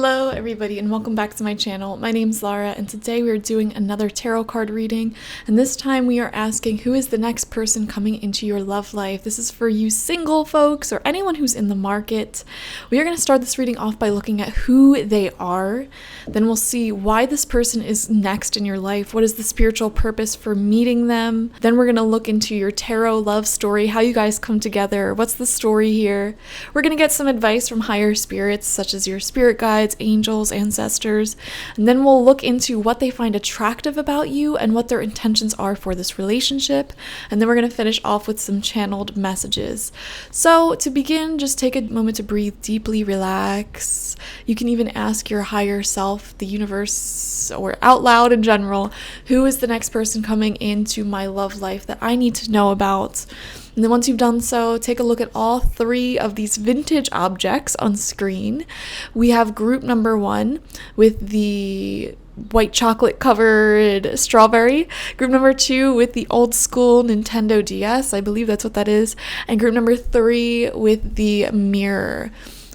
Hello everybody and welcome back to my channel. My name's Laura and today we are doing another tarot card reading, and this time we are asking who is the next person coming into your love life. This is for you single folks or anyone who's in the market. We are going to start this reading off by looking at who they are. Then we'll see why this person is next in your life. What is the spiritual purpose for meeting them? Then we're going to look into your tarot love story, how you guys come together, what's the story here. We're going to get some advice from higher spirits such as your spirit guides, angels, ancestors, and then we'll look into what they find attractive about you and what their intentions are for this relationship, and then we're going to finish off with some channeled messages. So to begin, just take a moment to breathe deeply, relax. You can even ask your higher self, the universe, or out loud in general, who is the next person coming into my love life that I need to know about? And then once you've done so, take a look at all three of these vintage objects on screen. We have group number 1 with the white chocolate covered strawberry, group number 2 with the old school Nintendo DS, I believe that's what that is, and group number 3 with the mirror.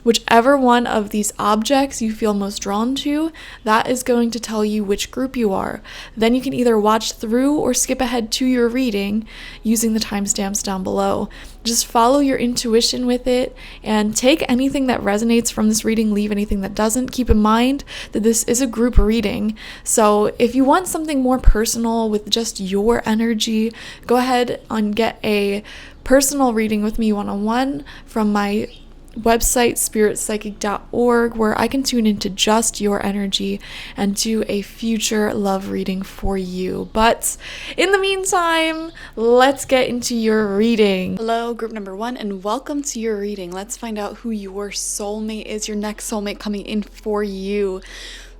Whichever one of these objects you feel most drawn to, that is going to tell you which group you are. Then you can either watch through or skip ahead to your reading using the timestamps down below. Just follow your intuition with it and take anything that resonates from this reading, leave anything that doesn't. Keep in mind that this is a group reading, so if you want something more personal with just your energy, go ahead and get a personal reading with me one-on-one from my website spiritpsychic.org, where I can tune into just your energy and do a future love reading for you. But in the meantime, let's get into your reading. Hello, group number 1, and welcome to your reading. Let's find out who your soulmate is, your next soulmate coming in for you.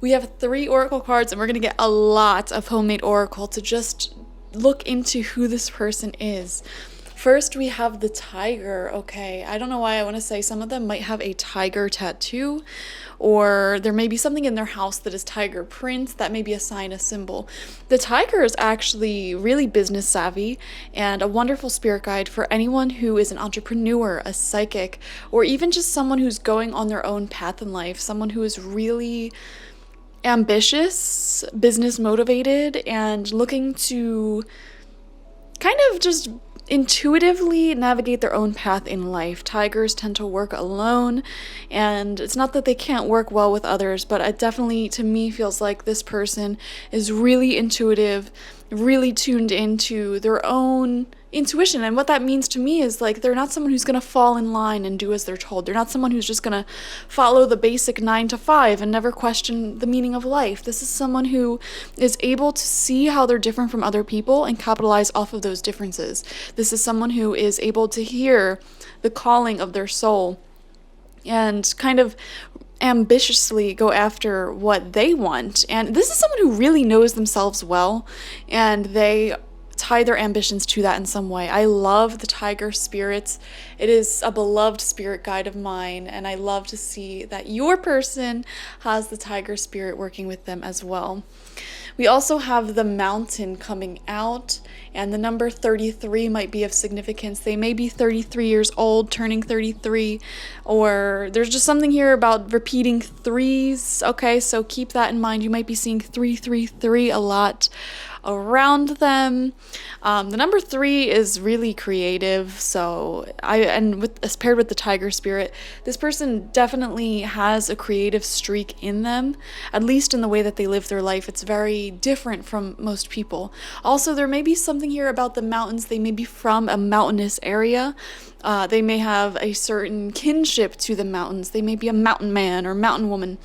We have 3 oracle cards, and we're going to get a lot of homemade oracle to just look into who this person is. First, we have the tiger. Okay, I don't know why I want to say some of them might have a tiger tattoo, or there may be something in their house that is tiger print. That may be a sign, a symbol. The tiger is actually really business savvy and a wonderful spirit guide for anyone who is an entrepreneur, a psychic, or even just someone who's going on their own path in life, someone who is really ambitious, business motivated, and looking to kind of just intuitively navigate their own path in life. Tigers tend to work alone, and it's not that they can't work well with others, but it definitely, to me, feels like this person is really intuitive, really tuned into their own intuition. And what that means to me is like they're not someone who's going to fall in line and do as they're told. They're not someone who's just going to follow the basic 9 to 5 and never question the meaning of life. This is someone who is able to see how they're different from other people and capitalize off of those differences. This is someone who is able to hear the calling of their soul and kind of ambitiously go after what they want. And this is someone who really knows themselves well, and they tie their ambitions to that in some way. I love the tiger spirits. It is a beloved spirit guide of mine, and I love to see that your person has the tiger spirit working with them as well. We also have the mountain coming out, and the number 33 might be of significance. They may be 33 years old, turning 33, or there's just something here about repeating 3s. Okay, so keep that in mind. You might be seeing 333 a lot around them. The number 3 is really creative, so as paired with the tiger spirit, this person definitely has a creative streak in them, at least in the way that they live their life. It's very different from most people. Also, there may be something here about the mountains. They may be from a mountainous area. They may have a certain kinship to the mountains. They may be a mountain man or mountain woman.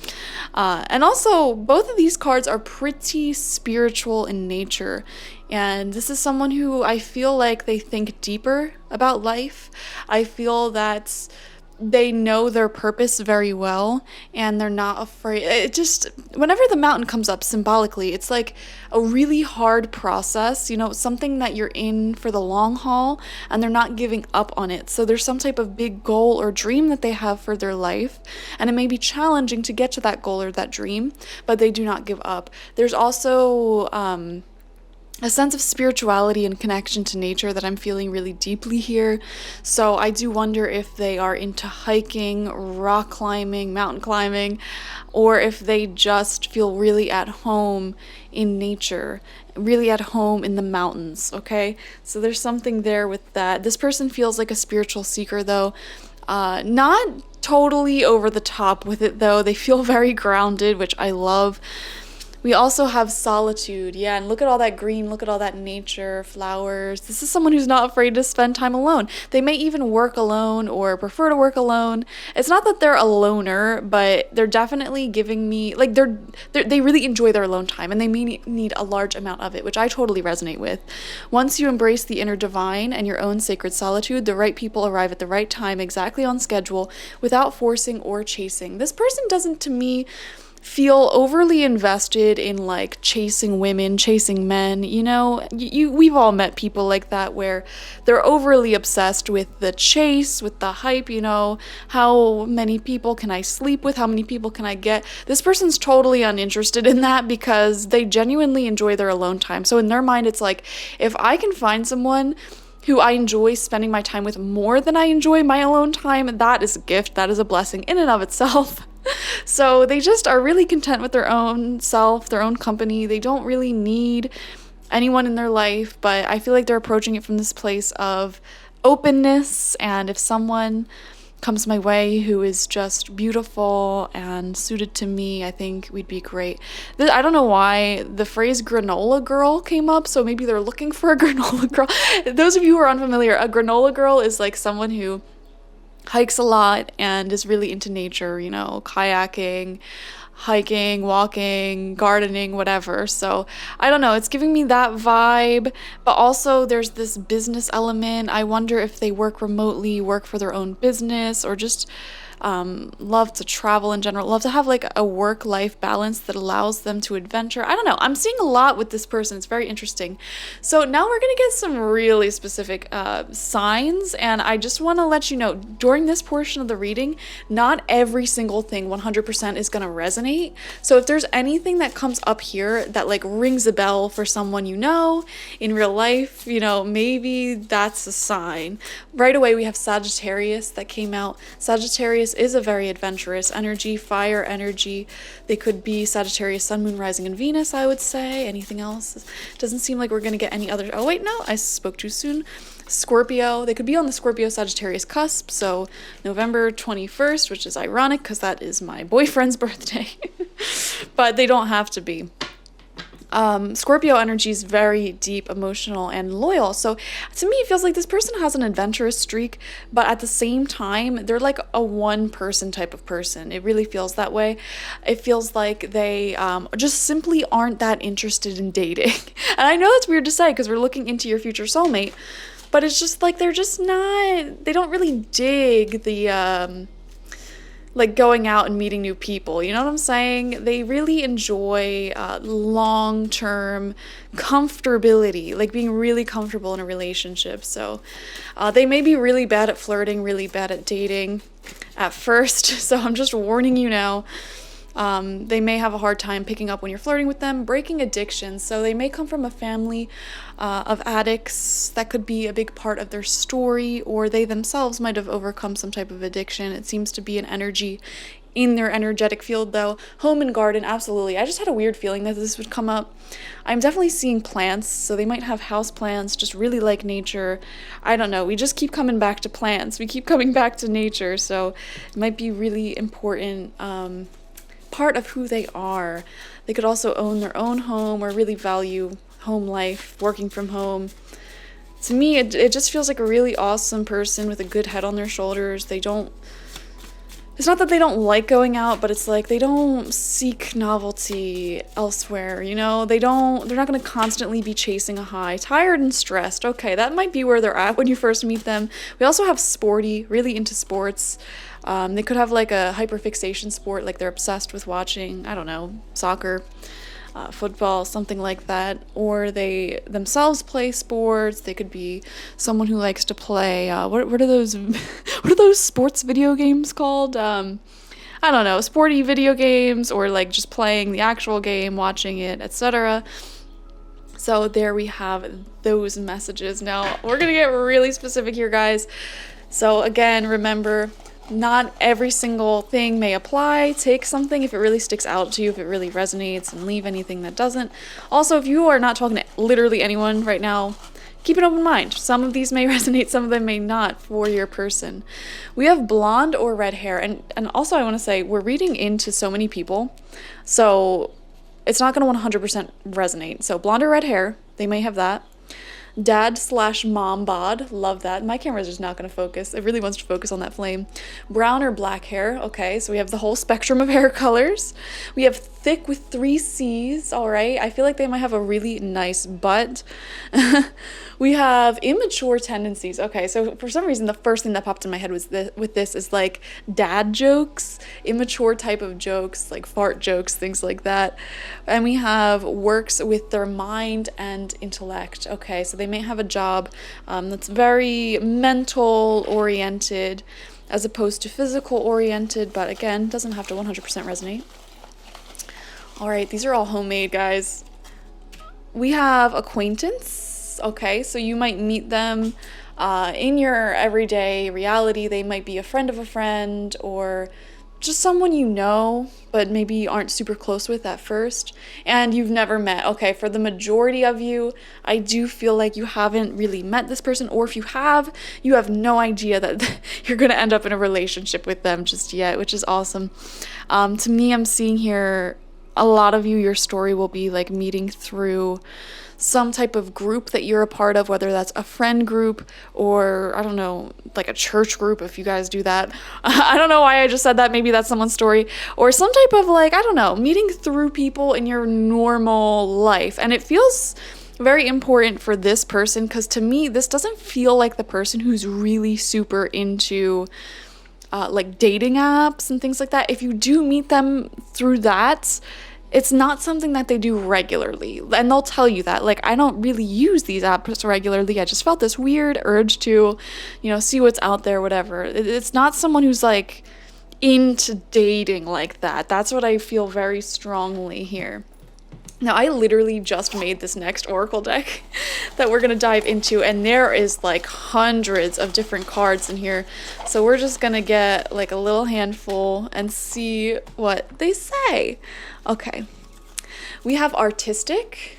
And also, both of these cards are pretty spiritual in nature. And this is someone who I feel like they think deeper about life. I feel that they know their purpose very well, and they're not afraid. It just, whenever the mountain comes up symbolically, it's like a really hard process, you know, something that you're in for the long haul, and they're not giving up on it. So there's some type of big goal or dream that they have for their life, and it may be challenging to get to that goal or that dream, but they do not give up. There's also a sense of spirituality and connection to nature that I'm feeling really deeply here. So I do wonder if they are into hiking, rock climbing, mountain climbing, or if they just feel really at home in nature, really at home in the mountains, okay? So there's something there with that. This person feels like a spiritual seeker though. Not totally over the top with it though. They feel very grounded, which I love. We also have solitude. Yeah, and look at all that green, look at all that nature, flowers. This is someone who's not afraid to spend time alone. They may even work alone or prefer to work alone. It's not that they're a loner, but they're definitely giving me, like, they really enjoy their alone time, and they may need a large amount of it, which I totally resonate with. Once you embrace the inner divine and your own sacred solitude, the right people arrive at the right time, exactly on schedule, without forcing or chasing. This person doesn't, to me, feel overly invested in like chasing women, chasing men. You know, we've all met people like that where they're overly obsessed with the chase, with the hype, you know, how many people can I sleep with, how many people can I get. This person's totally uninterested in that because they genuinely enjoy their alone time. So in their mind, it's like, if I can find someone who I enjoy spending my time with more than I enjoy my alone time, that is a gift, that is a blessing in and of itself. So they just are really content with their own self, their own company. They don't really need anyone in their life, but I feel like they're approaching it from this place of openness, and if someone comes my way who is just beautiful and suited to me, I think we'd be great. I don't know why the phrase granola girl came up, so maybe they're looking for a granola girl. Those of you who are unfamiliar, a granola girl is like someone who hikes a lot and is really into nature, you know, kayaking, hiking, walking, gardening, whatever. So I don't know, it's giving me that vibe, but also there's this business element. I wonder if they work remotely, work for their own business, or just love to travel in general, love to have like a work-life balance that allows them to adventure. I don't know, I'm seeing a lot with this person. It's very interesting. So now we're gonna get some really specific signs, and I just want to let you know, during this portion of the reading, not every single thing 100% is gonna resonate. So if there's anything that comes up here that like rings a bell for someone you know in real life, you know, maybe that's a sign. Right away we have Sagittarius that came out. Sagittarius is a very adventurous energy, fire energy. They could be Sagittarius, Sun, Moon, Rising, and Venus, I would say. Anything else? Doesn't seem like we're going to get any other. Oh, wait, no, I spoke too soon. Scorpio. They could be on the Scorpio-Sagittarius cusp, so November 21st, which is ironic because that is my boyfriend's birthday. But they don't have to be. Scorpio energy is very deep, emotional, and loyal. So to me, it feels like this person has an adventurous streak, but at the same time, they're like a one-person type of person. It really feels that way. It feels like they just simply aren't that interested in dating. And I know that's weird to say because we're looking into your future soulmate, but it's just like they're just not, they don't really dig the like going out and meeting new people, you know what I'm saying? They really enjoy long-term comfortability, like being really comfortable in a relationship. So they may be really bad at flirting, really bad at dating at first, so I'm just warning you now. They may have a hard time picking up when you're flirting with them, breaking addictions. So they may come from a family of addicts. That could be a big part of their story, or they themselves might have overcome some type of addiction. It seems to be an energy in their energetic field though. Home and garden, absolutely. I just had a weird feeling that this would come up. I'm definitely seeing plants, so they might have house plants, just really like nature. I don't know, we just keep coming back to plants. We keep coming back to nature, so it might be really important part of who they are. They could also own their own home or really value home life, working from home. To me, it just feels like a really awesome person with a good head on their shoulders. They don't, it's not that they don't like going out, but it's like they don't seek novelty elsewhere, you know? They're not going to constantly be chasing a high. Tired and stressed. Okay, that might be where they're at when you first meet them. We also have sporty, really into sports. They could have like a hyperfixation sport, like they're obsessed with watching, I don't know, soccer, football, something like that. Or they themselves play sports. They could be someone who likes to play, what are those, what are those sports video games called? I don't know, sporty video games, or like just playing the actual game, watching it, etc. So there we have those messages. Now we're gonna get really specific here, guys. So again, remember, not every single thing may apply. Take something if it really sticks out to you, if it really resonates, and leave anything that doesn't. Also, if you are not talking to literally anyone right now, keep an open mind. Some of these may resonate, some of them may not for your person. We have blonde or red hair. And also I want to say, we're reading into so many people, so it's not going to 100% resonate. So blonde or red hair, they may have that. Dad/mom bod, love that. My camera is just not going to focus. It really wants to focus on that flame. Brown or black hair, okay, so we have the whole spectrum of hair colors. We have thick with 3 C's, all right. I feel like they might have a really nice butt. We have immature tendencies. Okay, so for some reason, the first thing that popped in my head was with this is like dad jokes, immature type of jokes, like fart jokes, things like that. And we have works with their mind and intellect. Okay, so they may have a job that's very mental oriented as opposed to physical oriented, but again, doesn't have to 100% resonate. All right, these are all homemade, guys. We have acquaintance. Okay, so you might meet them in your everyday reality. They might be a friend of a friend or just someone you know, but maybe aren't super close with at first, and you've never met. Okay, for the majority of you, I do feel like you haven't really met this person, or if you have no idea that you're going to end up in a relationship with them just yet, which is awesome. To me, I'm seeing here a lot of you, your story will be like meeting through some type of group that you're a part of, whether that's a friend group or, I don't know, like a church group, if you guys do that. I don't know why I just said that. Maybe that's someone's story. Or some type of like, I don't know, meeting through people in your normal life. And it feels very important for this person, because to me, this doesn't feel like the person who's really super into like dating apps and things like that. If you do meet them through that, it's not something that they do regularly, and they'll tell you that. Like, I don't really use these apps regularly. I just felt this weird urge to, see what's out there, whatever. It's not someone who's like into dating like that. That's what I feel very strongly here. Now, I literally just made this next oracle deck that we're going to dive into, and there is like hundreds of different cards in here. So we're just going to get like a little handful and see what they say. Okay. We have artistic.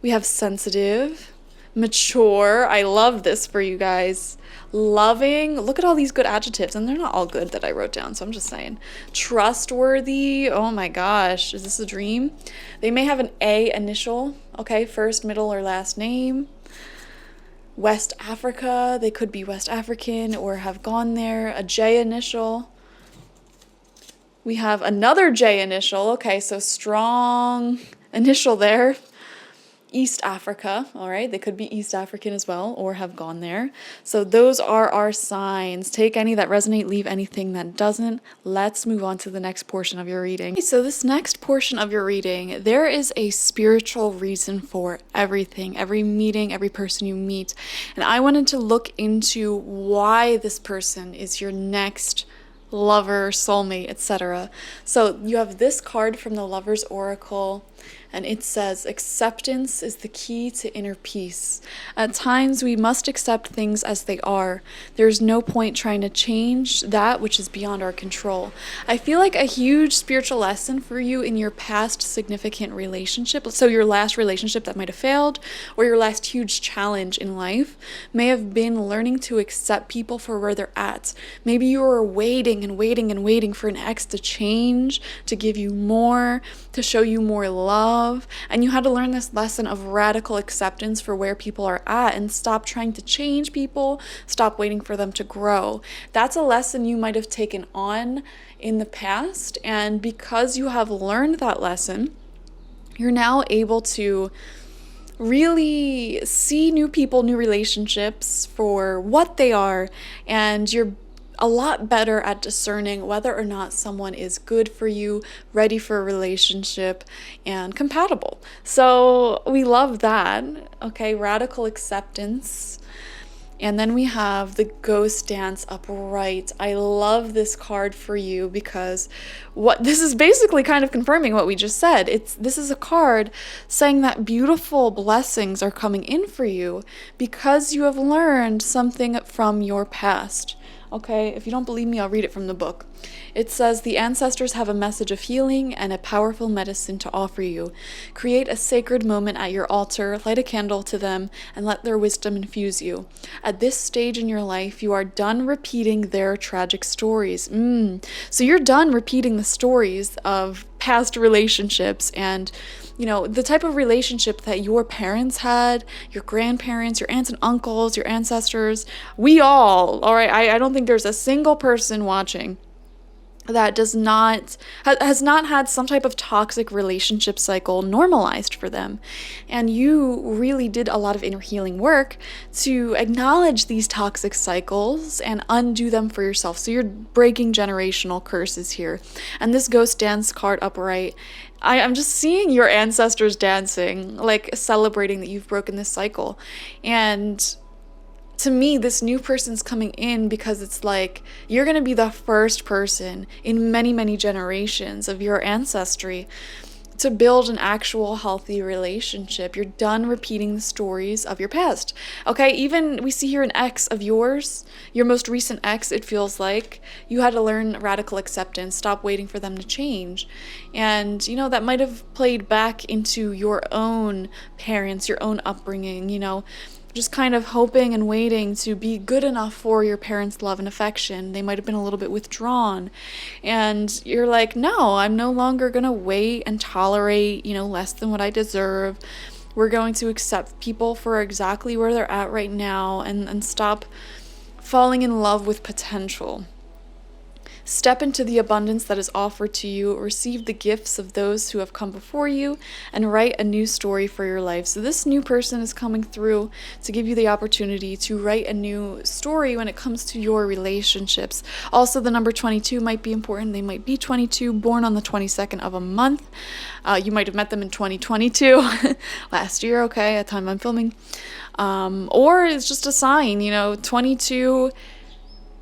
We have sensitive, mature. I love this for you guys. Loving. Look at all these good adjectives, and they're not all good that I wrote down, so I'm just saying. Trustworthy. Oh my gosh, is this a dream? They may have an A initial, okay, first, middle, or last name. West Africa. They could be West African or have gone there. A J initial. We have another J initial. Okay, so strong initial there. East Africa, all right, they could be East African as well or have gone there. So those are our signs. Take any that resonate, leave anything that doesn't. Let's move on to the next portion of your reading. Okay, so this next portion of your reading, there is a spiritual reason for everything, every meeting, every person you meet. And I wanted to look into why this person is your next lover, soulmate, etc. So you have this card from the Lover's Oracle, and it says, acceptance is the key to inner peace. At times, we must accept things as they are. There's no point trying to change that which is beyond our control. I feel like a huge spiritual lesson for you in your past significant relationship, so your last relationship that might have failed, or your last huge challenge in life, may have been learning to accept people for where they're at. Maybe you were waiting and waiting and waiting for an ex to change, to give you more, to show you more love. And you had to learn this lesson of radical acceptance for where people are at and stop trying to change people, stop waiting for them to grow. That's a lesson you might have taken on in the past. And because you have learned that lesson, you're now able to really see new people, new relationships for what they are, and you're a lot better at discerning whether or not someone is good for you, ready for a relationship, and compatible. So we love that. Okay, radical acceptance. And then we have the Ghost Dance upright. I love this card for you because this is basically kind of confirming what we just said. This is a card saying that beautiful blessings are coming in for you because you have learned something from your past. Okay, if you don't believe me, I'll read it from the book. It says, the ancestors have a message of healing and a powerful medicine to offer you. Create a sacred moment at your altar, light a candle to them, and let their wisdom infuse you. At this stage in your life, you are done repeating their tragic stories. So you're done repeating the stories of past relationships and the type of relationship that your parents had, your grandparents, your aunts and uncles, your ancestors, all right, I don't think there's a single person watching that has not had some type of toxic relationship cycle normalized for them. And you really did a lot of inner healing work to acknowledge these toxic cycles and undo them for yourself. So you're breaking generational curses here. And this Ghost Dance card upright, I'm just seeing your ancestors dancing, like celebrating that you've broken this cycle. And to me, this new person's coming in because it's like you're going to be the first person in many, many generations of your ancestry to build an actual healthy relationship. You're done repeating the stories of your past. Okay, even we see here an ex of yours, your most recent ex, it feels like you had to learn radical acceptance, stop waiting for them to change. And, that might have played back into your own parents, your own upbringing, just kind of hoping and waiting to be good enough for your parents' love and affection. They might have been a little bit withdrawn. And you're like, no, I'm no longer going to wait and tolerate, less than what I deserve. We're going to accept people for exactly where they're at right now and stop falling in love with potential. Step into the abundance that is offered to you, receive the gifts of those who have come before you, and write a new story for your life. So this new person is coming through to give you the opportunity to write a new story when it comes to your relationships. Also, the number 22 might be important. They might be 22, born on the 22nd of a month. You might have met them in 2022, last year, okay, at the time I'm filming. Or it's just a sign, 22...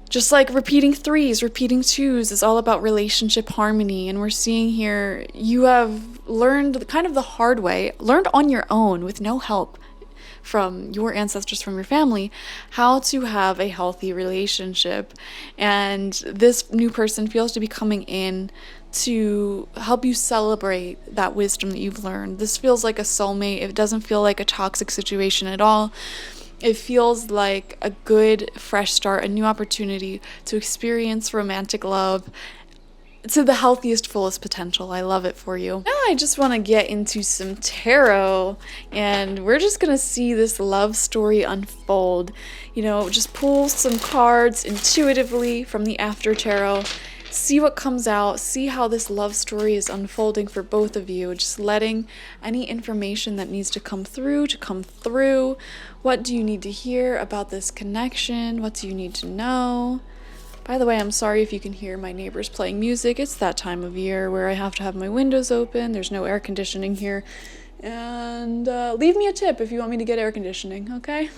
Just like repeating threes, repeating twos is all about relationship harmony. And we're seeing here, you have learned kind of the hard way, learned on your own with no help from your ancestors, from your family, how to have a healthy relationship. And this new person feels to be coming in to help you celebrate that wisdom that you've learned. This feels like a soulmate. It doesn't feel like a toxic situation at all. It feels like a good, fresh start, a new opportunity to experience romantic love to the healthiest, fullest potential. I love it for you. Now I just want to get into some tarot, and we're just going to see this love story unfold. Just pull some cards intuitively from the After Tarot. See what comes out, see how this love story is unfolding for both of you, just letting any information that needs to come through. What do you need to hear about this connection? What do you need to know? By the way, I'm sorry if you can hear my neighbors playing music. It's that time of year where I have to have my windows open. There's no air conditioning here. And leave me a tip if you want me to get air conditioning, okay?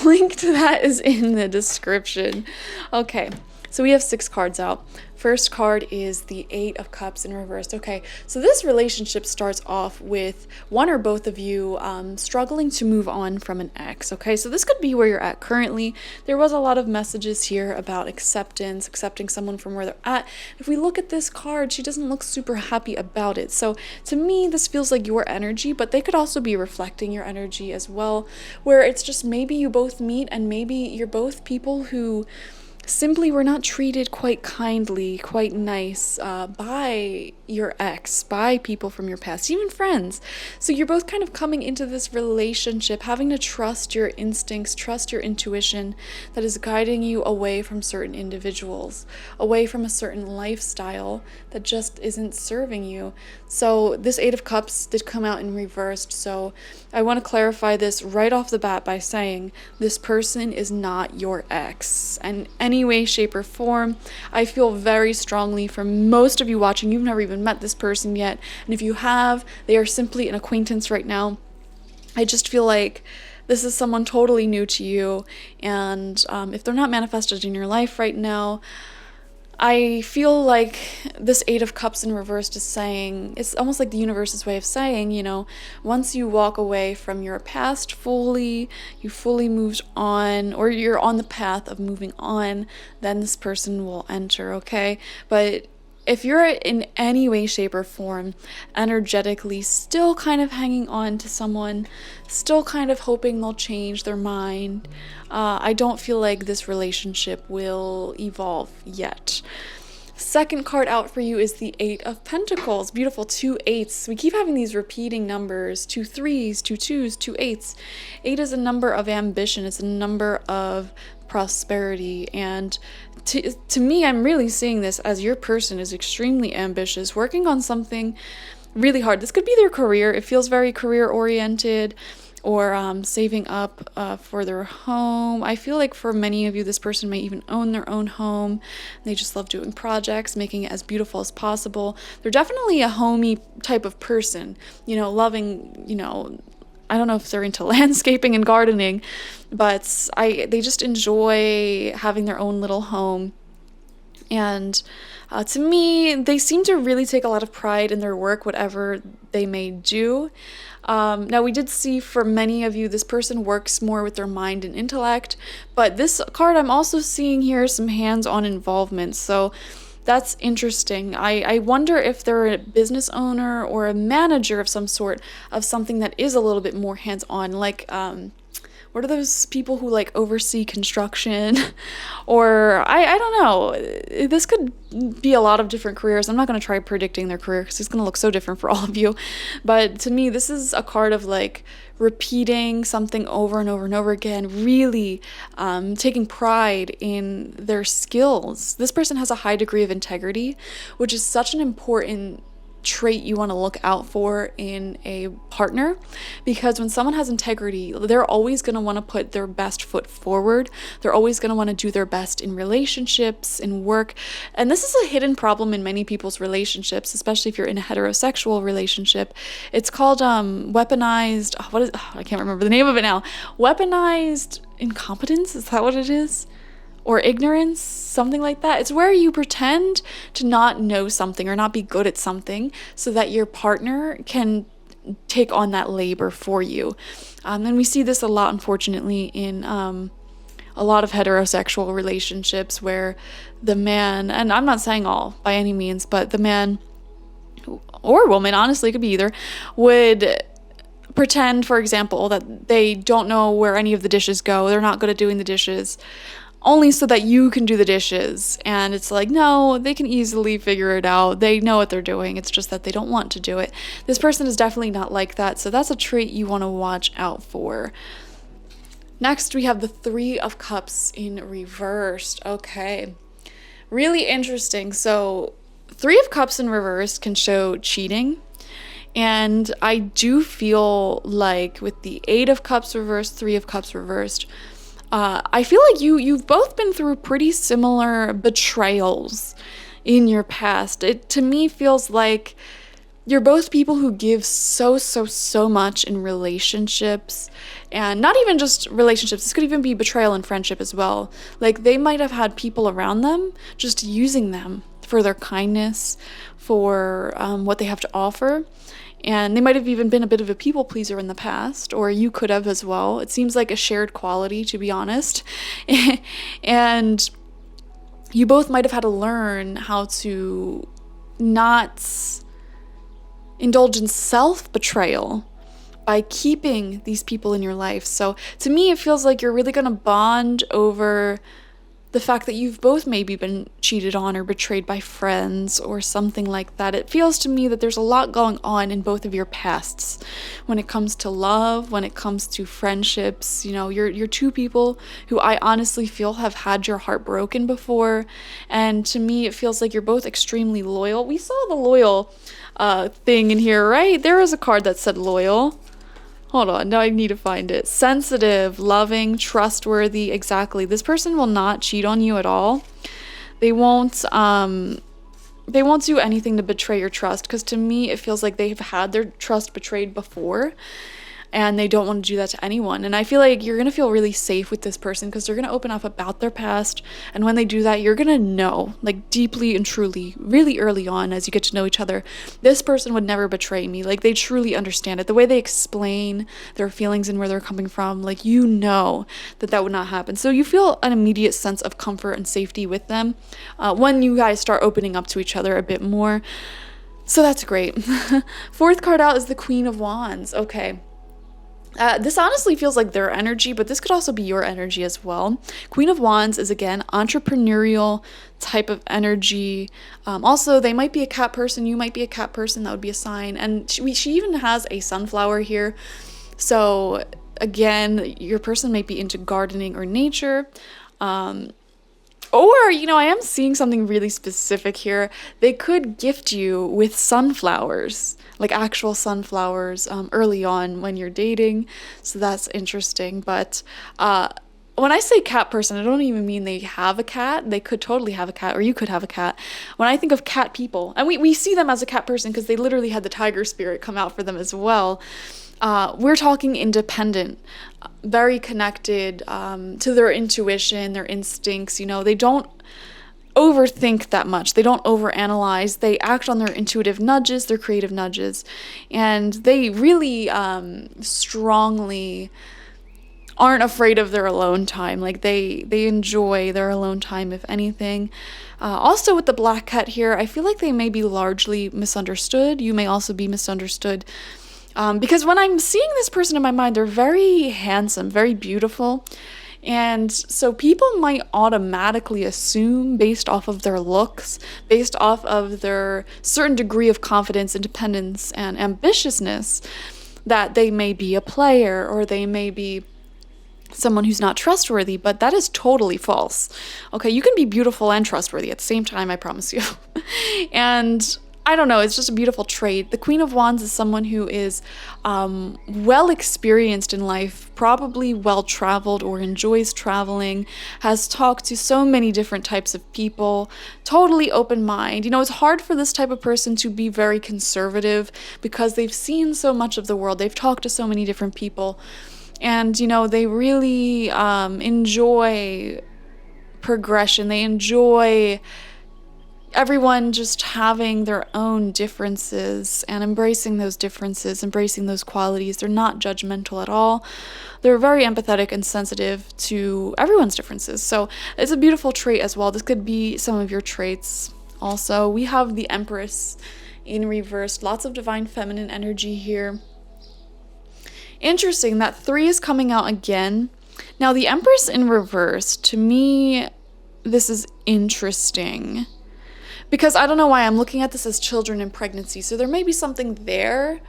Link to that is in the description. Okay. So we have 6 cards out. First card is the 8 of Cups in reverse. Okay, so this relationship starts off with one or both of you struggling to move on from an ex. Okay, so this could be where you're at currently. There was a lot of messages here about acceptance, accepting someone from where they're at. If we look at this card, she doesn't look super happy about it. So to me, this feels like your energy, but they could also be reflecting your energy as well, where it's just maybe you both meet and maybe you're both people who simply were not treated quite kindly, quite nice by your ex, by people from your past, even friends. So you're both kind of coming into this relationship having to trust your instincts, trust your intuition that is guiding you away from certain individuals, away from a certain lifestyle that just isn't serving you. So this 8 of Cups did come out in reversed, so I want to clarify this right off the bat by saying this person is not your ex in any way, shape, or form. I feel very strongly for most of you watching, you've never even met this person yet, and if you have, they are simply an acquaintance right now. I just feel like This is someone totally new to you, and if they're not manifested in your life right now, I feel like this Eight of Cups in reversed is saying, it's almost like the universe's way of saying, you know, once you walk away from your past fully, you fully moved on, or you're on the path of moving on, then this person will enter, okay? But if you're in any way, shape, or form energetically still kind of hanging on to someone, still kind of hoping they'll change their mind, I don't feel like this relationship will evolve yet. Second card out for you is the Eight of Pentacles. Beautiful, 2 8s. We keep having these repeating numbers, 2 3s, 2 2s, 2 8s. 8 is a number of ambition. It's a number of prosperity, and to me, I'm really seeing this as your person is extremely ambitious, working on something really hard. This could be their career. It feels very career oriented, or saving up for their home. I feel like for many of you, this person may even own their own home. They just love doing projects, making it as beautiful as possible. They're definitely a homey type of person, you know, loving, you know, I don't know if they're into landscaping and gardening, but they just enjoy having their own little home. And to me, they seem to really take a lot of pride in their work, whatever they may do. Now, we did see for many of you, this person works more with their mind and intellect, but this card I'm also seeing here some hands-on involvement. So that's interesting. I wonder if they're a business owner or a manager of some sort of something that is a little bit more hands-on, like what are those people who like oversee construction? Or I don't know. This could be a lot of different careers. I'm not going to try predicting their career because it's going to look so different for all of you. But to me, this is a card of like repeating something over and over and over again, really taking pride in their skills. This person has a high degree of integrity, which is such an important trait you want to look out for in a partner, because when someone has integrity, they're always going to want to put their best foot forward. They're always going to want to do their best in relationships, in work. And this is a hidden problem in many people's relationships, especially if you're in a heterosexual relationship. It's called weaponized, I can't remember the name of it now. Weaponized incompetence, is that what it is? Or ignorance, something like that. It's where you pretend to not know something or not be good at something so that your partner can take on that labor for you. And we see this a lot, unfortunately, in a lot of heterosexual relationships where the man, and I'm not saying all by any means, but the man or woman, honestly, it could be either, would pretend, for example, that they don't know where any of the dishes go. They're not good at doing the dishes, only so that you can do the dishes. And it's like, no, they can easily figure it out. They know what they're doing. It's just that they don't want to do it. This person is definitely not like that. So that's a trait you want to watch out for. Next, we have the Three of Cups in reversed. Okay. Really interesting. So Three of Cups in reverse can show cheating. And I do feel like with the Eight of Cups reversed, Three of Cups reversed, I feel like you've both been through pretty similar betrayals in your past. It to me feels like you're both people who give so much in relationships, and not even just relationships. This could even be betrayal in friendship as well. Like they might have had people around them just using them for their kindness, for what they have to offer. And they might have even been a bit of a people pleaser in the past, or you could have as well. It seems like a shared quality, to be honest. And you both might have had to learn how to not indulge in self-betrayal by keeping these people in your life. So to me, it feels like you're really going to bond over the fact that you've both maybe been cheated on or betrayed by friends or something like that. It feels to me that there's a lot going on in both of your pasts when it comes to love, when it comes to friendships. You know, you're two people who I honestly feel have had your heart broken before. And to me, it feels like you're both extremely loyal. We saw the loyal thing in here, right? There was a card that said loyal. Hold on, now I need to find it. Sensitive, loving, trustworthy, exactly. This person will not cheat on you at all. They won't do anything to betray your trust, because to me it feels like they've had their trust betrayed before. and they don't want to do that to anyone. And I feel like you're going to feel really safe with this person because they're going to open up about their past. And when they do that, you're going to know, like deeply and truly, really early on as you get to know each other, this person would never betray me. Like they truly understand it. The way they explain their feelings and where they're coming from, like you know that would not happen. So you feel an immediate sense of comfort and safety with them when you guys start opening up to each other a bit more. So that's great. Fourth card out is the Queen of Wands. Okay. This honestly feels like their energy, but this could also be your energy as well. Queen of Wands is, again, entrepreneurial type of energy. Also, they might be a cat person. You might be a cat person. That would be a sign. And she even has a sunflower here. So, again, your person might be into gardening or nature. Or, you know, I am seeing something really specific here. They could gift you with sunflowers, like actual sunflowers, early on when you're dating. So that's interesting. But when I say cat person, I don't even mean they have a cat. They could totally have a cat, or you could have a cat. When I think of cat people, and we see them as a cat person because they literally had the tiger spirit come out for them as well. We're talking independent, very connected to their intuition, their instincts. You know, they don't overthink that much. They don't overanalyze. They act on their intuitive nudges, their creative nudges, and they really strongly aren't afraid of their alone time. Like they enjoy their alone time, if anything. Also with the black cat here, I feel like they may be largely misunderstood. You may also be misunderstood. Because when I'm seeing this person in my mind, they're very handsome, very beautiful. And so people might automatically assume, based off of their looks, based off of their certain degree of confidence, independence, and ambitiousness, that they may be a player or they may be someone who's not trustworthy, but that is totally false. Okay, you can be beautiful and trustworthy at the same time, I promise you. And I don't know, it's just a beautiful trait. The Queen of Wands is someone who is well experienced in life, probably well traveled or enjoys traveling, has talked to so many different types of people, totally open mind. You know, it's hard for this type of person to be very conservative because they've seen so much of the world. They've talked to so many different people. And, you know, they really enjoy progression. They enjoy everyone just having their own differences and embracing those differences, embracing those qualities. They're not judgmental at all. They're very empathetic and sensitive to everyone's differences. So it's a beautiful trait as well. This could be some of your traits also. We have the Empress in reverse. Lots of divine feminine energy here. Interesting that 3 is coming out again. Now the Empress in reverse, to me, this is interesting. Because I don't know why I'm looking at this as children and pregnancy. So there may be something there.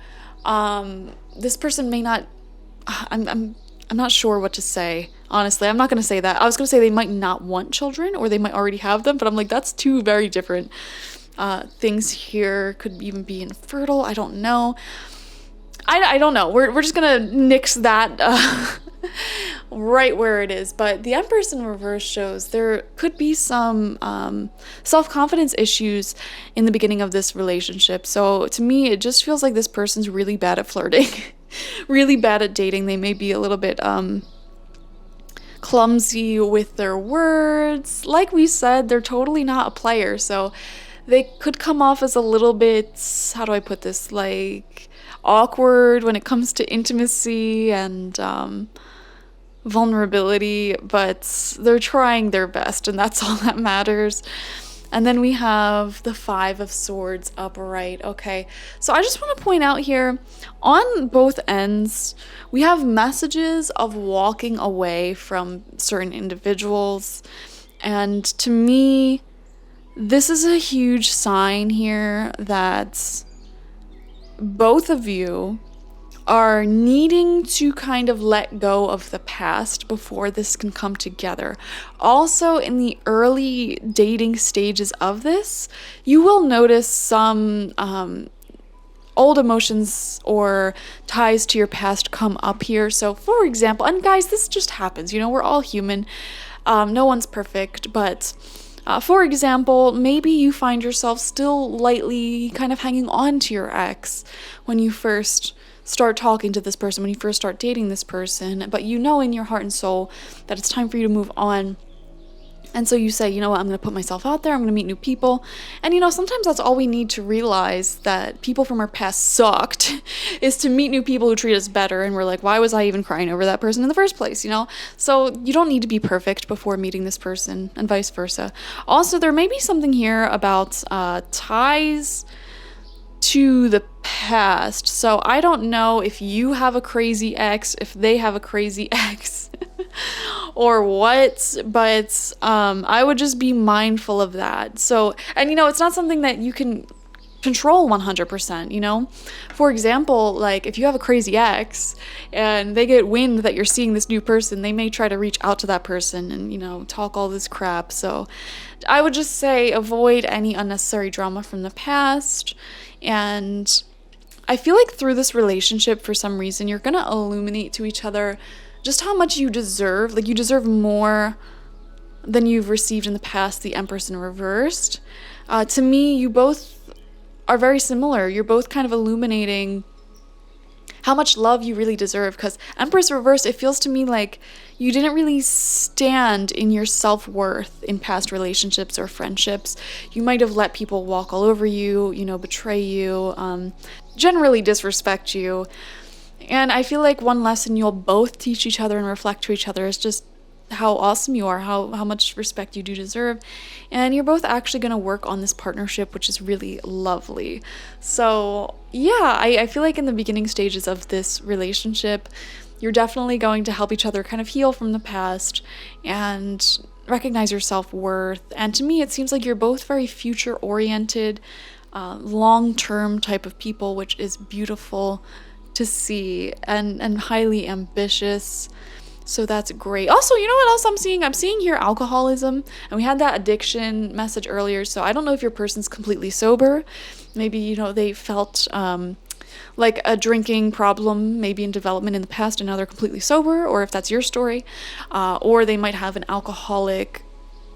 This person may not, I'm not sure what to say. Honestly, I'm not going to say that. I was going to say they might not want children or they might already have them, but I'm like, that's two very different things here. Could even be infertile. I don't know. I don't know. We're just going to nix that right where it is. But the Empress in reverse shows there could be some self-confidence issues in the beginning of this relationship. So to me, it just feels like this person's really bad at flirting, really bad at dating. They may be a little bit clumsy with their words. Like we said, they're totally not a player. So they could come off as a little bit, how do I put this, like awkward when it comes to intimacy and vulnerability, but they're trying their best, and that's all that matters. And then we have the 5 of Swords upright. Okay, so I just want to point out here, on both ends, we have messages of walking away from certain individuals. And to me, this is a huge sign here that both of you are needing to kind of let go of the past before this can come together. Also, in the early dating stages of this, you will notice some old emotions or ties to your past come up here. So, for example, and guys, this just happens. You know, we're all human. No one's perfect, but For example, maybe you find yourself still lightly kind of hanging on to your ex when you first start talking to this person, when you first start dating this person, but you know in your heart and soul that it's time for you to move on. And so you say, you know what, I'm going to put myself out there, I'm going to meet new people. And you know, sometimes that's all we need to realize, that people from our past sucked, is to meet new people who treat us better. And we're like, why was I even crying over that person in the first place, you know? So you don't need to be perfect before meeting this person, and vice versa. Also, there may be something here about ties to the past. So I don't know if you have a crazy ex, if they have a crazy ex, or what, but I would just be mindful of that. So, and you know, it's not something that you can control 100%, you know? For example, like if you have a crazy ex and they get wind that you're seeing this new person, they may try to reach out to that person and, you know, talk all this crap. So I would just say avoid any unnecessary drama from the past. And I feel like through this relationship, for some reason, you're gonna illuminate to each other just how much you deserve. Like, you deserve more than you've received in the past, the Empress in reversed. To me, you both are very similar. You're both kind of illuminating how much love you really deserve, because Empress reversed, it feels to me like you didn't really stand in your self-worth in past relationships or friendships. You might have let people walk all over you, you know, betray you, generally disrespect you. And I feel like one lesson you'll both teach each other and reflect to each other is just how awesome you are, how much respect you do deserve. And you're both actually going to work on this partnership, which is really lovely. So yeah, I feel like in the beginning stages of this relationship, you're definitely going to help each other kind of heal from the past and recognize your self-worth. And to me, it seems like you're both very future-oriented, long-term type of people, which is beautiful to see, and highly ambitious. So that's great. Also, you know what else I'm seeing? I'm seeing here alcoholism, and we had that addiction message earlier. So I don't know if your person's completely sober. Maybe, you know, they felt like a drinking problem maybe in development in the past, and now they're completely sober, or if that's your story, or they might have an alcoholic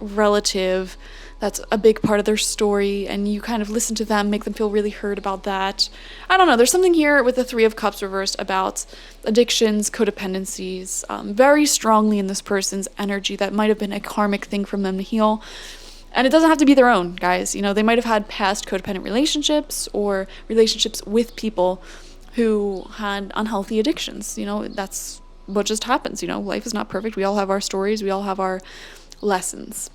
relative that's a big part of their story, and you kind of listen to them, make them feel really hurt about that. I don't know, there's something here with the Three of Cups reversed about addictions, codependencies, very strongly in this person's energy that might have been a karmic thing from them to heal. And it doesn't have to be their own, guys. You know, they might have had past codependent relationships or relationships with people who had unhealthy addictions. You know, that's what just happens. You know, life is not perfect. We all have our stories. We all have our lessons.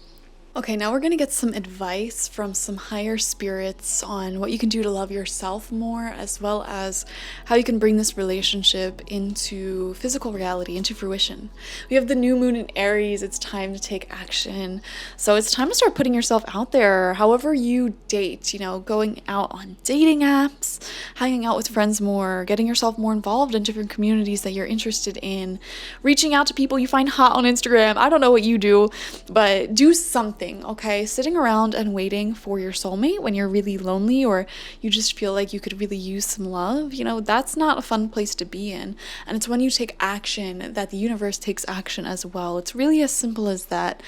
Okay, now we're going to get some advice from some higher spirits on what you can do to love yourself more, as well as how you can bring this relationship into physical reality, into fruition. We have the new moon in Aries. It's time to take action. So it's time to start putting yourself out there, however you date, you know, going out on dating apps, hanging out with friends more, getting yourself more involved in different communities that you're interested in, reaching out to people you find hot on Instagram. I don't know what you do, but do something. Okay, sitting around and waiting for your soulmate when you're really lonely or you just feel like you could really use some love, you know, that's not a fun place to be in. And it's when you take action that the universe takes action as well. It's really as simple as that.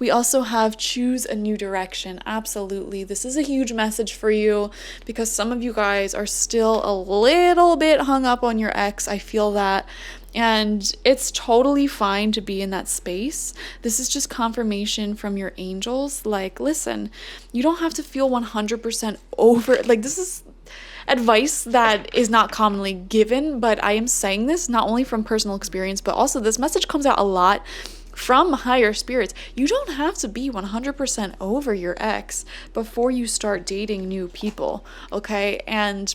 We also have choose a new direction. Absolutely. This is a huge message for you because some of you guys are still a little bit hung up on your ex. I feel that. And it's totally fine to be in that space. This is just confirmation from your angels. Like, listen, you don't have to feel 100% over. Like, this is advice that is not commonly given, but I am saying this not only from personal experience, but also this message comes out a lot from higher spirits. You don't have to be 100% over your ex before you start dating new people, okay? And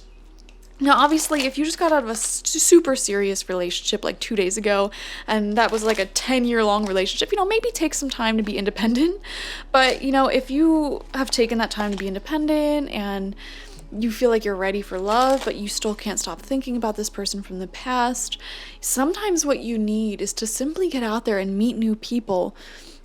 now, obviously, if you just got out of a super serious relationship like 2 days ago, and that was like a 10-year-long relationship, you know, maybe take some time to be independent. But, you know, if you have taken that time to be independent and you feel like you're ready for love, but you still can't stop thinking about this person from the past, sometimes what you need is to simply get out there and meet new people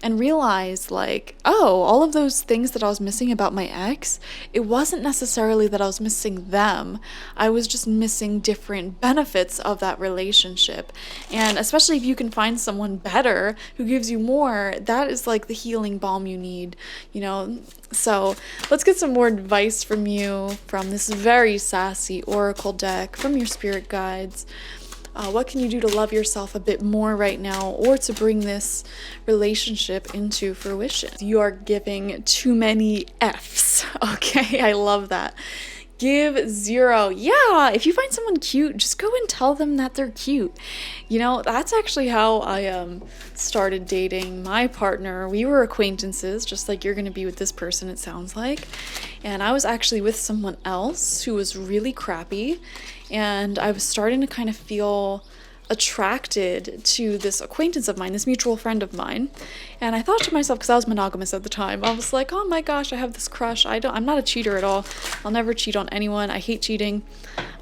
and realize like, oh, all of those things that I was missing about my ex, it wasn't necessarily that I was missing them. I was just missing different benefits of that relationship. And especially if you can find someone better who gives you more, that is like the healing balm you need, you know? So let's get some more advice from you from this very sassy oracle deck from your spirit guides. What can you do to love yourself a bit more right now, or to bring this relationship into fruition? You are giving too many Fs. Okay, I love that. Give 0. Yeah, if you find someone cute, just go and tell them that they're cute. You know, that's actually how I started dating my partner. We were acquaintances, just like you're going to be with this person, it sounds like. And I was actually with someone else who was really crappy. And I was starting to kind of feel attracted to this acquaintance of mine, this mutual friend of mine. And I thought to myself, because I was monogamous at the time, I was like, oh my gosh, I have this crush. I'm not a cheater at all. I'll never cheat on anyone. I hate cheating.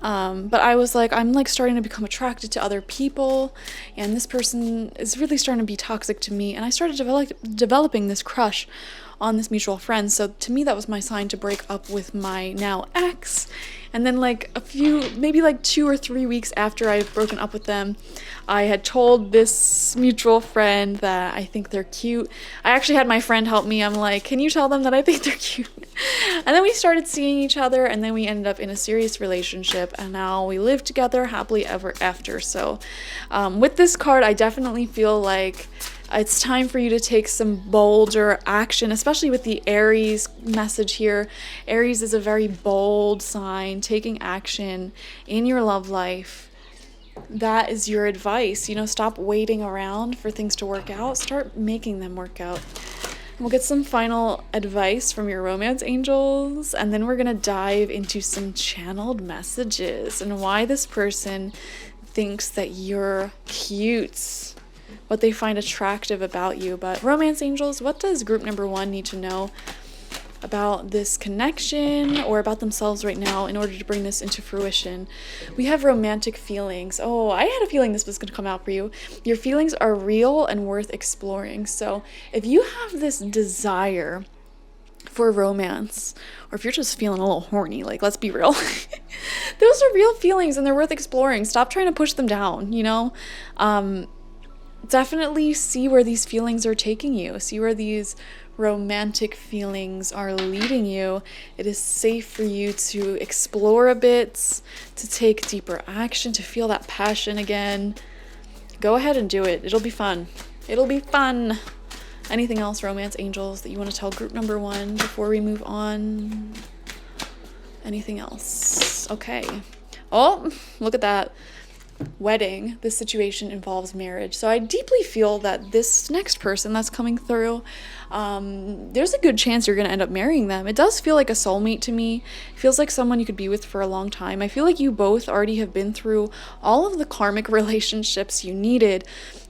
But I was like, I'm like starting to become attracted to other people, and this person is really starting to be toxic to me. And I started developing this crush on this mutual friend. So to me, that was my sign to break up with my now ex. And then like maybe like 2 or 3 weeks after I've broken up with them, I had told this mutual friend that I think they're cute. I actually had my friend help me. I'm like, can you tell them that I think they're cute? And then we started seeing each other, and then we ended up in a serious relationship, and now we live together happily ever after. So with this card, I definitely feel like it's time for you to take some bolder action, especially with the Aries message here. Aries is a very bold sign, taking action in your love life. That is your advice. You know, stop waiting around for things to work out. Start making them work out. We'll get some final advice from your romance angels, and then we're going to dive into some channeled messages and why this person thinks that you're cute, what they find attractive about you. But romance angels, what does group number 1 need to know about this connection or about themselves right now in order to bring this into fruition? We have romantic feelings. Oh, I had a feeling this was going to come out for you. Your feelings are real and worth exploring. So if you have this desire for romance, or if you're just feeling a little horny, like, let's be real, those are real feelings and they're worth exploring. Stop trying to push them down, you know? Definitely see where these feelings are taking you. See where these romantic feelings are leading you. It is safe for you to explore a bit, to take deeper action, to feel that passion again. Go ahead and do it. It'll be fun. It'll be fun. Anything else, romance angels, that you want to tell group number 1 before we move on? Anything else? Okay. Oh, look at that. Wedding. This situation involves marriage. So I deeply feel that this next person that's coming through, there's a good chance you're going to end up marrying them. It does feel like a soulmate to me. It feels like someone you could be with for a long time. I feel like you both already have been through all of the karmic relationships you needed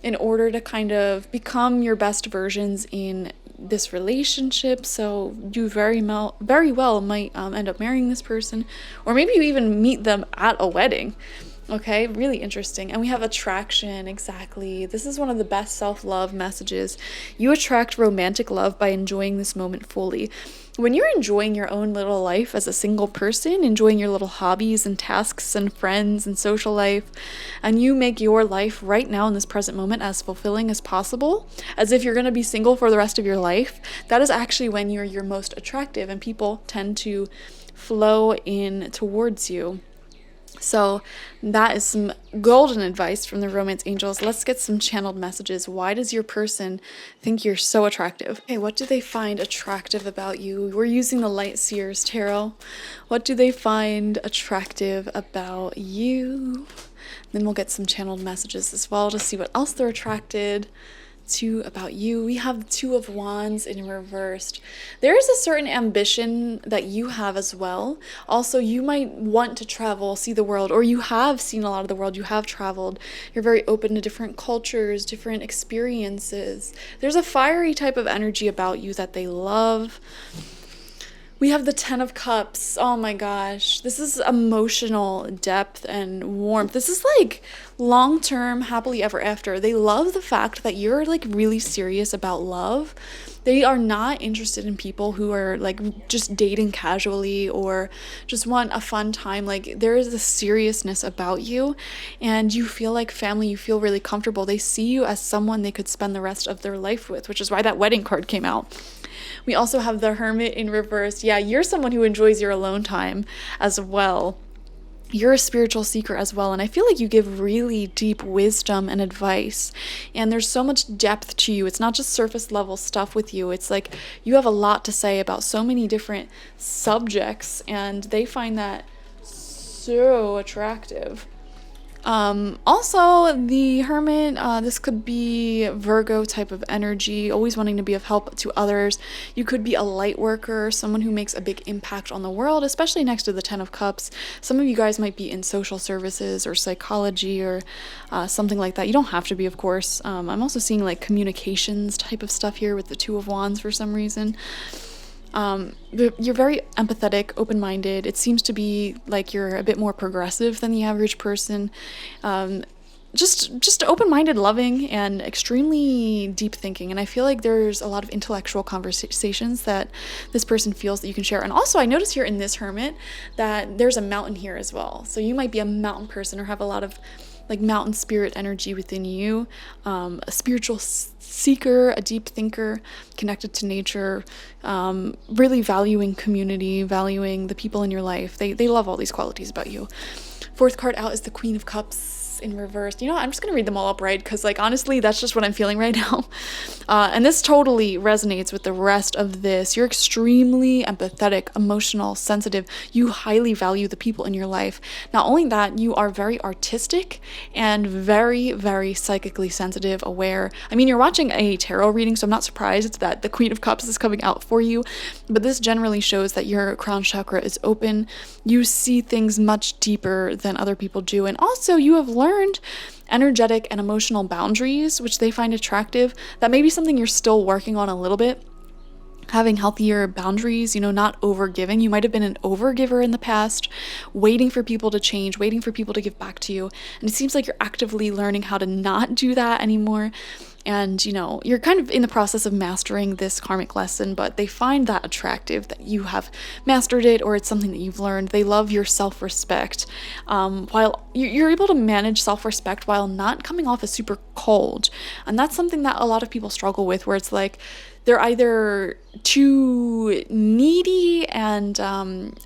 in order to kind of become your best versions in this relationship. So you very well might end up marrying this person, or maybe you even meet them at a wedding. Okay, really interesting. And we have attraction, exactly. This is one of the best self-love messages. You attract romantic love by enjoying this moment fully. When you're enjoying your own little life as a single person, enjoying your little hobbies and tasks and friends and social life, and you make your life right now in this present moment as fulfilling as possible, as if you're going to be single for the rest of your life, that is actually when you're your most attractive, and people tend to flow in towards you. So that is some golden advice from the romance angels. Let's get some channeled messages. Why does your person think you're so attractive? Okay, what do they find attractive about you? We're using the Light Seers Tarot. What do they find attractive about you? Then we'll get some channeled messages as well to see what else they're attracted to about you. We have the 2 of Wands in reversed. There is a certain ambition that you have as well. Also, you might want to travel, see the world, or you have seen a lot of the world. You have traveled. You're very open to different cultures, different experiences. There's a fiery type of energy about you that they love. We have the Ten of Cups. Oh my gosh. This is emotional depth and warmth. This is like long-term, happily ever after. They love the fact that you're like really serious about love. They are not interested in people who are like just dating casually or just want a fun time. Like there is a seriousness about you and you feel like family. You feel really comfortable. They see you as someone they could spend the rest of their life with, which is why that wedding card came out. We also have the Hermit in reverse. Yeah, you're someone who enjoys your alone time as well. You're a spiritual seeker as well, and I feel like you give really deep wisdom and advice, and there's so much depth to you. It's not just surface level stuff with you. It's like you have a lot to say about so many different subjects, and they find that so attractive. Also the Hermit, this could be Virgo type of energy, always wanting to be of help to others. You could be a light worker, someone who makes a big impact on the world, especially next to the Ten of Cups. Some of you guys might be in social services or psychology or something like that. You don't have to be, of course. I'm also seeing like communications type of stuff here with the Two of Wands for some reason. You're very empathetic, open-minded. It seems to be like you're a bit more progressive than the average person. Just open-minded, loving, and extremely deep thinking. And I feel like there's a lot of intellectual conversations that this person feels that you can share. And also, I notice here in this Hermit that there's a mountain here as well. So you might be a mountain person or have a lot of like mountain spirit energy within you, a spiritual seeker, a deep thinker, connected to nature, really valuing community, valuing the people in your life. They love all these qualities about you. Fourth card out is the Queen of Cups in reverse. You know, I'm just gonna read them all upright because like honestly that's just what I'm feeling right now. And this totally resonates with the rest of this. You're extremely empathetic, emotional, sensitive. You highly value the people in your life. Not only that, you are very artistic and very, very psychically sensitive, aware. I mean, you're watching a tarot reading, so I'm not surprised that the Queen of Cups is coming out for you, but this generally shows that your crown chakra is open. You see things much deeper than other people do, and also you have learned energetic and emotional boundaries, which they find attractive. That may be something you're still working on a little bit. Having healthier boundaries, you know, not overgiving. You might have been an overgiver in the past, waiting for people to change, waiting for people to give back to you. And it seems like you're actively learning how to not do that anymore. And, you know, you're kind of in the process of mastering this karmic lesson, but they find that attractive that you have mastered it or it's something that you've learned. They love your self-respect. While you're able to manage self-respect while not coming off as super cold. And that's something that a lot of people struggle with, where it's like, they're either too needy and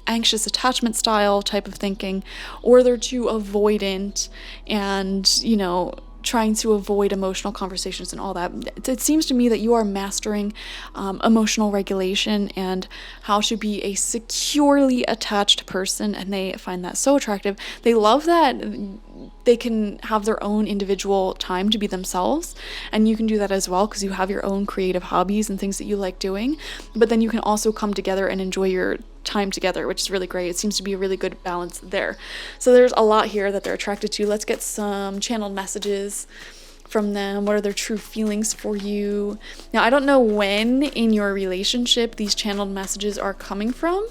anxious attachment style type of thinking, or they're too avoidant and, you know, trying to avoid emotional conversations and all that. It seems to me that you are mastering emotional regulation and how to be a securely attached person, and they find that so attractive. They love that they can have their own individual time to be themselves, and you can do that as well because you have your own creative hobbies and things that you like doing, but then you can also come together and enjoy your time together, which is really great. It seems to be a really good balance there. So there's a lot here that they're attracted to. Let's get some channeled messages from them. What are their true feelings for you? Now, I don't know when in your relationship these channeled messages are coming from.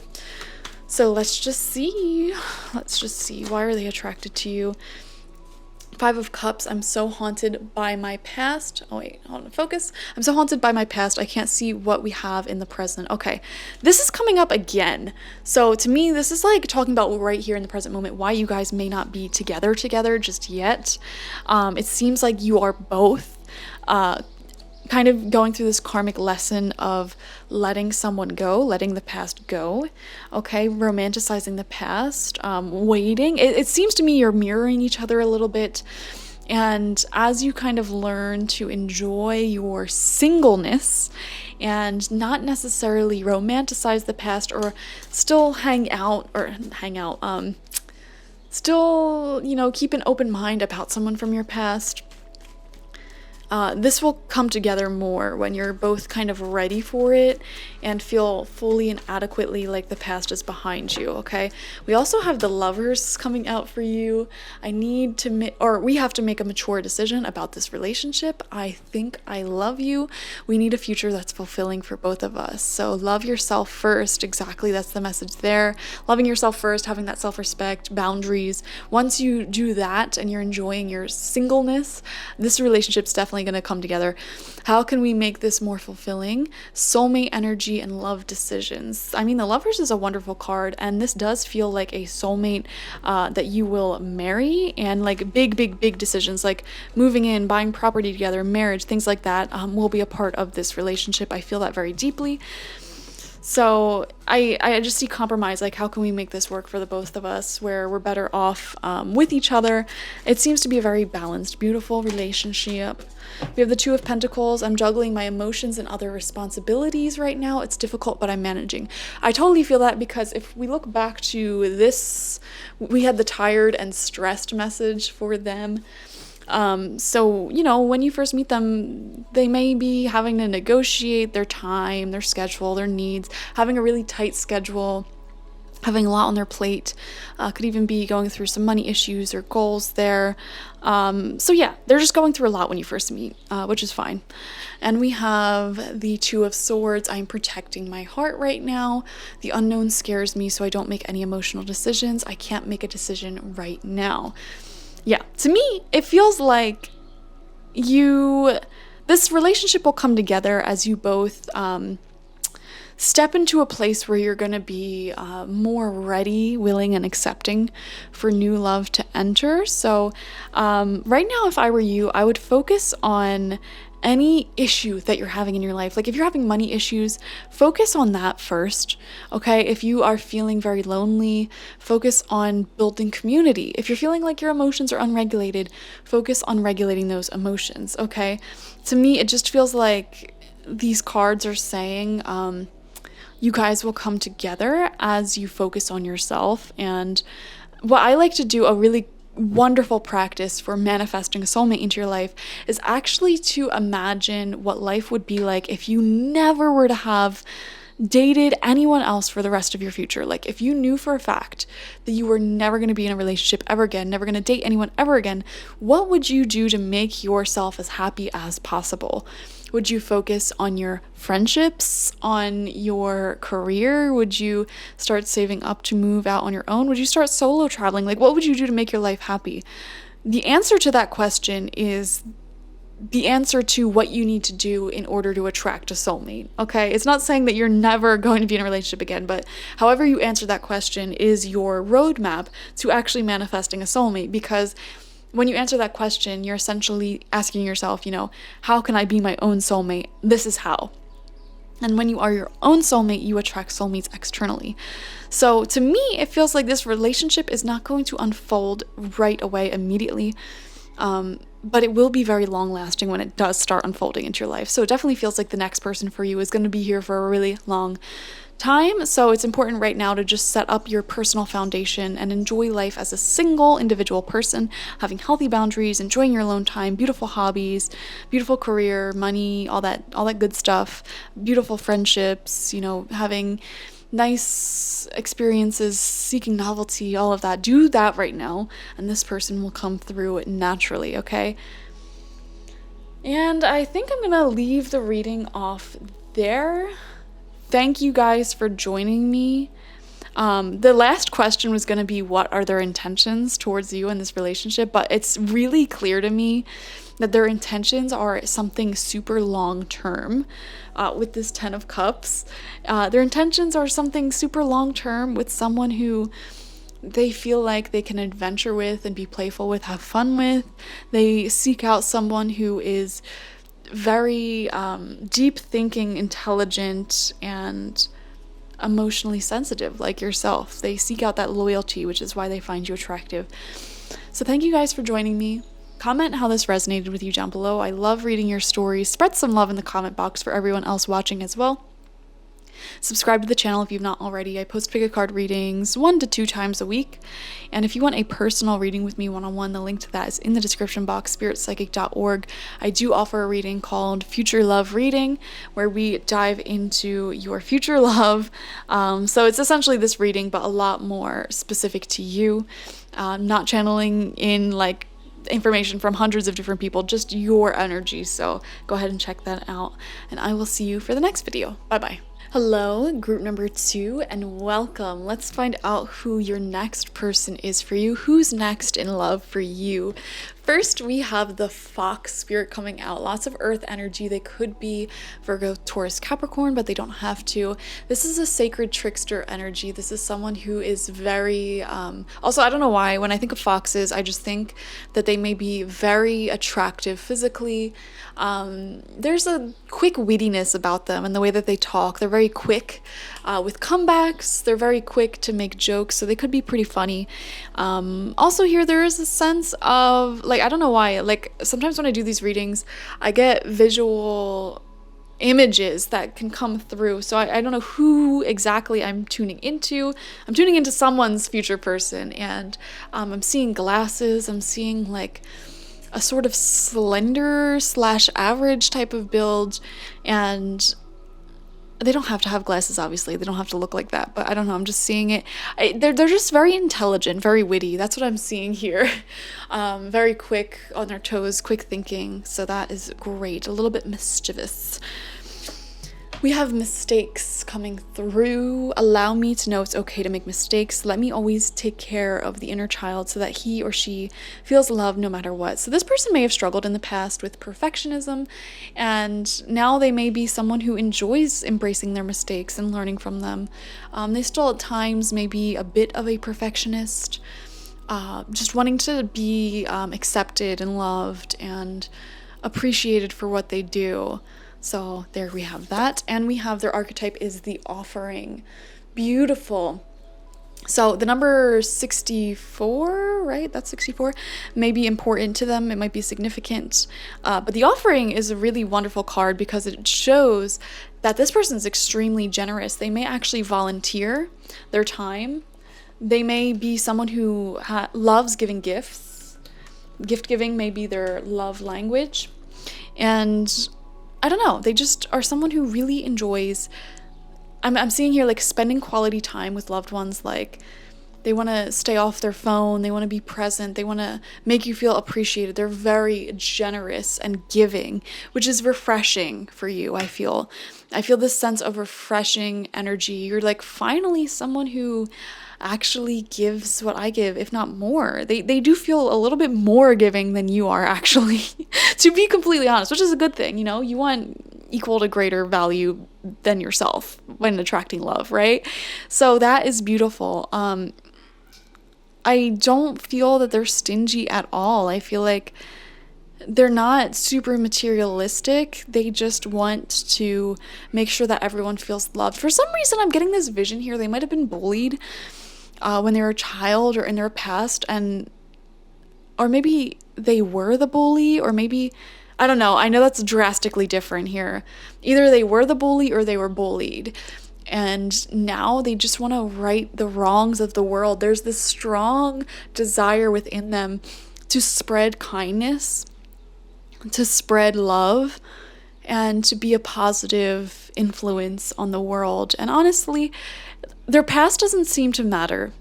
So let's just see. Why are they attracted to you? Five of Cups. I'm so haunted by my past. Oh wait, hold on, focus. I'm so haunted by my past. I can't see what we have in the present. Okay, this is coming up again. So to me, this is like talking about right here in the present moment, why you guys may not be together just yet. It seems like you are both kind of going through this karmic lesson of letting someone go, letting the past go, okay, romanticizing the past, waiting. It seems to me you're mirroring each other a little bit, and as you kind of learn to enjoy your singleness and not necessarily romanticize the past or still still, you know, keep an open mind about someone from your past, this will come together more when you're both kind of ready for it and feel fully and adequately like the past is behind you, okay? We also have the Lovers coming out for you. We have to make a mature decision about this relationship. I think I love you. We need a future that's fulfilling for both of us. So love yourself first. Exactly, that's the message there. Loving yourself first, having that self-respect, boundaries. Once you do that and you're enjoying your singleness, this relationship's definitely going to come together. How can we make this more fulfilling? Soulmate energy and love decisions. I mean, the Lovers is a wonderful card, and this does feel like a soulmate that you will marry, and like big decisions like moving in, buying property together, marriage, things like that will be a part of this relationship. I feel that very deeply. So I just see compromise, like how can we make this work for the both of us where we're better off with each other. It seems to be a very balanced, beautiful relationship. We have the Two of Pentacles. I'm juggling my emotions and other responsibilities right now. It's difficult, but I'm managing. I totally feel that, because if we look back to this, we had the tired and stressed message for them. So, you know, when you first meet them, they may be having to negotiate their time, their schedule, their needs, having a really tight schedule, having a lot on their plate, could even be going through some money issues or goals there. So yeah, they're just going through a lot when you first meet, which is fine. And we have the Two of Swords. I'm protecting my heart right now. The unknown scares me, so I don't make any emotional decisions. I can't make a decision right now. Yeah, to me, it feels like this relationship will come together as you both step into a place where you're going to be more ready, willing, and accepting for new love to enter. So right now, if I were you, I would focus on any issue that you're having in your life. Like if you're having money issues, focus on that first, okay? If you are feeling very lonely, focus on building community. If you're feeling like your emotions are unregulated, focus on regulating those emotions, okay? To me, it just feels like these cards are saying you guys will come together as you focus on yourself. And what I like to do, a really wonderful practice for manifesting a soulmate into your life, is actually to imagine what life would be like if you never were to have dated anyone else for the rest of your future. Like if you knew for a fact that you were never going to be in a relationship ever again, never going to date anyone ever again, what would you do to make yourself as happy as possible? Would you focus on your friendships, on your career? Would you start saving up to move out on your own? Would you start solo traveling? Like, what would you do to make your life happy? The answer to that question is the answer to what you need to do in order to attract a soulmate, okay? It's not saying that you're never going to be in a relationship again, but however you answer that question is your roadmap to actually manifesting a soulmate, because when you answer that question, you're essentially asking yourself, you know, how can I be my own soulmate? This is how. And when you are your own soulmate, you attract soulmates externally. So to me, it feels like this relationship is not going to unfold right away immediately, but it will be very long lasting when it does start unfolding into your life. So it definitely feels like the next person for you is going to be here for a really long time. So it's important right now to just set up your personal foundation and enjoy life as a single individual person, having healthy boundaries, enjoying your alone time, beautiful hobbies, beautiful career, money, all that good stuff, beautiful friendships, you know, having nice experiences, seeking novelty, all of that. Do that right now, and this person will come through naturally, okay? And I think I'm gonna leave the reading off there. Thank you guys for joining me. The last question was going to be, what are their intentions towards you in this relationship? But it's really clear to me that their intentions are something super long term. With this 10 of Cups, their intentions are something super long term with someone who they feel like they can adventure with and be playful with, have fun with. They seek out someone who is very deep thinking, intelligent, and emotionally sensitive like yourself. They seek out that loyalty, which is why they find you attractive. So thank you guys for joining me. Comment how this resonated with you down below. I love reading your stories. Spread some love in the comment box for everyone else watching as well. Subscribe to the channel if you've not already. I post pick a card readings 1 to 2 times a week. And if you want a personal reading with me one-on-one, the link to that is in the description box, spiritpsychic.org. I do offer a reading called Future Love Reading, where we dive into your future love. So it's essentially this reading, but a lot more specific to you. Not channeling in like information from hundreds of different people, just your energy. So go ahead and check that out, and I will see you for the next video. Bye bye. Hello, group number 2, and welcome. Let's find out who your next person is for you. Who's next in love for you? First, we have the Fox spirit coming out. Lots of earth energy. They could be Virgo, Taurus, Capricorn, but they don't have to. This is a sacred trickster energy. This is someone who is very, also, I don't know why, when I think of foxes, I just think that they may be very attractive physically. There's a quick wittiness about them and the way that they talk. They're very quick with comebacks. They're very quick to make jokes, so they could be pretty funny. Also here, there is a sense of, like, I don't know why, like, sometimes when I do these readings, I get visual images that can come through. So I don't know who exactly I'm tuning into. I'm tuning into someone's future person, and I'm seeing glasses. I'm seeing like a sort of slender / average type of build, and they don't have to have glasses, obviously. They don't have to look like that, but I don't know. I'm just seeing it. They're just very intelligent, very witty. That's what I'm seeing here. Very quick on their toes, quick thinking. So that is great. A little bit mischievous. We have mistakes coming through. Allow me to know it's okay to make mistakes. Let me always take care of the inner child so that he or she feels loved no matter what. So this person may have struggled in the past with perfectionism, and now they may be someone who enjoys embracing their mistakes and learning from them. They still at times may be a bit of a perfectionist, just wanting to be accepted and loved and appreciated for what they do. So there we have that. And we have their archetype is the offering. Beautiful. So the number 64, right? That's 64, may be important to them. It might be significant. But the offering is a really wonderful card because it shows that this person is extremely generous. They may actually volunteer their time. They may be someone who loves giving gifts. Gift giving may be their love language. And I don't know, they just are someone who really enjoys, I'm seeing here like spending quality time with loved ones. Like they want to stay off their phone, they want to be present, they want to make you feel appreciated. They're very generous and giving, which is refreshing for you. I feel this sense of refreshing energy. You're like finally someone who actually gives what I give, if not more. They do feel a little bit more giving than you are, actually, to be completely honest, which is a good thing. You know, you want equal to greater value than yourself when attracting love, right? So that is beautiful. I don't feel that they're stingy at all. I feel like they're not super materialistic. They just want to make sure that everyone feels loved. For some reason, I'm getting this vision here. They might have been bullied when they were a child or in their past, or maybe they were the bully, or maybe, I don't know. I know that's drastically different here. Either they were the bully or they were bullied. And now they just want to right the wrongs of the world. There's this strong desire within them to spread kindness, to spread love, and to be a positive influence on the world. And honestly, their past doesn't seem to matter.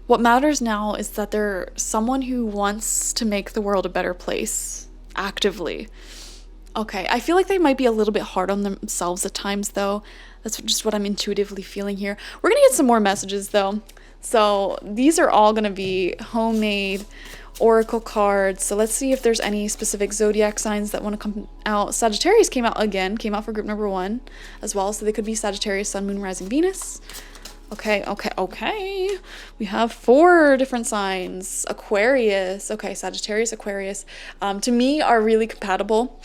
What matters now is that they're someone who wants to make the world a better place, actively. Okay, I feel like they might be a little bit hard on themselves at times, though. That's just what I'm intuitively feeling here. We're going to get some more messages, though. So these are all going to be homemade oracle cards. So let's see if there's any specific zodiac signs that want to come out. Sagittarius came out for group number 1 as well. So they could be Sagittarius, Sun, Moon, Rising, Venus. Okay. We have 4 different signs. Aquarius. Okay, Sagittarius, Aquarius, to me are really compatible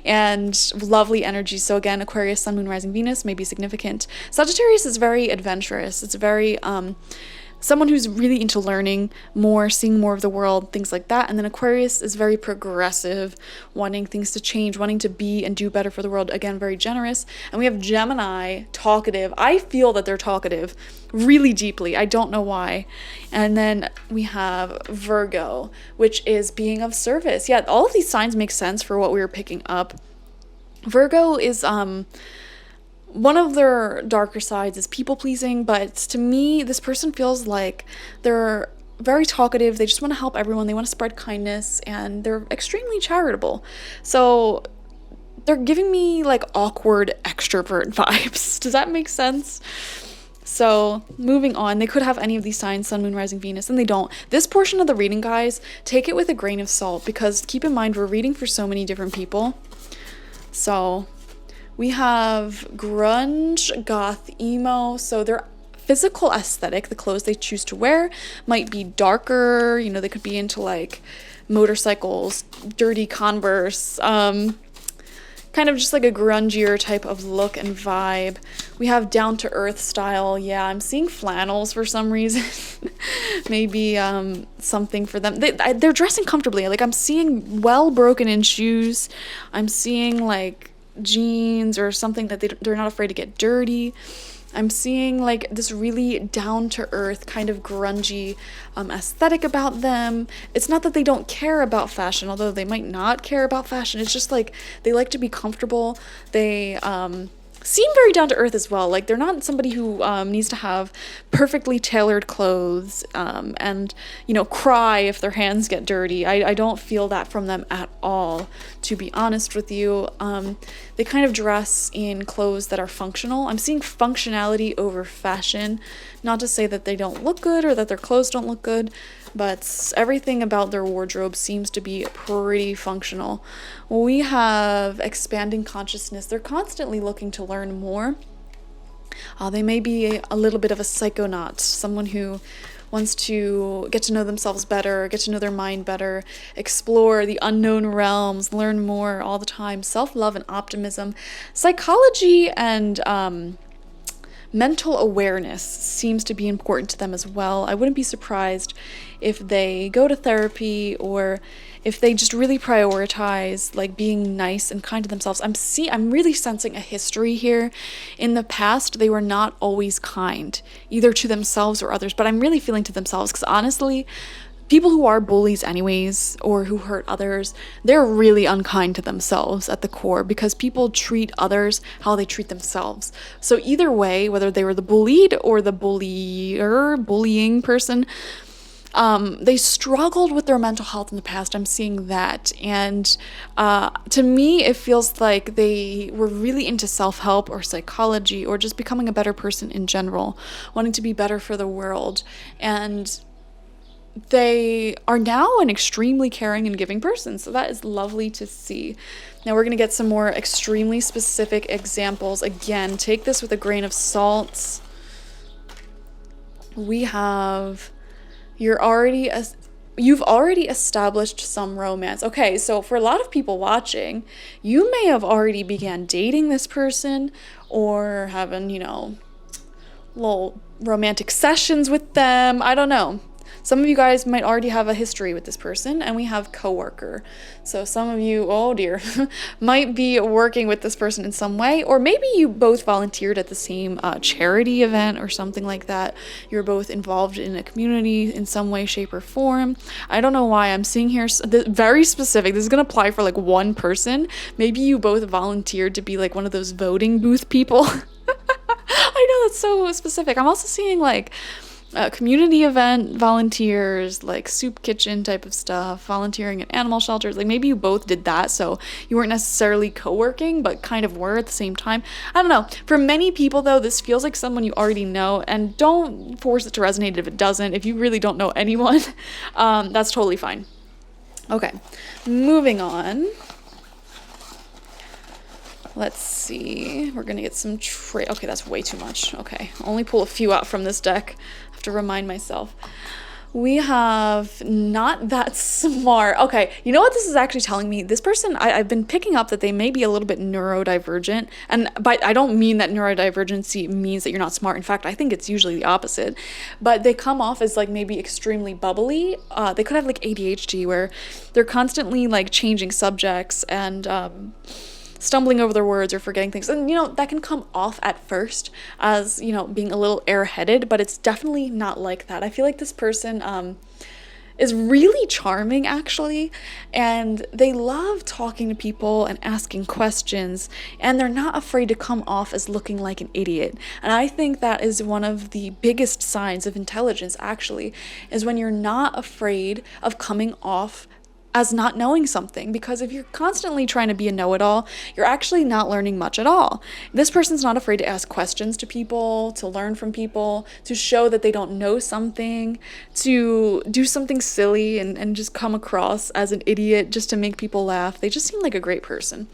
and lovely energy. So again, Aquarius, Sun, Moon, Rising, Venus may be significant. Sagittarius is very adventurous. It's very someone who's really into learning more, seeing more of the world, things like that. And then Aquarius is very progressive, wanting things to change, wanting to be and do better for the world. Again, very generous. And we have Gemini, talkative. I feel that they're talkative really deeply. I don't know why. And then we have Virgo, which is being of service. Yeah, all of these signs make sense for what we were picking up. Virgo is one of their darker sides is people pleasing, but to me, this person feels like they're very talkative. They just want to help everyone. They want to spread kindness, and they're extremely charitable. So they're giving me like awkward extrovert vibes. Does that make sense? So moving on, they could have any of these signs, Sun, Moon, Rising, Venus, and they don't. This portion of the reading, guys, take it with a grain of salt, because keep in mind, we're reading for so many different people. So we have grunge, goth, emo. So their physical aesthetic, the clothes they choose to wear, might be darker. You know, they could be into like motorcycles, dirty Converse, kind of just like a grungier type of look and vibe. We have down to earth style. Yeah, I'm seeing flannels for some reason. Maybe something for them. They're dressing comfortably. Like, I'm seeing well broken in shoes. I'm seeing like jeans or something that they're not afraid to get dirty. I'm seeing like this really down to earth kind of grungy aesthetic about them. It's not that they don't care about fashion, although they might not care about fashion. It's just like they like to be comfortable. They seem very down to earth as well. Like, they're not somebody who needs to have perfectly tailored clothes and, you know, cry if their hands get dirty. I don't feel that from them at all, to be honest with you. They kind of dress in clothes that are functional. I'm seeing functionality over fashion. Not to say that they don't look good or that their clothes don't look good, but everything about their wardrobe seems to be pretty functional. We have expanding consciousness. They're constantly looking to learn more. They may be a little bit of a psychonaut, someone who wants to get to know themselves better, get to know their mind better, explore the unknown realms, learn more all the time. Self-love and optimism. Psychology and mental awareness seems to be important to them as well. I wouldn't be surprised if they go to therapy, or if they just really prioritize like being nice and kind to themselves. I'm really sensing a history here. In the past, they were not always kind, either to themselves or others, but I'm really feeling to themselves, because honestly, people who are bullies anyways, or who hurt others, they're really unkind to themselves at the core, because people treat others how they treat themselves. So either way, whether they were the bullied or the bullying person, they struggled with their mental health in the past. I'm seeing that. And to me, it feels like they were really into self-help or psychology, or just becoming a better person in general, wanting to be better for the world. And they are now an extremely caring and giving person. So that is lovely to see. Now we're going to get some more extremely specific examples. Again, take this with a grain of salt. We have, you've already established some romance. Okay, so for a lot of people watching, you may have already began dating this person, or having, you know, little romantic sessions with them. I don't know. Some of you guys might already have a history with this person. And we have coworker. So some of you, oh dear, might be working with this person in some way. Or maybe you both volunteered at the same charity event or something like that. You're both involved in a community in some way, shape, or form. I don't know why I'm seeing here very specific. This is going to apply for like one person. Maybe you both volunteered to be like one of those voting booth people. I know, that's so specific. I'm also seeing like community event volunteers, like soup kitchen type of stuff, volunteering at animal shelters. Like, maybe you both did that, so you weren't necessarily co-working, but kind of were at the same time. I don't know. For many people, though, this feels like someone you already know, and don't force it to resonate if it doesn't. If you really don't know anyone, that's totally fine. Okay, moving on. Let's see. We're gonna get some okay, that's way too much. Okay, only pull a few out from this deck. I have to remind myself. We have not that smart. Okay, you know what this is actually telling me? This person, I've been picking up that they may be a little bit neurodivergent. And but I don't mean that neurodivergency means that you're not smart. In fact, I think it's usually the opposite. But they come off as like maybe extremely bubbly. They could have like ADHD where they're constantly like changing subjects and stumbling over their words or forgetting things. And, you know, that can come off at first as, you know, being a little airheaded, but it's definitely not like that. I feel like this person is really charming, actually, and they love talking to people and asking questions, and they're not afraid to come off as looking like an idiot. And I think that is one of the biggest signs of intelligence, actually, is when you're not afraid of coming off as not knowing something, because if you're constantly trying to be a know-it-all, you're actually not learning much at all. This person's not afraid to ask questions to people, to learn from people, to show that they don't know something, to do something silly and just come across as an idiot just to make people laugh. They just seem like a great person.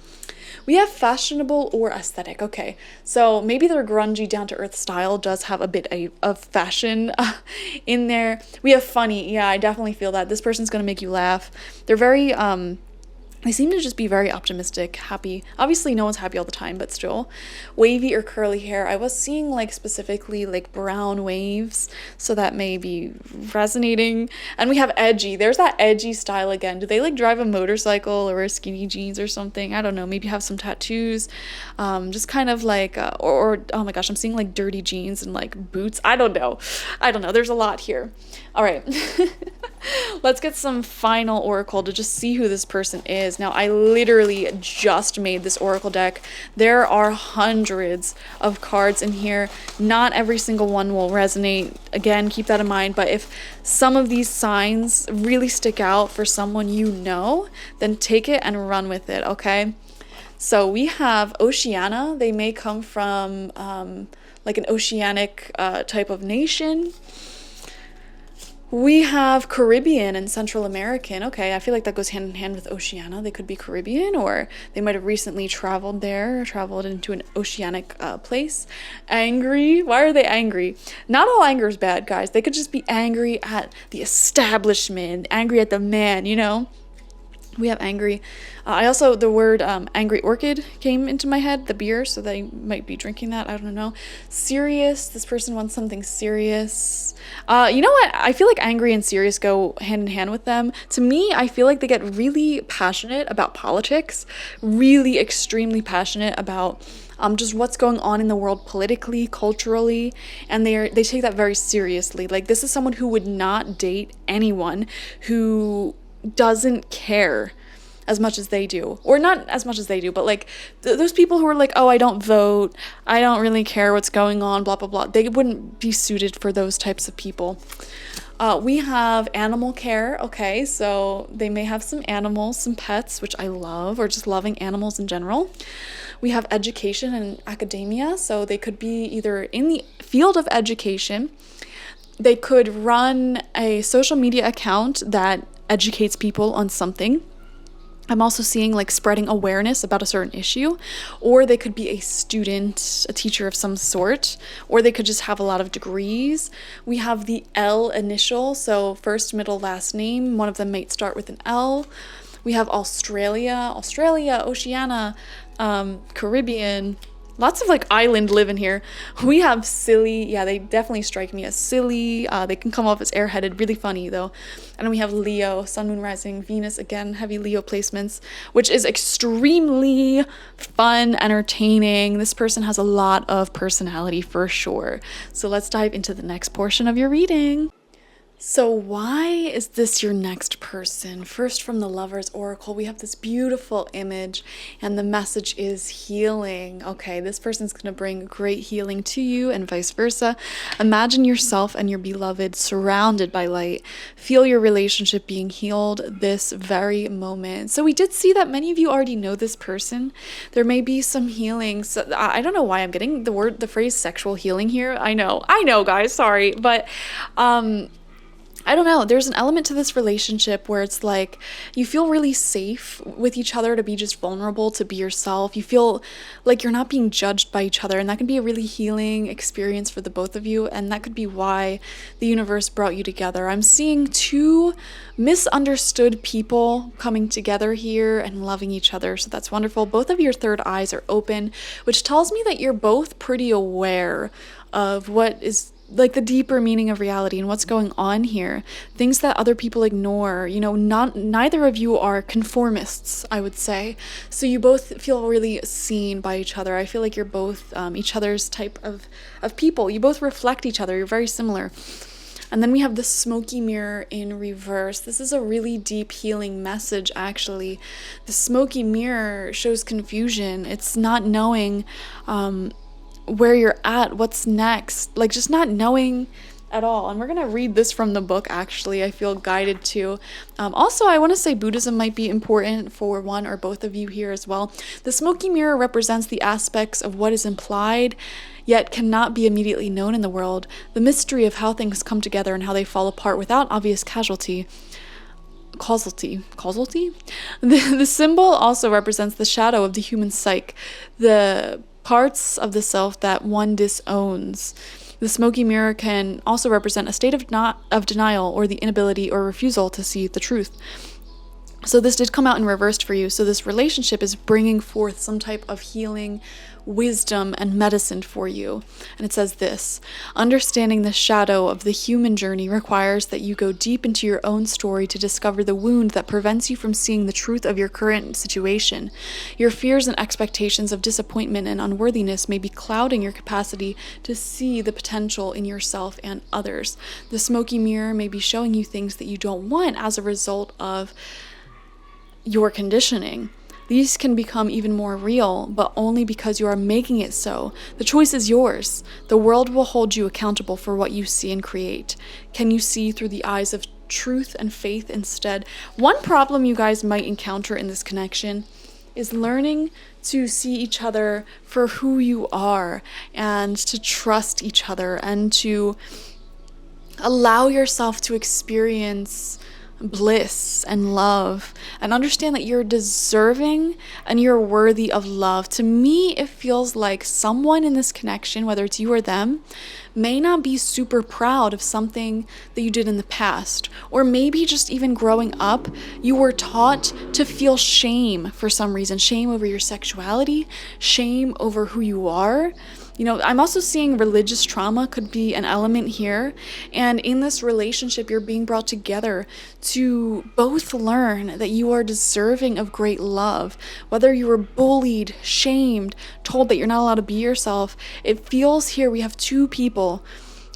We have fashionable or aesthetic. Okay, so maybe their grungy, down-to-earth style does have a bit of fashion in there. We have funny. Yeah, I definitely feel that. This person's going to make you laugh. They're very, they seem to just be very optimistic, happy. Obviously, no one's happy all the time, but still. Wavy or curly hair. I was seeing like specifically like brown waves, so that may be resonating. And we have edgy. There's that edgy style again. Do they like drive a motorcycle or wear skinny jeans or something? I don't know. Maybe have some tattoos. Just kind of like, or oh my gosh, I'm seeing like dirty jeans and like boots. I don't know. There's a lot here. All right. Let's get some final oracle to just see who this person is. Now, I literally just made this oracle deck. There are hundreds of cards in here. Not every single one will resonate. Again, keep that in mind. But if some of these signs really stick out for someone you know, then take it and run with it, okay? So we have Oceania. They may come from like an oceanic type of nation. We have Caribbean and Central American. Okay, I feel like that goes hand in hand with Oceania. They could be Caribbean, or they might have recently traveled there, traveled into an oceanic place. Angry. Why are they angry? Not all anger is bad, guys. They could just be angry at the establishment, angry at the man, you know? We have angry. I also, the word angry orchid came into my head, the beer, so they might be drinking that. I don't know. Serious. This person wants something serious. You know what? I feel like angry and serious go hand in hand with them. To me, I feel like they get really passionate about politics, really extremely passionate about just what's going on in the world politically, culturally, and they take that very seriously. Like, this is someone who would not date anyone who doesn't care as much as they do, or not as much as they do, but like those people who are like, oh, I don't vote, I don't really care what's going on, blah blah blah. They wouldn't be suited for those types of people. We have animal care. Okay, so they may have some animals, some pets, which I love, or just loving animals in general. We have education and academia, so they could be either in the field of education. They could run a social media account that educates people on something. I'm also seeing like spreading awareness about a certain issue, or they could be a student, a teacher of some sort, or they could just have a lot of degrees. We have the L initial, so first, middle, last name. One of them might start with an L. We have Australia, Oceania, Caribbean. Lots of like island living here. We have silly. Yeah, they definitely strike me as silly. They can come off as airheaded, really funny though. And then we have Leo, Sun, Moon, Rising, Venus, again, heavy Leo placements, which is extremely fun, entertaining. This person has a lot of personality for sure. So let's dive into the next portion of your reading. So why is this your next person? First, from the Lover's Oracle, we have this beautiful image, and the message is healing. Okay, this person's going to bring great healing to you and vice versa. Imagine yourself and your beloved surrounded by light. Feel your relationship being healed this very moment. So we did see that many of you already know this person. There may be some healing. So I don't know why I'm getting the phrase sexual healing here. I know, guys, sorry. But, I don't know, there's an element to this relationship where it's like you feel really safe with each other to be just vulnerable, to be yourself. You feel like you're not being judged by each other, and that can be a really healing experience for the both of you, and that could be why the universe brought you together. I'm seeing two misunderstood people coming together here and loving each other, so that's wonderful. Both of your third eyes are open, which tells me that you're both pretty aware of what is like the deeper meaning of reality and what's going on here, things that other people ignore. You know, neither of you are conformists, I would say, so you both feel really seen by each other. I feel like you're both each other's type of people. You both reflect each other. You're very similar. And then we have the smoky mirror in reverse. This is a really deep healing message, actually. The smoky mirror shows confusion. It's not knowing where you're at, what's next, like just not knowing at all. And we're gonna read this from the book, actually. I feel guided to. Also, I want to say Buddhism might be important for one or both of you here as well. The smoky mirror represents the aspects of what is implied yet cannot be immediately known in the world, the mystery of how things come together and how they fall apart without obvious causality. The symbol also represents the shadow of the human psyche, the parts of the self that one disowns. The smoky mirror can also represent a state of denial, or the inability or refusal to see the truth. So this did come out in reversed for you. So this relationship is bringing forth some type of healing, wisdom, and medicine for you. And it says this: understanding the shadow of the human journey requires that you go deep into your own story to discover the wound that prevents you from seeing the truth of your current situation. Your fears and expectations of disappointment and unworthiness may be clouding your capacity to see the potential in yourself and others. The smoky mirror may be showing you things that you don't want as a result of your conditioning. These can become even more real, but only because you are making it so. The choice is yours. The world will hold you accountable for what you see and create. Can you see through the eyes of truth and faith instead? One problem you guys might encounter in this connection is learning to see each other for who you are, and to trust each other, and to allow yourself to experience bliss and love, and understand that you're deserving and you're worthy of love. To me, it feels like someone in this connection, whether it's you or them, may not be super proud of something that you did in the past, or maybe just even growing up, you were taught to feel shame for some reason, shame over your sexuality, shame over who you are. You know, I'm also seeing religious trauma could be an element here. And in this relationship, you're being brought together to both learn that you are deserving of great love. Whether you were bullied, shamed, told that you're not allowed to be yourself, it feels here we have two people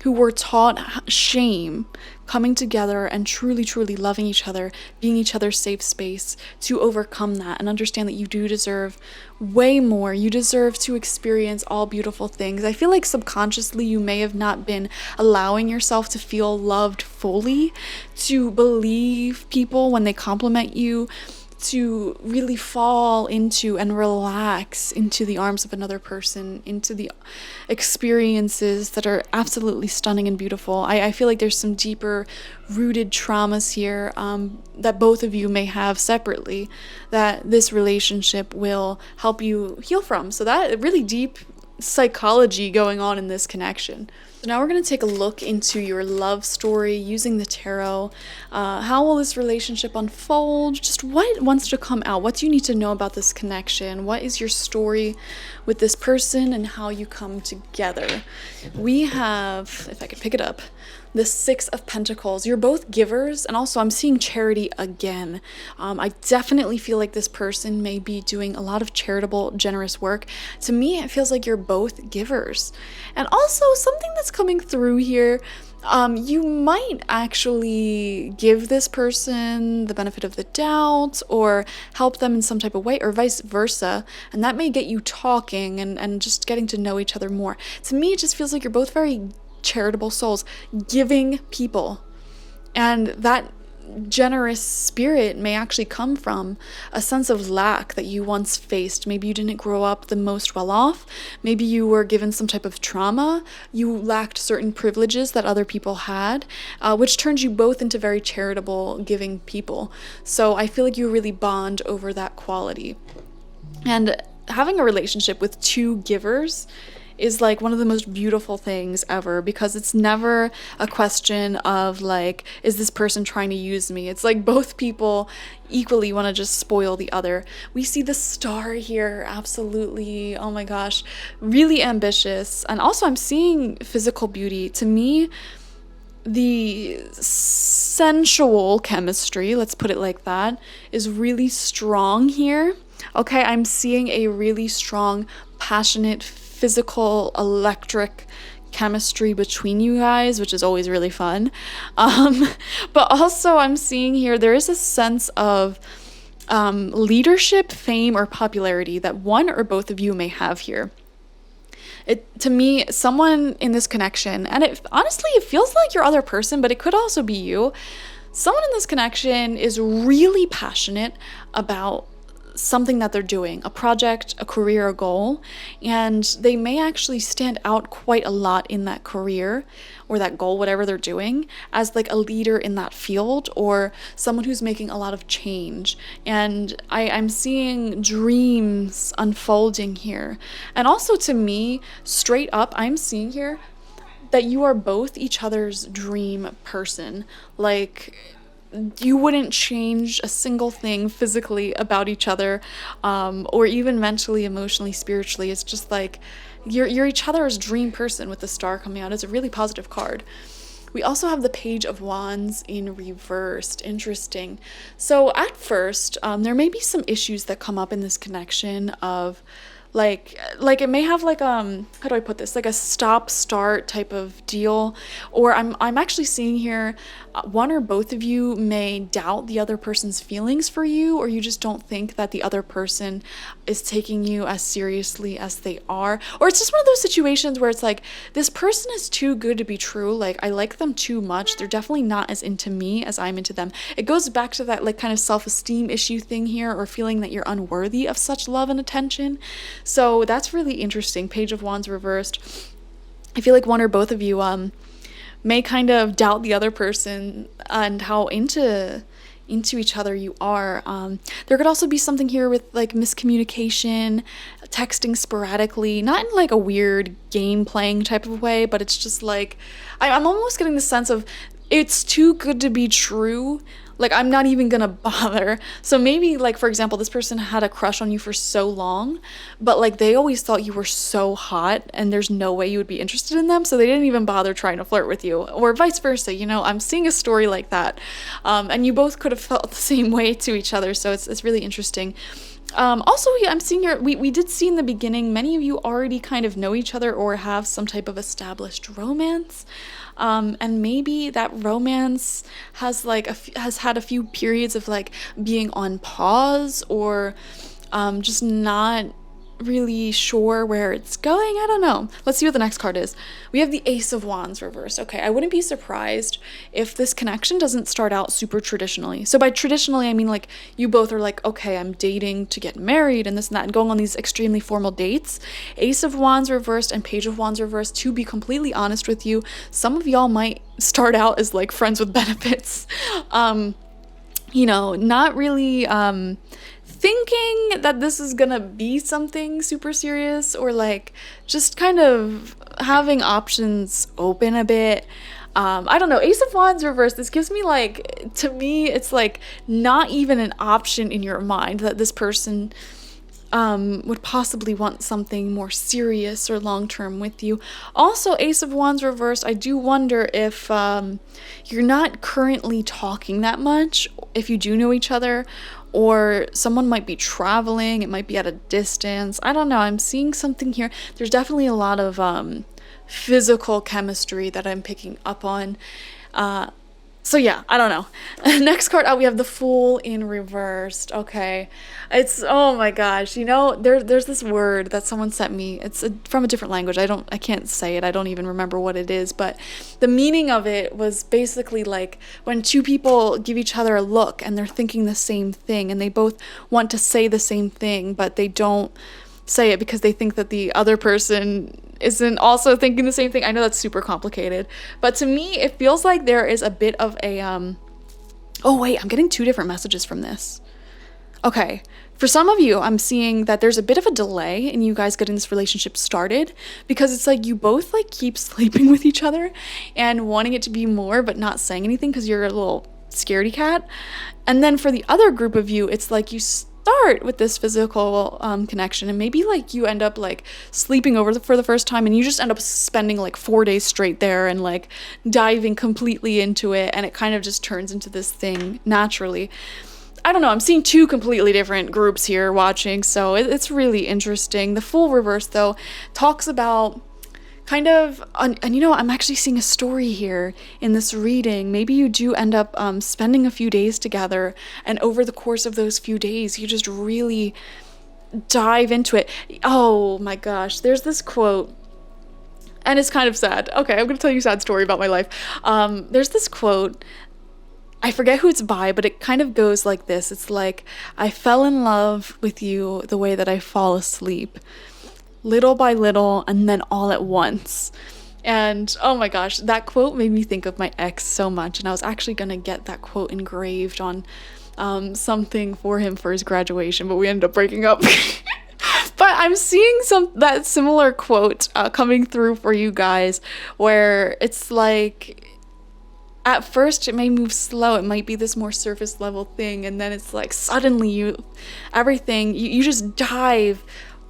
who were taught shame, coming together and truly, truly loving each other, being each other's safe space to overcome that and understand that you do deserve way more. You deserve to experience all beautiful things. I feel like subconsciously you may have not been allowing yourself to feel loved fully, to believe people when they compliment you, to really fall into and relax into the arms of another person, into the experiences that are absolutely stunning and beautiful. I feel like there's some deeper rooted traumas here that both of you may have separately that this relationship will help you heal from. So that really deep psychology going on in this connection. So now we're going to take a look into your love story using the tarot. How will this relationship unfold? Just what wants to come out? What do you need to know about this connection? What is your story with this person and how you come together? We have, if I could pick it up, the Six of Pentacles. You're both givers, and also I'm seeing charity again. I definitely feel like this person may be doing a lot of charitable, generous work. To me, it feels like you're both givers. And also something that's coming through here, you might actually give this person the benefit of the doubt or help them in some type of way, or vice versa, and that may get you talking and just getting to know each other more. To me, it just feels like you're both very charitable souls, giving people, and that generous spirit may actually come from a sense of lack that you once faced. Maybe you didn't grow up the most well off. Maybe you were given some type of trauma. You lacked certain privileges that other people had, which turned you both into very charitable, giving people. So I feel like you really bond over that quality. And having a relationship with two givers is like one of the most beautiful things ever, because it's never a question of like, is this person trying to use me? It's like both people equally want to just spoil the other. We see the star here, absolutely, oh my gosh, really ambitious. And also I'm seeing physical beauty. To me, the sensual chemistry, let's put it like that, is really strong here. Okay, I'm seeing a really strong, passionate, physical, electric chemistry between you guys, which is always really fun. But also I'm seeing here there is a sense of leadership, fame, or popularity that one or both of you may have here. To me, someone in this connection, and honestly, it feels like your other person, but it could also be you. Someone in this connection is really passionate about something that they're doing, a project, a career, a goal, and they may actually stand out quite a lot in that career or that goal, whatever they're doing, as like a leader in that field or someone who's making a lot of change. And I'm seeing dreams unfolding here. And also to me, straight up, I'm seeing here that you are both each other's dream person. Like, you wouldn't change a single thing physically about each other, or even mentally, emotionally, spiritually. It's just like you're each other's dream person with the star coming out. It's a really positive card. We also have the Page of Wands in reversed. Interesting. So at first, there may be some issues that come up in this connection of like it may have like how do I put this, like a stop start type of deal, or I'm actually seeing here one or both of you may doubt the other person's feelings for you, or you just don't think that the other person is taking you as seriously as they are, or it's just one of those situations where it's like this person is too good to be true. Like, I like them too much, they're definitely not as into me as I'm into them. It goes back to that like kind of self-esteem issue thing here, or feeling that you're unworthy of such love and attention. So that's really interesting. Page of Wands reversed. I feel like one or both of you may kind of doubt the other person and how into each other you are. There could also be something here with like miscommunication, texting sporadically, not in like a weird game playing type of way, but it's just like I'm almost getting the sense of it's too good to be true. Like, I'm not even gonna bother. So maybe, like, for example, this person had a crush on you for so long, but like they always thought you were so hot and there's no way you would be interested in them, so they didn't even bother trying to flirt with you, or vice versa. You know, I'm seeing a story like that, and you both could have felt the same way to each other. So it's really interesting. Also, I'm seeing here, we did see in the beginning, many of you already kind of know each other or have some type of established romance. And maybe that romance has like has had a few periods of like being on pause, or just not really sure where it's going. I don't know. Let's see what the next card is. We have the Ace of Wands reversed. Okay, I wouldn't be surprised if this connection doesn't start out super traditionally. So by traditionally, I mean like you both are like, okay, I'm dating to get married and this and that, and going on these extremely formal dates. Ace of Wands reversed and Page of Wands reversed. To be completely honest with you, some of y'all might start out as like friends with benefits. You know, not really thinking that this is gonna be something super serious, or like just kind of having options open a bit. I don't know, Ace of Wands reversed, this gives me like, to me, it's like not even an option in your mind that this person would possibly want something more serious or long-term with you. Also, Ace of Wands reversed, I do wonder if you're not currently talking that much, if you do know each other, or someone might be traveling, it might be at a distance. I don't know, I'm seeing something here. There's definitely a lot of physical chemistry that I'm picking up on. So yeah, I don't know. Next card out, we have the Fool in reversed. Okay. It's, oh my gosh, you know, there's this word that someone sent me. It's from a different language. I can't say it. I don't even remember what it is, but the meaning of it was basically like when two people give each other a look and they're thinking the same thing and they both want to say the same thing, but they don't say it because they think that the other person isn't also thinking the same thing. I know that's super complicated, but to me it feels like there is a bit of a oh wait, I'm getting two different messages from this. Okay, for some of you, I'm seeing that there's a bit of a delay in you guys getting this relationship started, because it's like you both like keep sleeping with each other and wanting it to be more but not saying anything because you're a little scaredy cat. And then for the other group of you, it's like you start with this physical connection, and maybe like you end up like sleeping over for the first time, and you just end up spending like 4 days straight there and like diving completely into it, and it kind of just turns into this thing naturally. I don't know, I'm seeing two completely different groups here watching, so it's really interesting. The Fool reverse though talks about kind of, and you know, I'm actually seeing a story here in this reading. Maybe you do end up spending a few days together, and over the course of those few days, you just really dive into it. Oh my gosh, there's this quote, and it's kind of sad. Okay, I'm gonna tell you a sad story about my life. There's this quote, I forget who it's by, but it kind of goes like this. It's like, I fell in love with you the way that I fall asleep. Little by little, and then all at once. And oh my gosh, that quote made me think of my ex so much, and I was actually gonna get that quote engraved on something for him for his graduation, but we ended up breaking up. But I'm seeing that similar quote coming through for you guys, where it's like, at first it may move slow, it might be this more surface level thing, and then it's like suddenly you just dive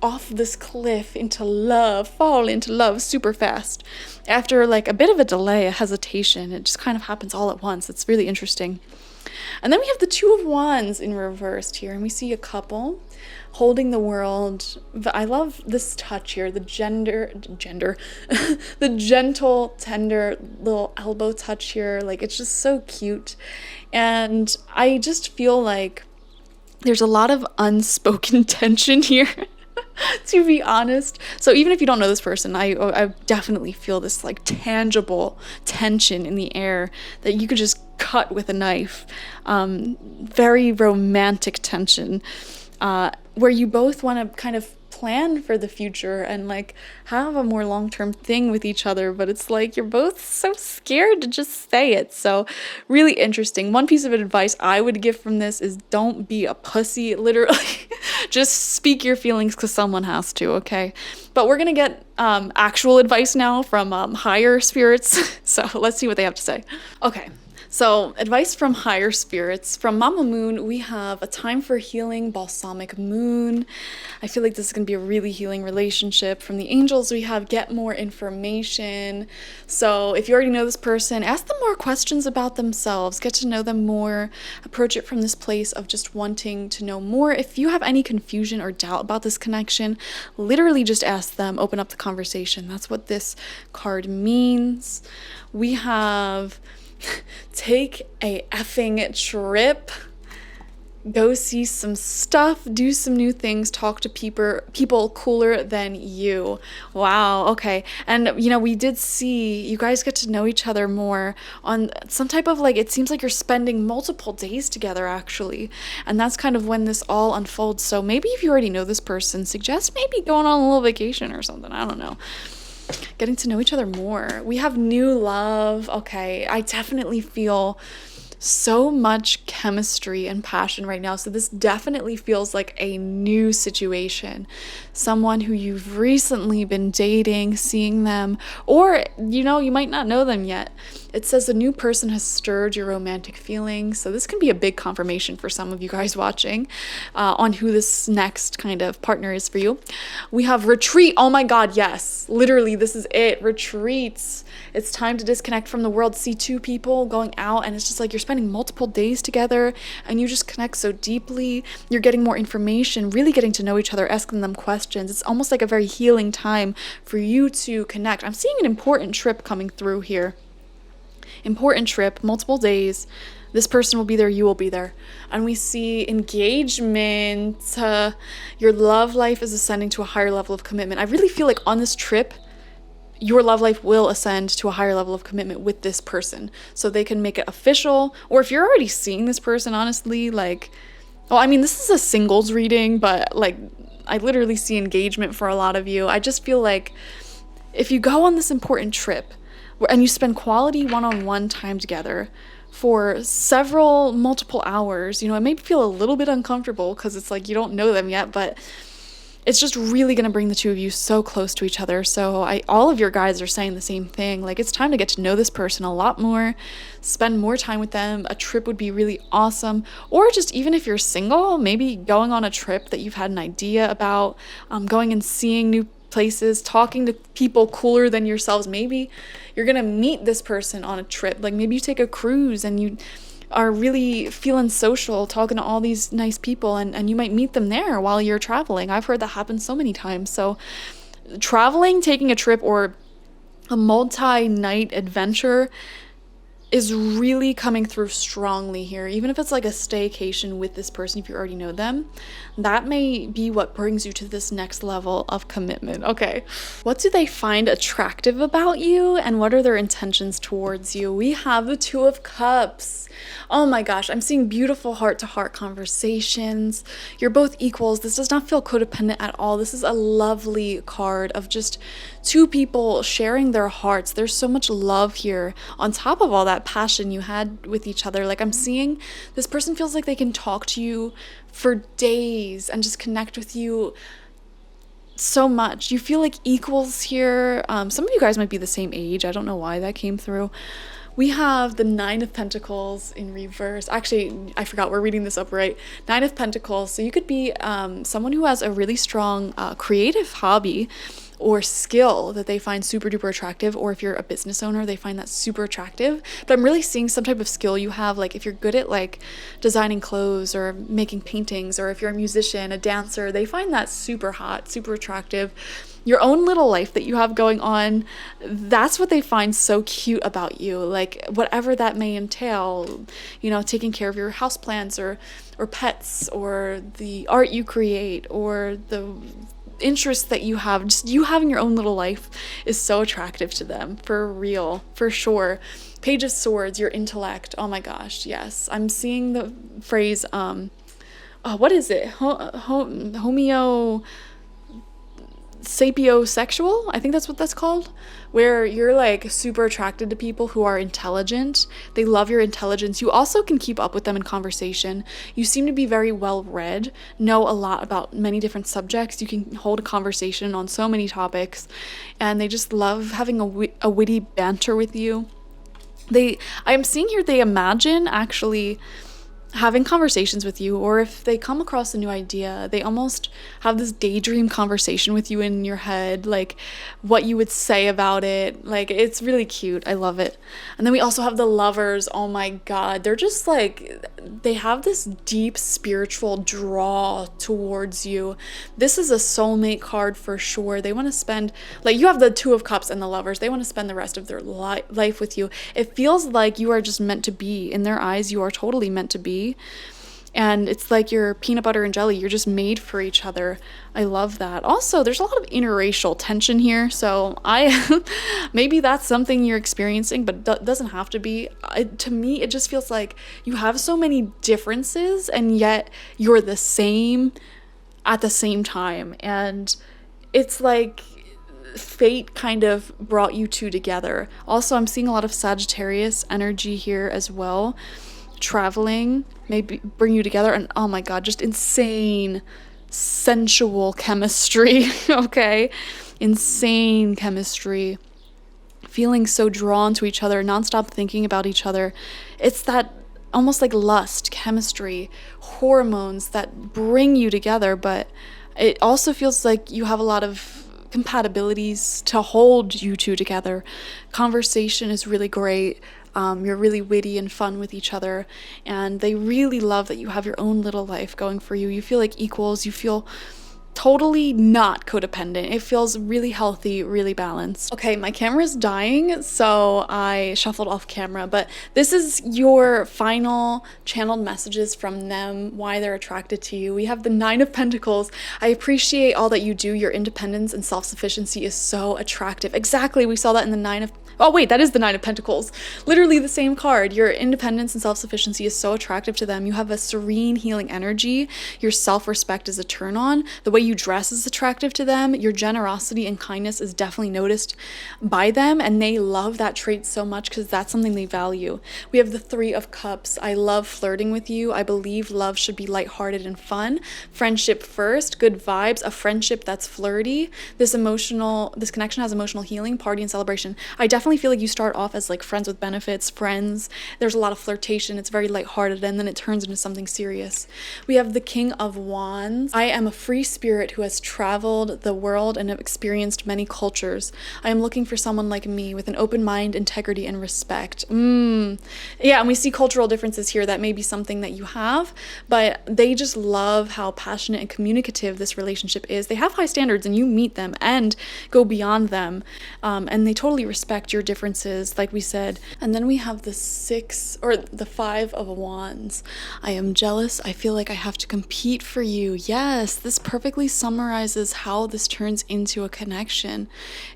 off this cliff into love, fall into love super fast. After like a bit of a delay, a hesitation, it just kind of happens all at once. It's really interesting. And then we have the Two of Wands in reversed here, and we see a couple holding the world. I love this touch here, the the gentle, tender little elbow touch here. Like, it's just so cute. And I just feel like there's a lot of unspoken tension here. To be honest. So even if you don't know this person, I definitely feel this like tangible tension in the air that you could just cut with a knife. Very romantic tension, where you both want to kind of plan for the future and like have a more long-term thing with each other, but it's like you're both so scared to just say it. So really interesting. One piece of advice I would give from this is don't be a pussy, literally. Just speak your feelings because someone has to, okay? But we're gonna get actual advice now from higher spirits. So let's see what they have to say. Okay. So, advice from higher spirits. From Mama Moon, we have a time for healing, balsamic moon. I feel like this is going to be a really healing relationship. From the angels, we have get more information. So, if you already know this person, ask them more questions about themselves, get to know them more, approach it from this place of just wanting to know more. If you have any confusion or doubt about this connection, literally just ask them, open up the conversation. That's what this card means. We have take a effing trip, go see some stuff, do some new things, talk to people cooler than you. Wow, okay. And you know, we did see you guys get to know each other more on some type of like, it seems like you're spending multiple days together actually, and that's kind of when this all unfolds. So maybe if you already know this person, suggest maybe going on a little vacation or something. I don't know. Getting to know each other more. We have new love. Okay, I definitely feel so much chemistry and passion right now. So this definitely feels like a new situation. Someone who you've recently been dating, seeing them, or you know, you might not know them yet. It says a new person has stirred your romantic feelings. So this can be a big confirmation for some of you guys watching on who this next kind of partner is for you. We have retreat. Oh my God, yes. Literally, this is it. Retreats. It's time to disconnect from the world. See two people going out, and it's just like you're spending multiple days together, and you just connect so deeply. You're getting more information, really getting to know each other, asking them questions. It's almost like a very healing time for you to connect. I'm seeing an important trip coming through here. important trip, multiple days. This person will be there, you will be there. And we see engagement. Your love life is ascending to a higher level of commitment. I really feel like on this trip, your love life will ascend to a higher level of commitment with this person. So they can make it official. Or if you're already seeing this person, honestly, like, well, I mean, this is a singles reading, but like, I literally see engagement for a lot of you. I just feel like if you go on this important trip and you spend quality one-on-one time together for multiple hours, you know, it may feel a little bit uncomfortable because it's like you don't know them yet, but it's just really going to bring the two of you so close to each other. So all of your guys are saying the same thing. Like, it's time to get to know this person a lot more, spend more time with them. A trip would be really awesome. Or just even if you're single, maybe going on a trip that you've had an idea about, going and seeing new places, talking to people cooler than yourselves. Maybe you're going to meet this person on a trip. Like, maybe you take a cruise and you are really feeling social, talking to all these nice people, and you might meet them there while you're traveling. I've heard that happen so many times. So traveling, taking a trip, or a multi-night adventure is really coming through strongly here. Even if it's like a staycation with this person, if you already know them, that may be what brings you to this next level of commitment. Okay, what do they find attractive about you, and what are their intentions towards you? We have the Two of Cups. Oh my gosh, I'm seeing beautiful heart-to-heart conversations. You're both equals. This does not feel codependent at all. This is a lovely card of just two people sharing their hearts. There's so much love here on top of all that passion you had with each other. Like, I'm seeing this person feels like they can talk to you for days and just connect with you so much. You feel like equals here. Some of you guys might be the same age. I don't know why that came through. We have the Nine of Pentacles in reverse. Actually, I forgot we're reading this upright. Nine of Pentacles. So you could be someone who has a really strong creative hobby or skill that they find super duper attractive, or if you're a business owner, they find that super attractive. But I'm really seeing some type of skill you have, like if you're good at like designing clothes or making paintings, or if you're a musician, a dancer, they find that super hot, super attractive. Your own little life that you have going on, that's what they find so cute about you. Like, whatever that may entail, you know, taking care of your houseplants or pets, or the art you create, or the interests that you have. Just you having your own little life is so attractive to them, for real, for sure. Page of Swords, your intellect. Oh my gosh, yes. I'm seeing the phrase, what is it? Sapiosexual, I think that's what that's called, where you're like super attracted to people who are intelligent. They love your intelligence. You also can keep up with them in conversation. You seem to be very well read, know a lot about many different subjects. You can hold a conversation on so many topics, and they just love having a witty banter with you. I'm seeing here they imagine actually having conversations with you, or if they come across a new idea, they almost have this daydream conversation with you in your head, like what you would say about it. Like, it's really cute. I love it. And then we also have the Lovers. Oh my god, they're just like, they have this deep spiritual draw towards you. This is a soulmate card for sure. They want to spend, like, you have the Two of Cups and the Lovers. They want to spend the rest of their life with you. It feels like you are just meant to be. In their eyes, you are totally meant to be. And it's like you're peanut butter and jelly. You're just made for each other. I love that. Also, there's a lot of interracial tension here. So maybe that's something you're experiencing, but doesn't have to be. To me, it just feels like you have so many differences, and yet you're the same at the same time. And it's like fate kind of brought you two together. Also, I'm seeing a lot of Sagittarius energy here as well. Traveling maybe bring you together, and oh my god, just insane sensual chemistry. Okay, insane chemistry, feeling so drawn to each other, nonstop thinking about each other. It's that almost like lust, chemistry, hormones that bring you together, but it also feels like you have a lot of compatibilities to hold you two together. Conversation is really great. You're really witty and fun with each other, and they really love that you have your own little life going for you. You feel like equals. You feel totally not codependent. It feels really healthy, really balanced. Okay, my camera's dying, so I shuffled off camera, but this is your final channeled messages from them, why they're attracted to you. We have the Nine of Pentacles. I appreciate all that you do. Your independence and self-sufficiency is so attractive. Exactly, we saw that in the Nine of... Oh wait, that is the Nine of Pentacles. Literally the same card. Your independence and self-sufficiency is so attractive to them. You have a serene, healing energy. Your self-respect is a turn on. The way you dress is attractive to them. Your generosity and kindness is definitely noticed by them, and they love that trait so much because that's something they value. We have the Three of Cups. I love flirting with you. I believe love should be lighthearted and fun. Friendship first, good vibes, a friendship that's flirty. This connection has emotional healing, party and celebration. I definitely feel like you start off as like friends with benefits, friends. There's a lot of flirtation. It's very lighthearted, and then it turns into something serious. We have the King of Wands. I am a free spirit who has traveled the world and have experienced many cultures. I am looking for someone like me with an open mind, integrity, and respect. Yeah, and we see cultural differences here. That may be something that you have, but they just love how passionate and communicative this relationship is. They have high standards, and you meet them and go beyond them, and they totally respect your differences, like we said. And then we have the Five of Wands. I am jealous. I feel like I have to compete for you. Yes, this perfectly summarizes how this turns into a connection.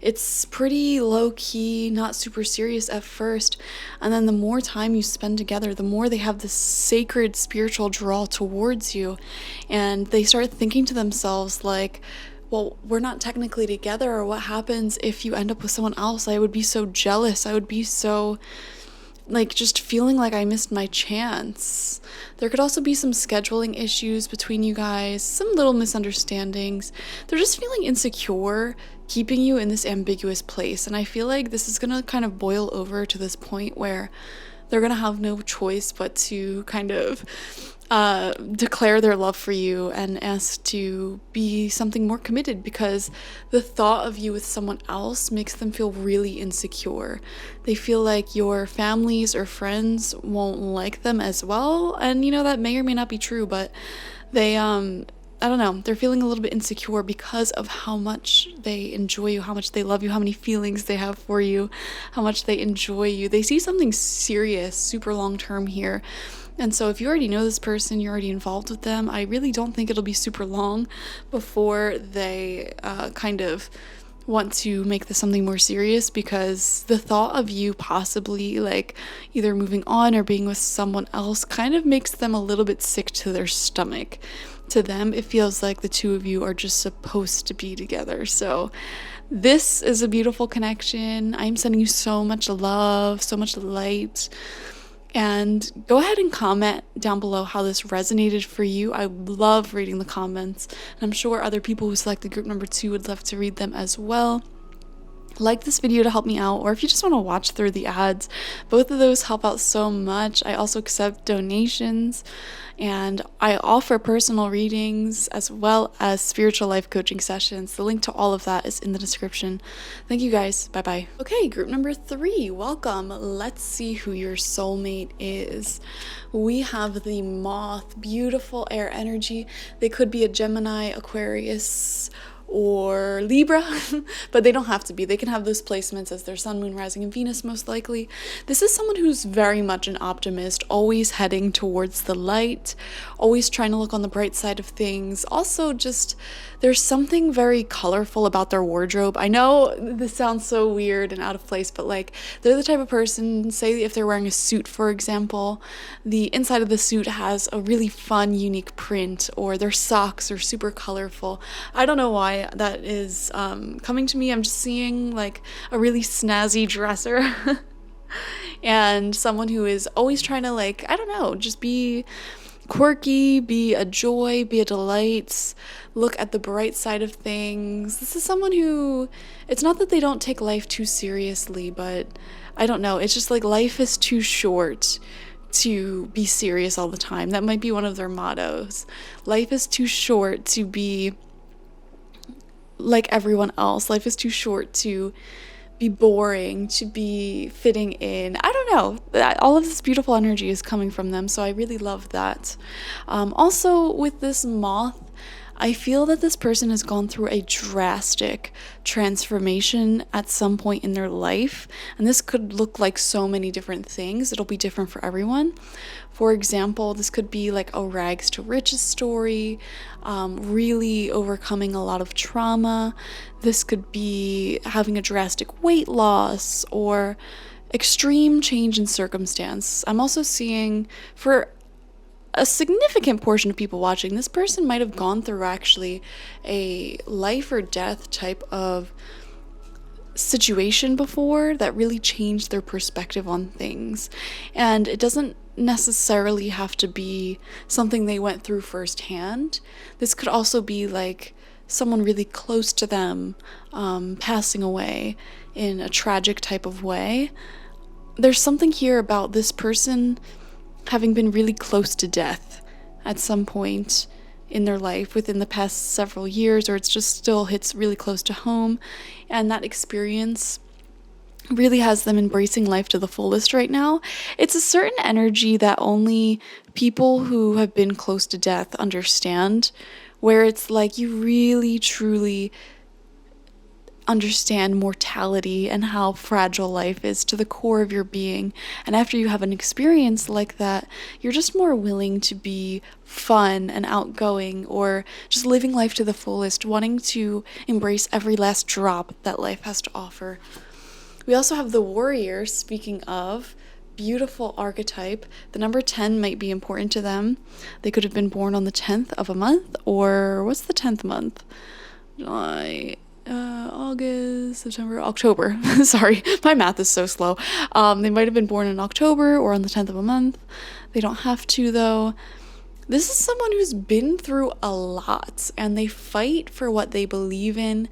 It's pretty low-key, not super serious at first, and then the more time you spend together, the more they have this sacred spiritual draw towards you, and they start thinking to themselves like, well, we're not technically together, or what happens if you end up with someone else? I would be so jealous. I would be so, like, just feeling like I missed my chance. There could also be some scheduling issues between you guys, some little misunderstandings. They're just feeling insecure, keeping you in this ambiguous place. And I feel like this is gonna kind of boil over to this point where they're gonna have no choice but to kind of declare their love for you and ask to be something more committed, because the thought of you with someone else makes them feel really insecure. They feel like your families or friends won't like them as well, and you know, that may or may not be true, but they I don't know, they're feeling a little bit insecure because of how much they enjoy you, how much they love you, how many feelings they have for you, how much they enjoy you. They see something serious, super long term here. And so if you already know this person, you're already involved with them, I really don't think it'll be super long before they kind of want to make this something more serious, because the thought of you possibly like either moving on or being with someone else kind of makes them a little bit sick to their stomach. To them, it feels like the two of you are just supposed to be together. So this is a beautiful connection. I'm sending you so much love, so much light. And go ahead and comment down below how this resonated for you. I love reading the comments, and I'm sure other people who selected group number 2 would love to read them as well. Like this video to help me out, or if you just want to watch through the ads, both of those help out so much. I also accept donations, and I offer personal readings as well as spiritual life coaching sessions. The link to all of that is in the description. Thank you guys. Bye bye. Okay, group number 3, welcome. Let's see who your soulmate is. We have the Moth, beautiful air energy. They could be a Gemini, Aquarius, or Libra, but they don't have to be. They can have those placements as their sun, moon, rising, and Venus most likely. This is someone who's very much an optimist, always heading towards the light, always trying to look on the bright side of things. Also, just there's something very colorful about their wardrobe. I know this sounds so weird and out of place, but like, they're the type of person, say if they're wearing a suit, for example, the inside of the suit has a really fun, unique print, or their socks are super colorful. I don't know why that is coming to me. I'm just seeing like a really snazzy dresser and someone who is always trying to, like, I don't know, just be quirky, be a joy, be a delight, look at the bright side of things. This is someone who, it's not that they don't take life too seriously, but I don't know, it's just like life is too short to be serious all the time. That might be one of their mottos. Life is too short to be like everyone else. Life is too short to be boring, to be fitting in. I don't know. All of this beautiful energy is coming from them, so I really love that. Also, with this Moth, I feel that this person has gone through a drastic transformation at some point in their life, and this could look like so many different things. It'll be different for everyone. For example, this could be like a rags to riches story, really overcoming a lot of trauma. This could be having a drastic weight loss or extreme change in circumstance. I'm also seeing, for a significant portion of people watching, this person might have gone through actually a life or death type of situation before that really changed their perspective on things. And it doesn't necessarily have to be something they went through firsthand. This could also be like someone really close to them passing away in a tragic type of way. There's something here about this person having been really close to death at some point in their life within the past several years, or it's just still hits really close to home, and that experience really has them embracing life to the fullest right now. It's a certain energy that only people who have been close to death understand, where it's like you really truly understand mortality and how fragile life is to the core of your being. And after you have an experience like that, you're just more willing to be fun and outgoing, or just living life to the fullest, wanting to embrace every last drop that life has to offer. We also have the warrior. Speaking of beautiful archetype, the number 10 might be important to them. They could have been born on the 10th of a month, or what's the 10th month? July, August, September, October. Sorry, my math is so slow. They might have been born in October or on the 10th of a month. They don't have to, though. This is someone who's been through a lot, and they fight for what they believe in.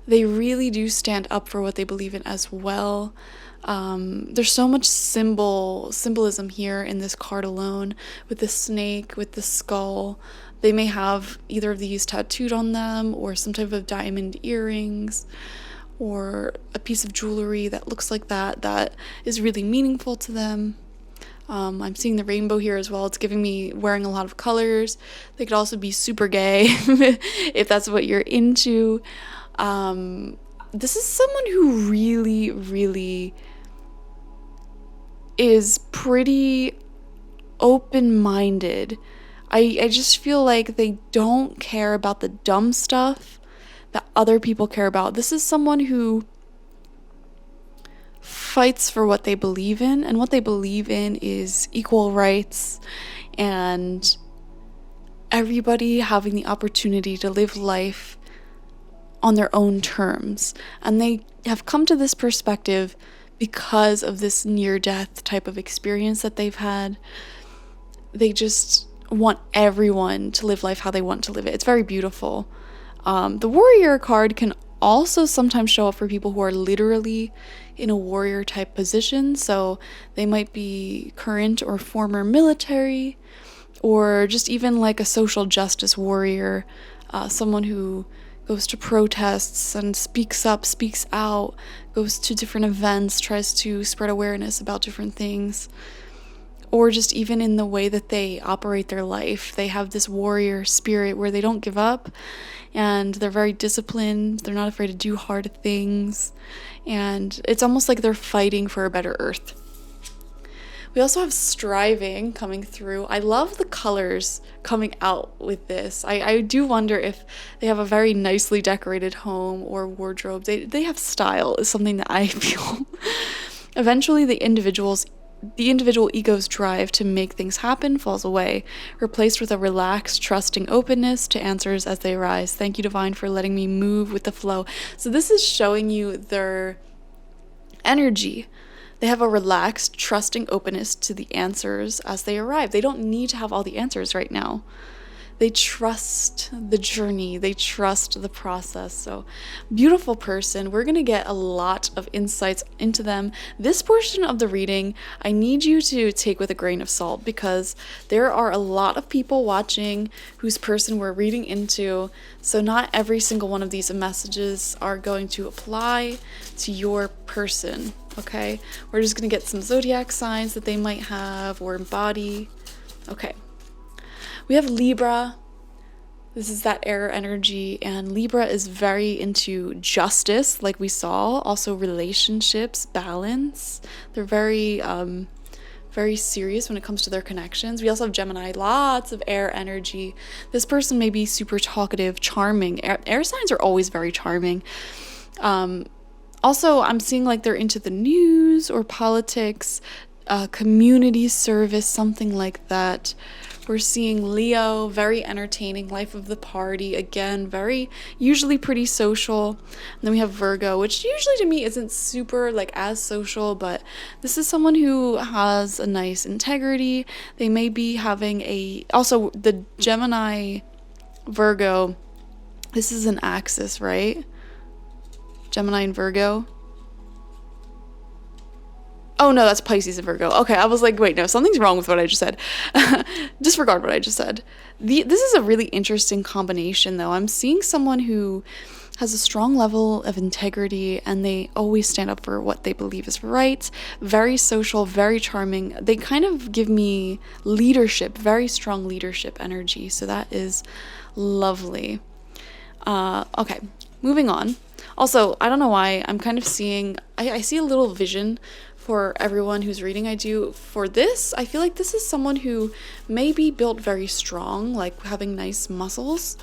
They really do stand up for what they believe in as well. There's so much symbolism here in this card alone, with the snake, with the skull. They may have either of these tattooed on them, or some type of diamond earrings, or a piece of jewelry that looks like that is really meaningful to them. I'm seeing the rainbow here as well. It's giving me wearing a lot of colors. They could also be super gay if that's what you're into. This is someone who really, really is pretty open-minded. I just feel like they don't care about the dumb stuff that other people care about. This is someone who fights for what they believe in, and what they believe in is equal rights and everybody having the opportunity to live life on their own terms. And they have come to this perspective because of this near-death type of experience that they've had. They just want everyone to live life how they want to live it. It's very beautiful. The warrior card can also sometimes show up for people who are literally in a warrior type position. So they might be current or former military, or just even like a social justice warrior, someone who goes to protests and speaks up, speaks out, goes to different events, tries to spread awareness about different things. Or just even in the way that they operate their life. They have this warrior spirit where they don't give up, and they're very disciplined. They're not afraid to do hard things, and it's almost like they're fighting for a better earth. We also have striving coming through. I love the colors coming out with this. I do wonder if they have a very nicely decorated home or wardrobe. They have style, is something that I feel. Eventually, the individual ego's drive to make things happen falls away, replaced with a relaxed, trusting openness to answers as they arise. Thank you, Divine, for letting me move with the flow. So this is showing you their energy. They have a relaxed, trusting openness to the answers as they arrive. They don't need to have all the answers right now. They trust the journey. They trust the process. So, beautiful person. We're going to get a lot of insights into them. This portion of the reading, I need you to take with a grain of salt, because there are a lot of people watching whose person we're reading into. So not every single one of these messages are going to apply to your person, okay? We're just going to get some zodiac signs that they might have or embody. Okay. We have Libra. This is that air energy, and Libra is very into justice, like we saw. Also relationships, balance. They're very serious when it comes to their connections. We also have Gemini, lots of air energy. This person may be super talkative, charming. Air signs are always very charming. Also, I'm seeing like they're into the news or politics, community service, something like that. We're seeing Leo, very entertaining, life of the party. Again, usually pretty social. And then we have Virgo, which usually to me isn't super like as social, but this is someone who has a nice integrity. They may be having also the Gemini, Virgo, this is an axis, right? Gemini and Virgo. Oh no, that's Pisces and Virgo. Okay, I was like, wait, no, something's wrong with what I just said. Disregard what I just said. This is a really interesting combination, though. I'm seeing someone who has a strong level of integrity, and they always stand up for what they believe is right. Very social, very charming. They kind of give me leadership, very strong leadership energy. So that is lovely. Okay, moving on. Also, I don't know why, I'm kind of seeing, I see a little vision for everyone who's reading. I do for this. I feel like this is someone who may be built very strong, like having nice muscles.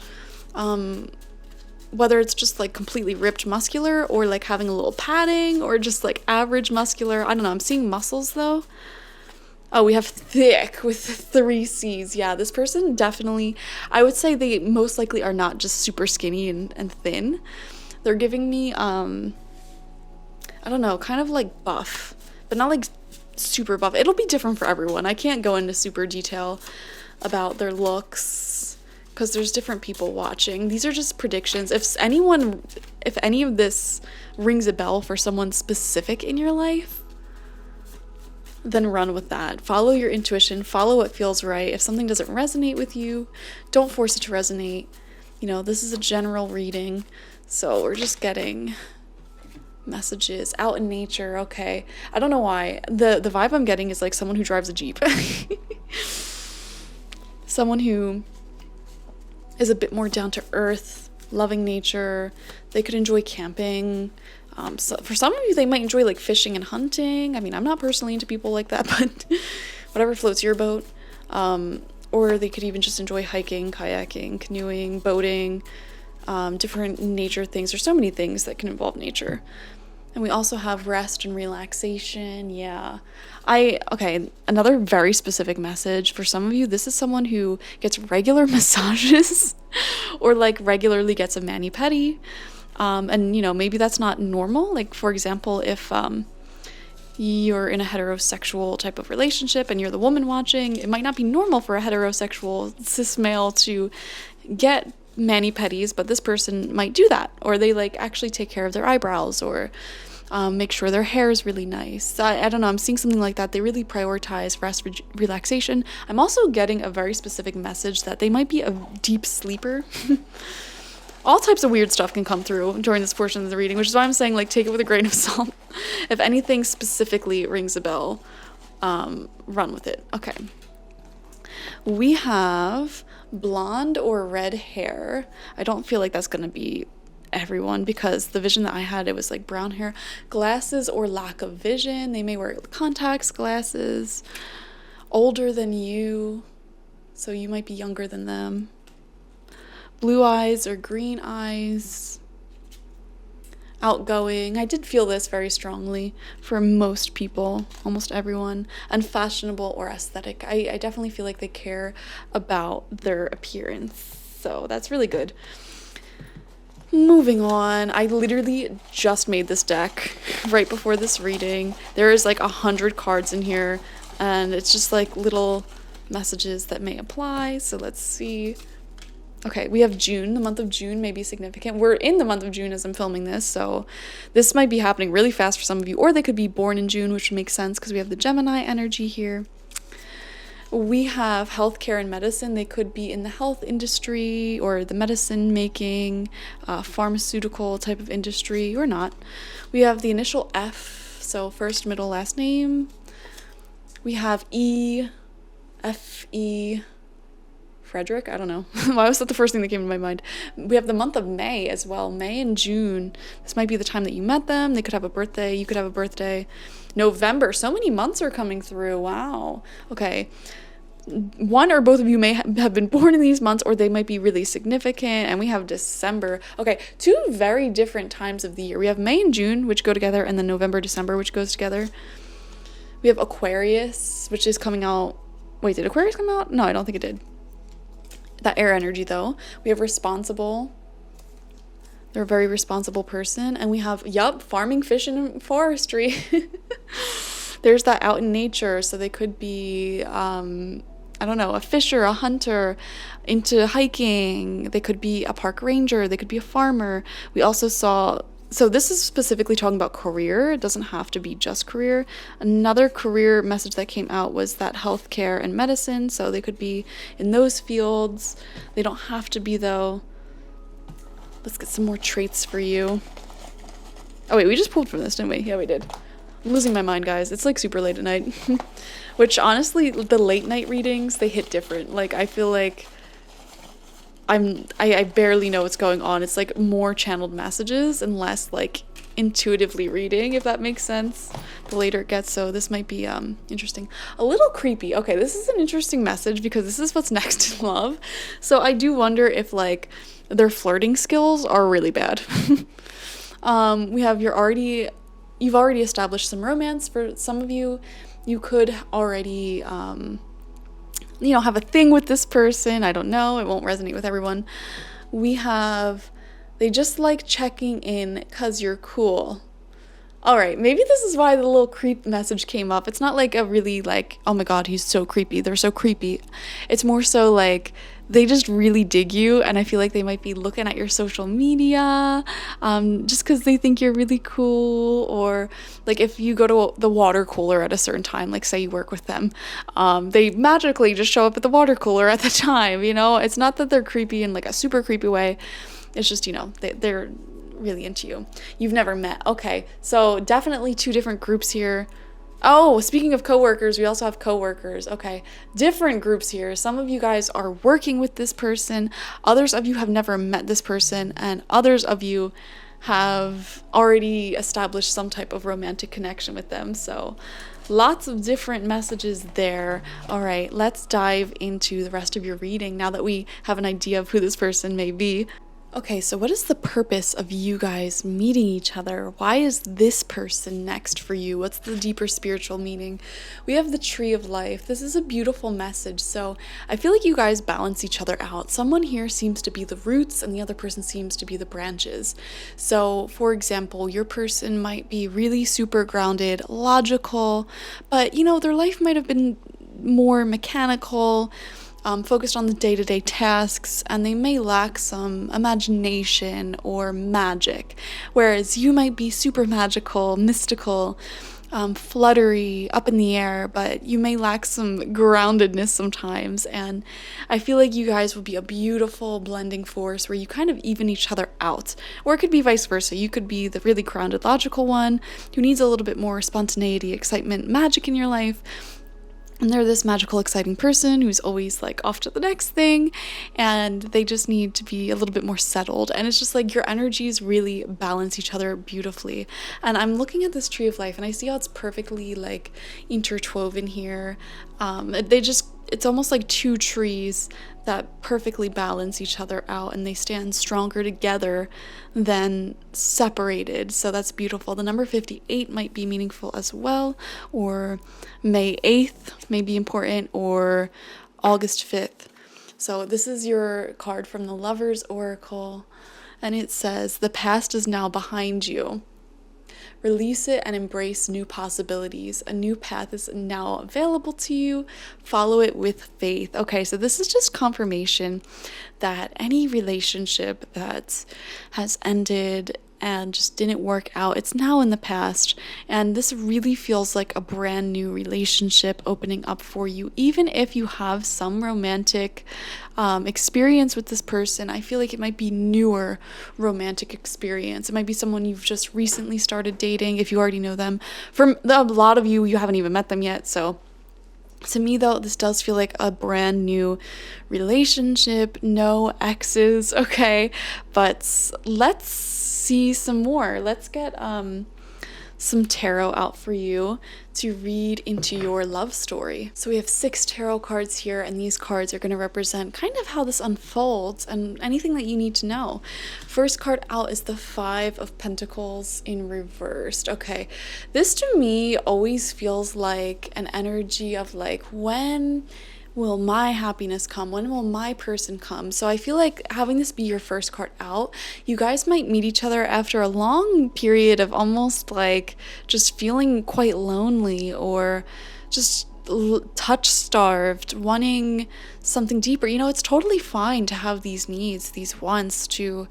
Whether it's just like completely ripped muscular or like having a little padding or just like average muscular. I don't know. I'm seeing muscles though. Oh, we have thick with 3 C's. Yeah, this person definitely, I would say they most likely are not just super skinny and thin. They're giving me, I don't know, kind of like buff, but not like super buff. It'll be different for everyone. I can't go into super detail about their looks because there's different people watching. These are just predictions. If any of this rings a bell for someone specific in your life, then run with that. Follow your intuition, follow what feels right. If something doesn't resonate with you, don't force it to resonate. You know, this is a general reading, so we're just getting messages out in nature. Okay, I don't know why the vibe I'm getting is like someone who drives a Jeep. Someone who is a bit more down to earth, loving nature. They could enjoy camping. So for some of you, they might enjoy like fishing and hunting. I mean, I'm not personally into people like that, but whatever floats your boat. Or they could even just enjoy hiking, kayaking, canoeing, boating, different nature things. There's so many things that can involve nature. And we also have rest and relaxation. Yeah. Okay, another very specific message for some of you. This is someone who gets regular massages or like regularly gets a mani-pedi. And you know, maybe that's not normal. Like for example, if you're in a heterosexual type of relationship and you're the woman watching, it might not be normal for a heterosexual cis male to get mani-pedis, but this person might do that, or they like actually take care of their eyebrows or make sure their hair is really nice. I don't know, I'm seeing something like that. They really prioritize rest, relaxation. I'm also getting a very specific message that they might be a deep sleeper. All types of weird stuff can come through during this portion of the reading, which is why I'm saying, like, take it with a grain of salt. If anything specifically rings a bell, run with it. Okay. We have blonde or red hair. I don't feel like that's going to be everyone because the vision that I had, it was like brown hair. Glasses or lack of vision. They may wear contacts, glasses. Older than you, so you might be younger than them. Blue eyes or green eyes. Outgoing. I did feel this very strongly for most people, almost everyone. And fashionable or aesthetic. I definitely feel like they care about their appearance. So that's really good. Moving on. I literally just made this deck right before this reading. There is like 100 cards in here. And it's just like little messages that may apply. So let's see. Okay, we have June. The month of June may be significant. We're in the month of June as I'm filming this, so this might be happening really fast for some of you, or they could be born in June, which would make sense because we have the Gemini energy here. We have healthcare and medicine. They could be in the health industry or the medicine making, pharmaceutical type of industry, or not. We have the initial F, so first, middle, last name. We have E, F, E, Frederick, I don't know. Why was that the first thing that came to my mind? We have the month of May as well. May and June. This might be the time that you met them. They could have a birthday. You could have a birthday. November. So many months are coming through. Wow. Okay. One or both of you may have been born in these months, or they might be really significant. And we have December. Okay, 2 very different times of the year. We have May and June, which go together, and then November, December, which goes together. We have Aquarius, which is coming out. Wait, did Aquarius come out? No, I don't think it did. That air energy, though. We have responsible. They're a very responsible person. And we have, farming, fishing, and forestry. There's that out in nature. So they could be, I don't know, a fisher, a hunter, into hiking. They could be a park ranger. They could be a farmer. We also saw, so this is specifically talking about career. It doesn't have to be just career. Another career message that came out was that healthcare and medicine. So they could be in those fields. They don't have to be, though. Let's get some more traits for you. Oh, wait, we just pulled from this, didn't we? Yeah, we did. I'm losing my mind, guys. It's like super late at night. Which, honestly, the late night readings, they hit different. Like, I feel like I barely know what's going on. It's like more channeled messages and less like intuitively reading, if that makes sense, the later it gets. So this might be interesting. A little creepy. Okay, this is an interesting message because this is what's next in love. So I do wonder if like their flirting skills are really bad. We have you've already established some romance. For some of you, you could already have a thing with this person. I don't know. It won't resonate with everyone. We have, they just like checking in because you're cool. All right, maybe this is why the little creep message came up. It's not like a really like, oh my God, he's so creepy. They're so creepy. It's more so like they just really dig you, and I feel like they might be looking at your social media just because they think you're really cool, or like if you go to the water cooler at a certain time, like say you work with them, they magically just show up at the water cooler at the time, It's not that they're creepy in like a super creepy way. It's just, they're really into you. You've never met. Okay, so definitely 2 different groups here. Oh, speaking of coworkers, we also have coworkers. Okay, different groups here. Some of you guys are working with this person. Others of you have never met this person, and others of you have already established some type of romantic connection with them. So lots of different messages there. All right, let's dive into the rest of your reading now that we have an idea of who this person may be. Okay, so what is the purpose of you guys meeting each other? Why is this person next for you? What's the deeper spiritual meaning? We have the tree of life. This is a beautiful message. So I feel like you guys balance each other out. Someone here seems to be the roots and the other person seems to be the branches. So for example, your person might be really super grounded, logical, but their life might have been more mechanical, focused on the day-to-day tasks, and they may lack some imagination or magic, whereas you might be super magical, mystical, fluttery, up in the air, but you may lack some groundedness sometimes. And I feel like you guys will be a beautiful blending force where you kind of even each other out. Or it could be vice versa. You could be the really grounded, logical one who needs a little bit more spontaneity, excitement, magic in your life, and they're this magical, exciting person who's always like off to the next thing, and they just need to be a little bit more settled. And it's just like your energies really balance each other beautifully. And I'm looking at this tree of life and I see how it's perfectly like interwoven here. It's almost like 2 trees that perfectly balance each other out, and they stand stronger together than separated. So that's beautiful. The number 58 might be meaningful as well, or May 8th may be important, or August 5th. So this is your card from the Lover's Oracle, and it says, the past is now behind you. Release it and embrace new possibilities. A new path is now available to you. Follow it with faith. Okay, so this is just confirmation that any relationship that has ended and just didn't work out, it's now in the past, and this really feels like a brand new relationship opening up for you. Even if you have some romantic experience with this person, I feel like it might be newer romantic experience. It might be someone you've just recently started dating if you already know them. For a lot of you, you haven't even met them yet, so To me, though, this does feel like a brand new relationship, no exes, okay? But let's see some more. Let's get some tarot out for you to read into your love story. So we have 6 tarot cards here, and these cards are going to represent kind of how this unfolds and anything that you need to know. First card out is the 5 of Pentacles in reversed. Okay, this to me always feels like an energy of like, when will my happiness come? When will my person come? So I feel like having this be your first card out, you guys might meet each other after a long period of almost like just feeling quite lonely or just touch starved, wanting something deeper. You know, it's totally fine to have these needs, these wants to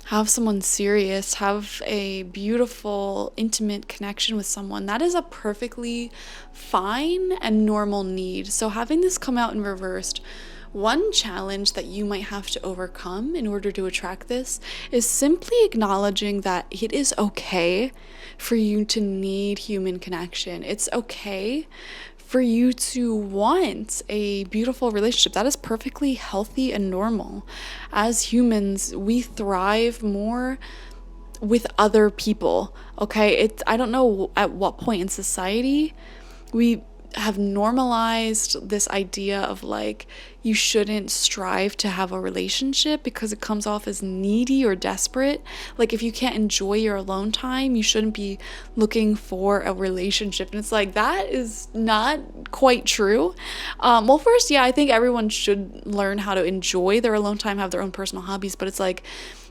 have someone serious, have a beautiful, intimate connection with someone. That is a perfectly fine and normal need. So having this come out in reversed, one challenge that you might have to overcome in order to attract this is simply acknowledging that it is okay for you to need human connection. It's okay for you to want a beautiful relationship. That is perfectly healthy and normal. As humans, we thrive more with other people, okay? I don't know at what point in society we have normalized this idea of like, you shouldn't strive to have a relationship because it comes off as needy or desperate. Like, if you can't enjoy your alone time, you shouldn't be looking for a relationship. And it's like, that is not quite true. Well, first, yeah, I think everyone should learn how to enjoy their alone time, have their own personal hobbies, but it's like,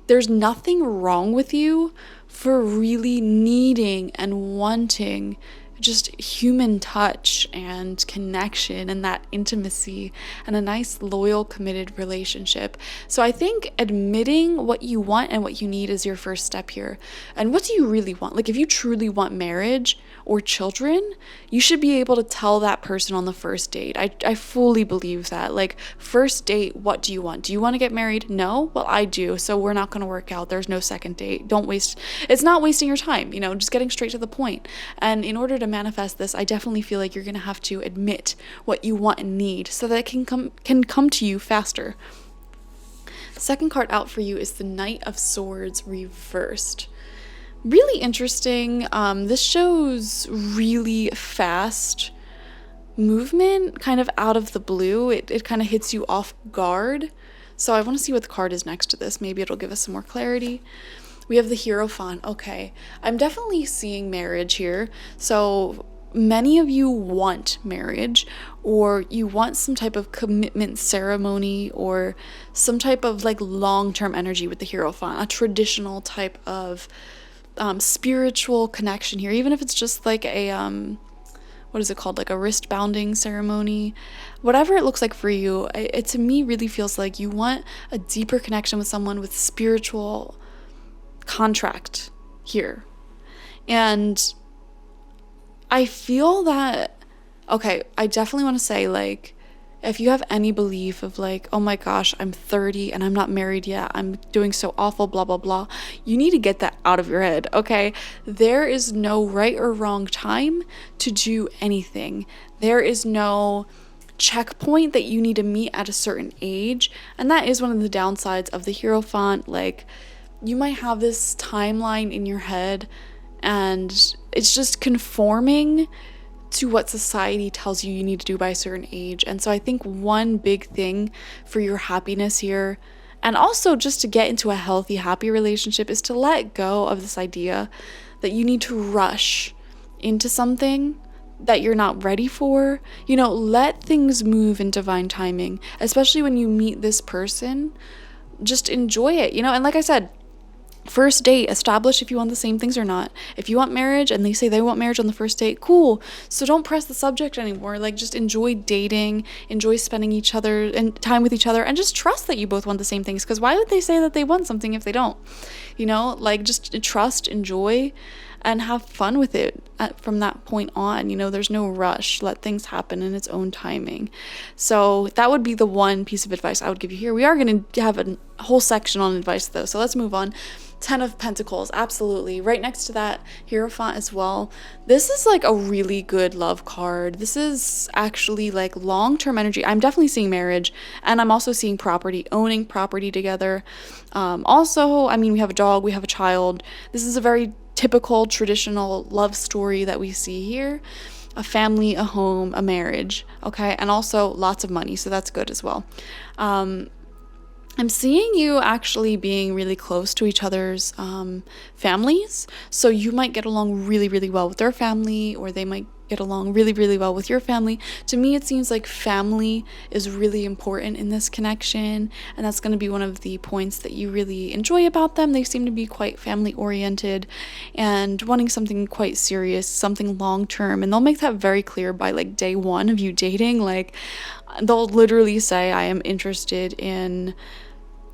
there's nothing wrong with you for really needing and wanting just human touch and connection and that intimacy and a nice, loyal, committed relationship. So I think admitting what you want and what you need is your first step here. And what do you really want? Like, if you truly want marriage or children, you should be able to tell that person on the first date. I fully believe that. Like, first date, what do you want? Do you want to get married? No? Well, I do. So we're not going to work out. There's no second date. Don't waste, it's not wasting your time, you know, just getting straight to the point. And in order to manifest this, I definitely feel like you're going to have to admit what you want and need so that it can come to you faster. Second card out for you is the Knight of Swords reversed. Really interesting. This shows really fast movement kind of out of the blue. It kind of hits you off guard. So I want to see what the card is next to this. Maybe it'll give us some more clarity. We have the Hierophant. Okay, I'm definitely seeing marriage here. So many of you want marriage, or you want some type of commitment ceremony, or some type of like long-term energy with the Hierophant, a traditional type of spiritual connection here, even if it's just like a what is it called, like a wrist bounding ceremony, whatever it looks like for you. It to me really feels like you want a deeper connection with someone with spiritual contract here. And I feel that, okay, I definitely want to say, like, if you have any belief of like, oh my gosh, I'm 30 and I'm not married yet, I'm doing so awful, blah, blah, blah, you need to get that out of your head, okay? There is no right or wrong time to do anything. There is no checkpoint that you need to meet at a certain age. And that is one of the downsides of the Hierophant. Like, you might have this timeline in your head and it's just conforming to what society tells you need to do by a certain age. And so I think one big thing for your happiness here, and also just to get into a healthy, happy relationship, is to let go of this idea that you need to rush into something that you're not ready for. You know, let things move in divine timing, especially when you meet this person. Just enjoy it, you know? And like I said, first date, establish if you want the same things or not. If you want marriage and they say they want marriage on the first date, cool. So don't press the subject anymore. Like, just enjoy dating, enjoy spending each other and time with each other, and just trust that you both want the same things. Because why would they say that they want something if they don't? You know, like, just trust, enjoy, and have fun with it from that point on. You know, there's no rush. Let things happen in its own timing. So that would be the one piece of advice I would give you here. We are going to have a whole section on advice though, so let's move on. Ten of Pentacles, absolutely. Right next to that, Hierophant as well. This is like a really good love card. This is actually like long-term energy. I'm definitely seeing marriage, and I'm also seeing property, owning property together. Also, I mean, we have a dog, we have a child. This is a very typical, traditional love story that we see here. A family, a home, a marriage, okay? And also lots of money, so that's good as well. I'm seeing you actually being really close to each other's families. So you might get along really, really well with their family, or they might get along really, really well with your family. To me, it seems like family is really important in this connection, and that's going to be one of the points that you really enjoy about them. They seem to be quite family oriented and wanting something quite serious, something long term, and they'll make that very clear by like day one of you dating. Like, they'll literally say, I am interested in,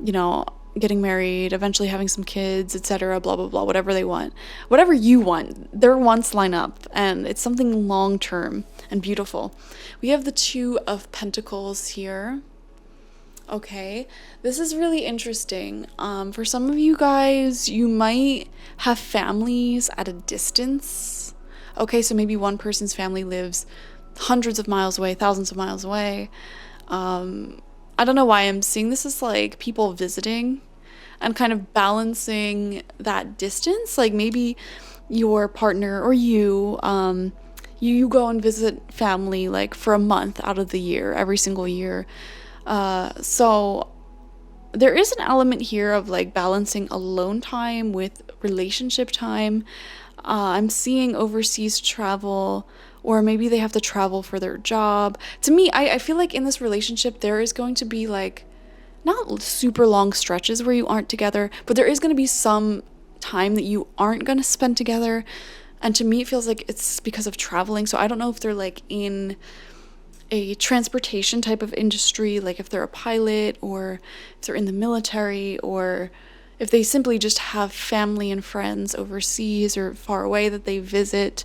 you know, getting married, eventually having some kids, etc., blah, blah, blah, whatever they want. Whatever you want, their wants line up, and it's something long-term and beautiful. We have the Two of Pentacles here. Okay, this is really interesting. For some of you guys, you might have families at a distance. Okay, so maybe one person's family lives hundreds of miles away, thousands of miles away. I don't know why I'm seeing this as like people visiting and kind of balancing that distance. Like maybe your partner or you go and visit family like for a month out of the year, every single year. So there is an element here of like balancing alone time with relationship time. I'm seeing overseas travel, or maybe they have to travel for their job. To me, I feel like in this relationship, there is going to be like, not super long stretches where you aren't together, but there is going to be some time that you aren't going to spend together. And to me, it feels like it's because of traveling. So I don't know if they're like in a transportation type of industry, like if they're a pilot, or if they're in the military, or if they simply just have family and friends overseas or far away that they visit.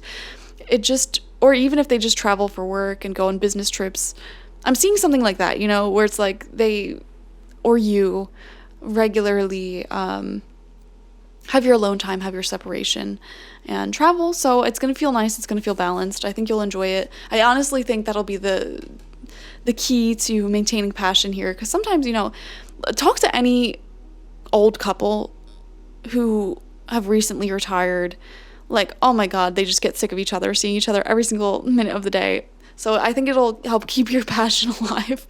Or even if they just travel for work and go on business trips. I'm seeing something like that, you know, where it's like they or you regularly have your alone time, have your separation and travel. So it's going to feel nice. It's going to feel balanced. I think you'll enjoy it. I honestly think that'll be the key to maintaining passion here. Because sometimes, you know, talk to any old couple who have recently retired. Like, oh my God, they just get sick of each other, seeing each other every single minute of the day. So I think it'll help keep your passion alive.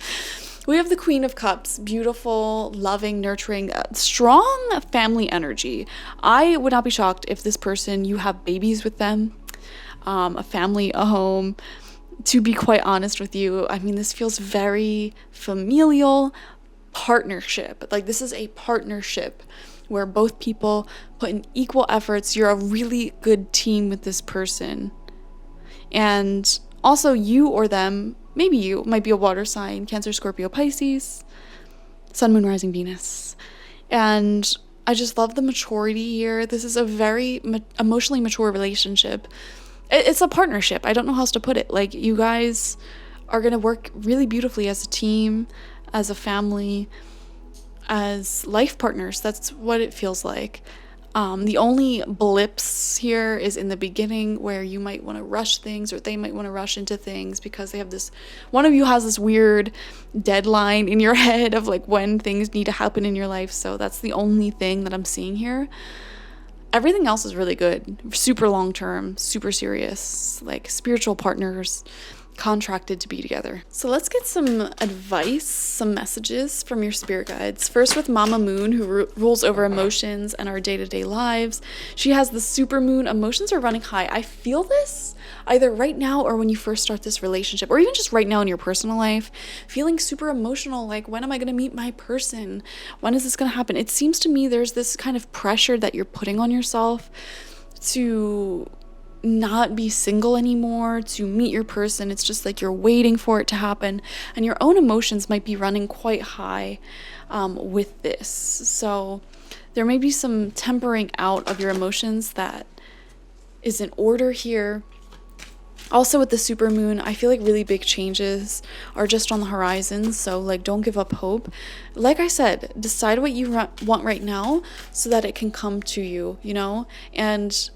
We have the Queen of Cups, beautiful, loving, nurturing, strong family energy. I would not be shocked if this person, you have babies with them, a family, a home. To be quite honest with you, I mean, this feels very familial partnership. Like, this is a partnership where both people put in equal efforts. You're a really good team with this person. And also you or them, maybe you might be a water sign, Cancer, Scorpio, Pisces, Sun, Moon, Rising, Venus. And I just love the maturity here. This is a very emotionally mature relationship. It's a partnership. I don't know how else to put it. Like, you guys are going to work really beautifully as a team, as a family, as life partners. That's what it feels like. The only blips here is in the beginning, where you might want to rush things, or they might want to rush into things because they have this, one of you has this weird deadline in your head of like when things need to happen in your life. So that's the only thing that I'm seeing here. Everything else is really good, super long term, super serious, like spiritual partners, contracted to be together. So let's get some advice, some messages from your spirit guides. First with Mama Moon, who rules over emotions and our day-to-day lives. She has the super moon. Emotions are running high. I feel this either right now or when you first start this relationship, or even just right now in your personal life, feeling super emotional. Like, when am I going to meet my person? When is this going to happen? It seems to me there's this kind of pressure that you're putting on yourself to not be single anymore, to meet your person. It's just like you're waiting for it to happen, and your own emotions might be running quite high with this. So there may be some tempering out of your emotions that is in order here. Also with the super moon, I feel like really big changes are just on the horizon, so like don't give up hope. Like I said, decide what you want right now so that it can come to you, you know, and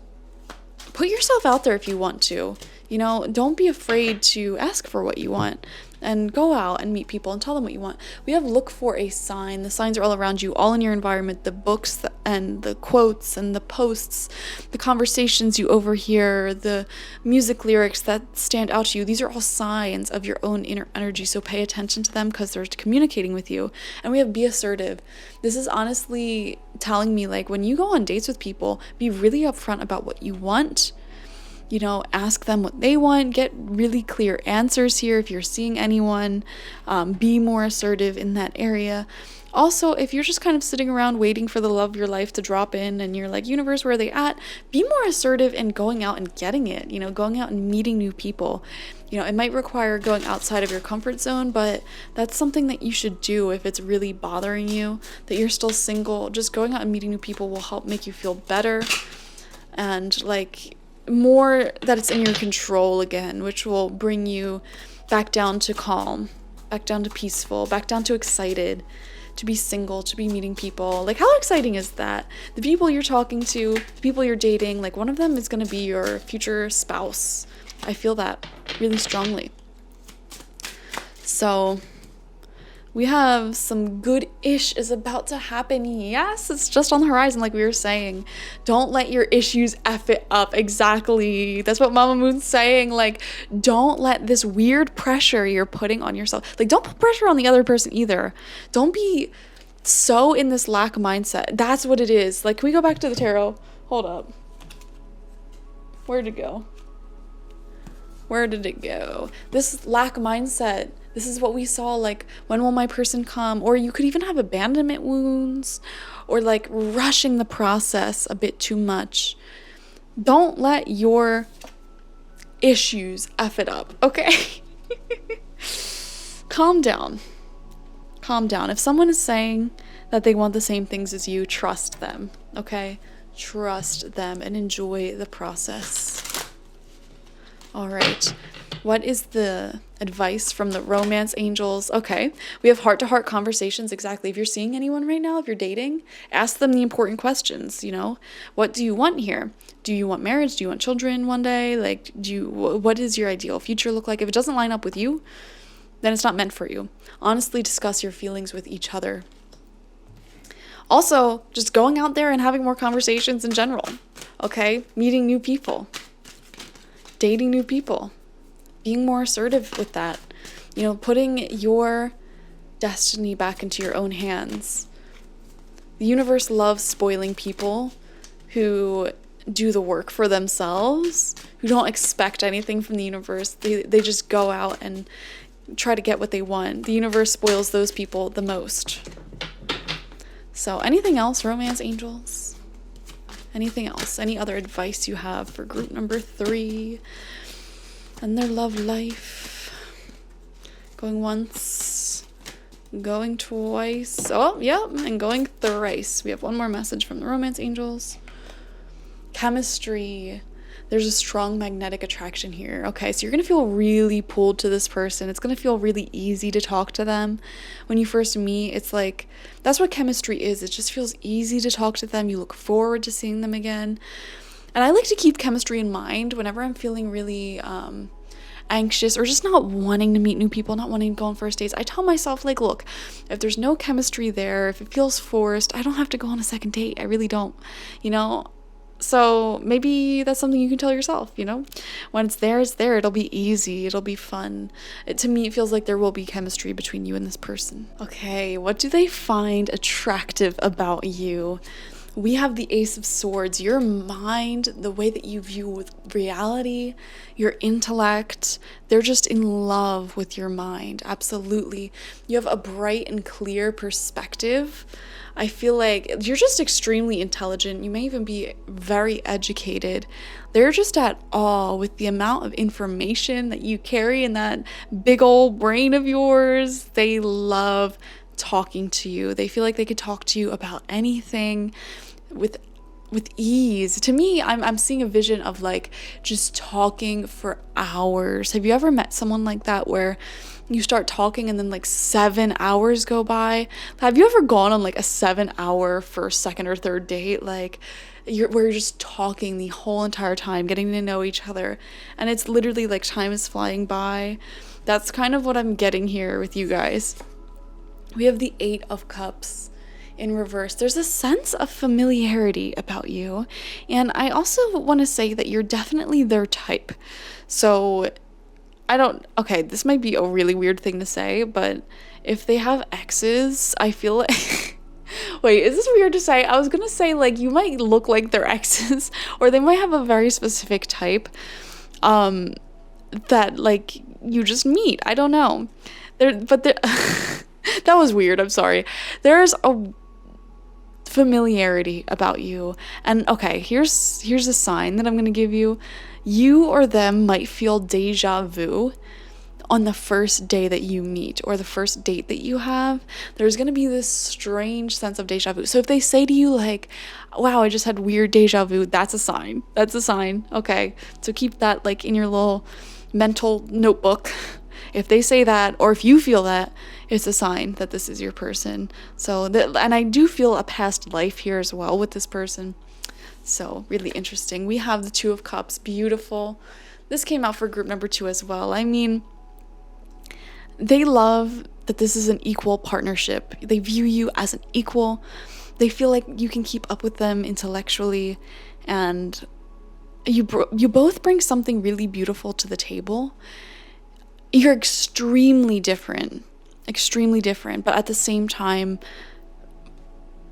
put yourself out there if you want to, you know, don't be afraid to ask for what you want. And go out and meet people and tell them what you want. We have look for a sign. The signs are all around you, all in your environment. The books and the quotes and the posts, the conversations you overhear, the music lyrics that stand out to you. These are all signs of your own inner energy. So pay attention to them because they're communicating with you. And we have be assertive. This is honestly telling me, like, when you go on dates with people, be really upfront about what you want. You know, ask them what they want, get really clear answers here if you're seeing anyone, be more assertive in that area. Also, if you're just kind of sitting around waiting for the love of your life to drop in and you're like, universe, where are they at? Be more assertive in going out and getting it, you know, going out and meeting new people. You know, it might require going outside of your comfort zone, but that's something that you should do if it's really bothering you, that you're still single. Just going out and meeting new people will help make you feel better and like more that it's in your control again, which will bring you back down to calm, back down to peaceful, back down to excited to be single, to be meeting people. Like, how exciting is that? The people you're talking to, the people you're dating, like one of them is going to be your future spouse. I feel that really strongly. So we have some good-ish is about to happen. Yes, it's just on the horizon, like we were saying. Don't let your issues F it up. Exactly. That's what Mama Moon's saying. Like, don't let this weird pressure you're putting on yourself. Like, don't put pressure on the other person either. Don't be so in this lack mindset. That's what it is. Like, can we go back to the tarot? Hold up. Where'd it go? Where did it go? This lack mindset. This is what we saw, like, when will my person come? Or you could even have abandonment wounds or like rushing the process a bit too much. Don't let your issues F it up, okay? Calm down. Calm down. If someone is saying that they want the same things as you, trust them, okay? Trust them and enjoy the process. All right. What is the advice from the romance angels? Okay, we have heart-to-heart conversations. Exactly. If you're seeing anyone right now, if you're dating, ask them the important questions, you know? What do you want here? Do you want marriage? Do you want children one day? Like, what does your ideal future look like? If it doesn't line up with you, then it's not meant for you. Honestly, discuss your feelings with each other. Also, just going out there and having more conversations in general, okay? Meeting new people, dating new people. Being more assertive with that, you know, putting your destiny back into your own hands. The universe loves spoiling people who do the work for themselves, who don't expect anything from the universe. They just go out and try to get what they want. The universe spoils those people the most. So anything else, romance angels? Anything else? Any other advice you have for group number 3? And their love life. Going once, going twice. Oh, yeah, and going thrice. We have one more message from the romance angels. Chemistry. There's a strong magnetic attraction here. Okay, so you're going to feel really pulled to this person. It's going to feel really easy to talk to them. When you first meet, it's like, that's what chemistry is. It just feels easy to talk to them. You look forward to seeing them again. And I like to keep chemistry in mind whenever I'm feeling really anxious or just not wanting to meet new people, not wanting to go on first dates. I tell myself, like, look, if there's no chemistry there, if it feels forced, I don't have to go on a second date. I really don't, you know? So maybe that's something you can tell yourself, you know? When it's there, it's there. It'll be easy. It'll be fun. To me, it feels like there will be chemistry between you and this person. Okay, what do they find attractive about you? We have the Ace of Swords. Your mind, the way that you view reality, your intellect, they're just in love with your mind. Absolutely. You have a bright and clear perspective. I feel like you're just extremely intelligent. You may even be very educated. They're just at awe with the amount of information that you carry in that big old brain of yours. They love talking to you. They feel like they could talk to you about anything with with ease. To me, I'm seeing a vision of like just talking for hours. Have you ever met someone like that where you start talking and then like 7 hours go by? Have you ever gone on like a 7-hour first, second, or third date? Like where you're just talking the whole entire time, getting to know each other, and it's literally like time is flying by. That's kind of what I'm getting here with you guys. We have the 8 of Cups in reverse. There's a sense of familiarity about you, and I also want to say that you're definitely their type. So okay, this might be a really weird thing to say, but if they have exes, I feel like wait, is this weird to say? I was gonna say like you might look like their exes, or they might have a very specific type that like you just meet. I don't know. That was weird. I'm sorry. There's a familiarity about you. And okay, here's a sign that I'm going to give you. You or them might feel deja vu on the first day that you meet or the first date that you have. There's going to be this strange sense of deja vu. So if they say to you like, wow, I just had weird deja vu, that's a sign. That's a sign. Okay. So keep that like in your little mental notebook. If they say that, or if you feel that, it's a sign that this is your person. So and I do feel a past life here as well with this person. So really interesting. We have the 2 of Cups. Beautiful. This came out for group number 2 as well. I mean, they love that this is an equal partnership. They view you as an equal. They feel like you can keep up with them intellectually, and you both bring something really beautiful to the table. You're extremely different, but at the same time,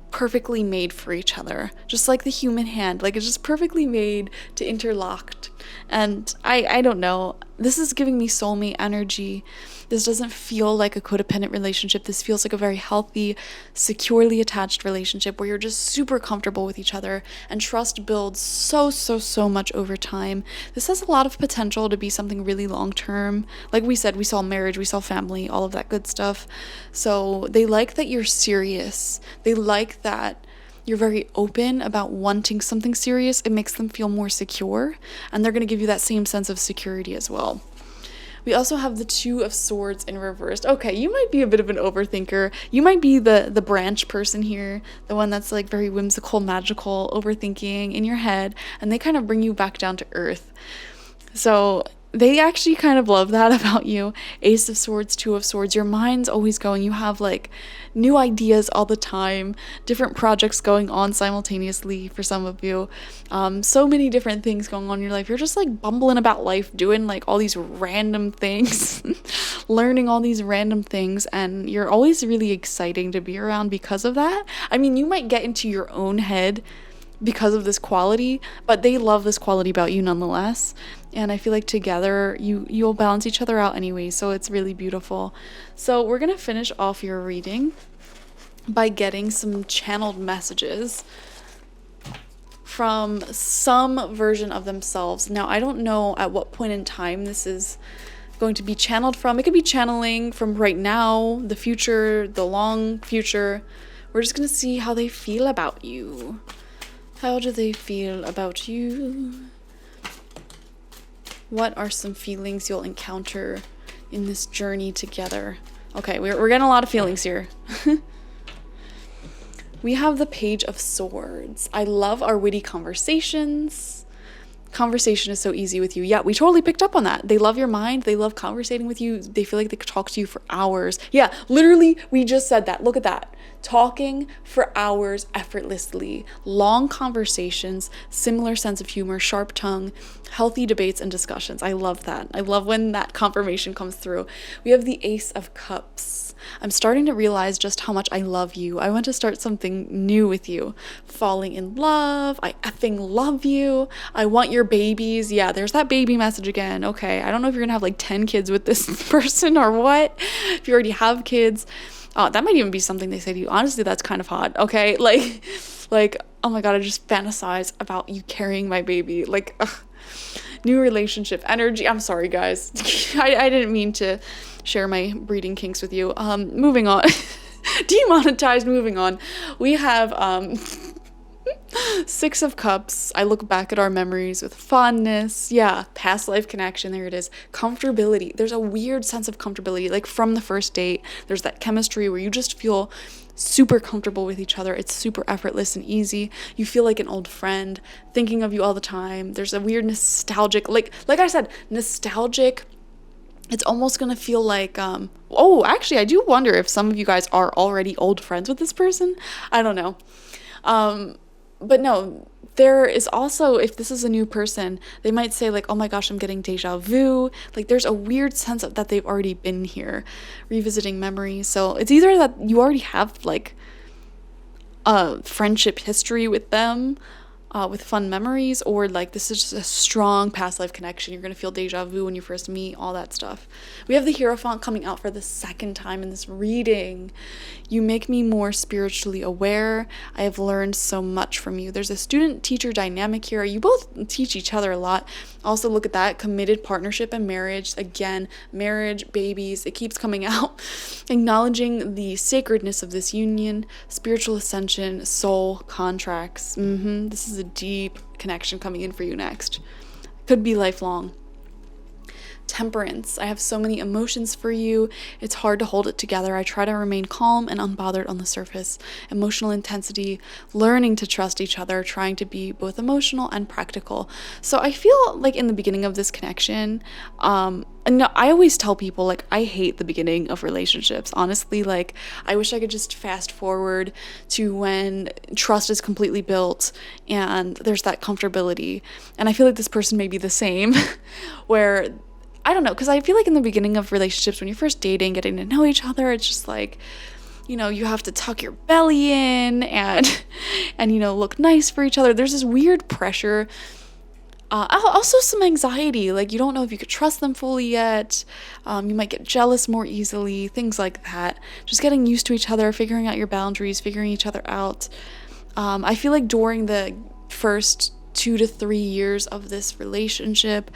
perfectly made for each other. Just like the human hand, like it's just perfectly made to interlock. And I don't know, this is giving me soulmate energy. This doesn't feel like a codependent relationship. This feels like a very healthy, securely attached relationship where you're just super comfortable with each other, and trust builds so much over time. This has a lot of potential to be something really long term. Like we said, we saw marriage, we saw family, all of that good stuff. So they like that you're serious. They like that you're very open about wanting something serious. It makes them feel more secure, and they're going to give you that same sense of security as well. We also have the 2 of Swords in reversed. Okay, you might be a bit of an overthinker. You might be the branch person here, the one that's like very whimsical, magical, overthinking in your head, and they kind of bring you back down to earth. So they actually kind of love that about you. Ace of Swords, 2 of Swords. Your mind's always going. You have like new ideas all the time, different projects going on simultaneously for some of you. So many different things going on in your life. You're just like bumbling about life, doing like all these random things, learning all these random things, and you're always really exciting to be around because of that. I mean, you might get into your own head because of this quality, but they love this quality about you nonetheless. And I feel like together you'll balance each other out anyway, so it's really beautiful. So we're gonna finish off your reading by getting some channeled messages from some version of themselves. Now, I don't know at what point in time this is going to be channeled from. It could be channeling from right now, the future, the long future. We're just gonna see how they feel about you. How do they feel about you? What are some feelings you'll encounter in this journey together? Okay, we're getting a lot of feelings here. We have the Page of Swords. I love our witty conversations. Conversation is so easy with you. Yeah, we totally picked up on that. They love your mind. They love conversating with you. They feel like they could talk to you for hours. Yeah, literally, we just said that. Look at that. Talking for hours effortlessly. Long conversations, similar sense of humor, sharp tongue, healthy debates and discussions. I love that. I love when that confirmation comes through. We have the Ace of Cups. I'm starting to realize just how much I love you. I want to start something new with you. Falling in love. I effing love you. I want your babies. Yeah, there's that baby message again. Okay, I don't know if you're gonna have like 10 kids with this person or what. If you already have kids, that might even be something they say to you. Honestly, that's kind of hot. Okay, like oh my god, I just fantasize about you carrying my baby. Like, ugh. New relationship energy. I'm sorry, guys. I didn't mean to share my breeding kinks with you. Moving on. Demonetized. Moving on. We have Six of Cups. I look back at our memories with fondness. Yeah, past life connection. There it is. Comfortability. There's a weird sense of comfortability. Like from the first date, there's that chemistry where you just feel super comfortable with each other. It's super effortless and easy. You feel like an old friend, thinking of you all the time. There's a weird nostalgic, like I said, nostalgic. It's almost gonna feel like, oh, actually, I do wonder if some of you guys are already old friends with this person. I don't know. But no, there is also, if this is a new person, they might say like, oh my gosh, I'm getting deja vu. Like there's a weird sense of that they've already been here, revisiting memories. So it's either that you already have like a friendship history with them, with fun memories, or like this is just a strong past life connection. You're gonna feel deja vu when you first meet, all that stuff. We have the Hierophant coming out for the second time in this reading. You make me more spiritually aware. I have learned so much from you. There's a student-teacher dynamic here. You both teach each other a lot. Also look at that, committed partnership and marriage. Again, marriage, babies, it keeps coming out. Acknowledging the sacredness of this union, spiritual ascension, soul, contracts. This is a deep connection coming in for you next. Could be lifelong. Temperance. I have so many emotions for you. It's hard to hold it together. I try to remain calm and unbothered on the surface. Emotional intensity, learning to trust each other, trying to be both emotional and practical. So I feel like in the beginning of this connection, and I always tell people, like, I hate the beginning of relationships. Honestly, like, I wish I could just fast forward to when trust is completely built and there's that comfortability. And I feel like this person may be the same, where, I don't know, because I feel like in the beginning of relationships, when you're first dating, getting to know each other, it's just like, you know, you have to tuck your belly in and you know, look nice for each other. There's this weird pressure. Also some anxiety, like you don't know if you could trust them fully yet. You might get jealous more easily, things like that. Just getting used to each other, figuring out your boundaries, figuring each other out. I feel like during the first 2 to 3 years of this relationship,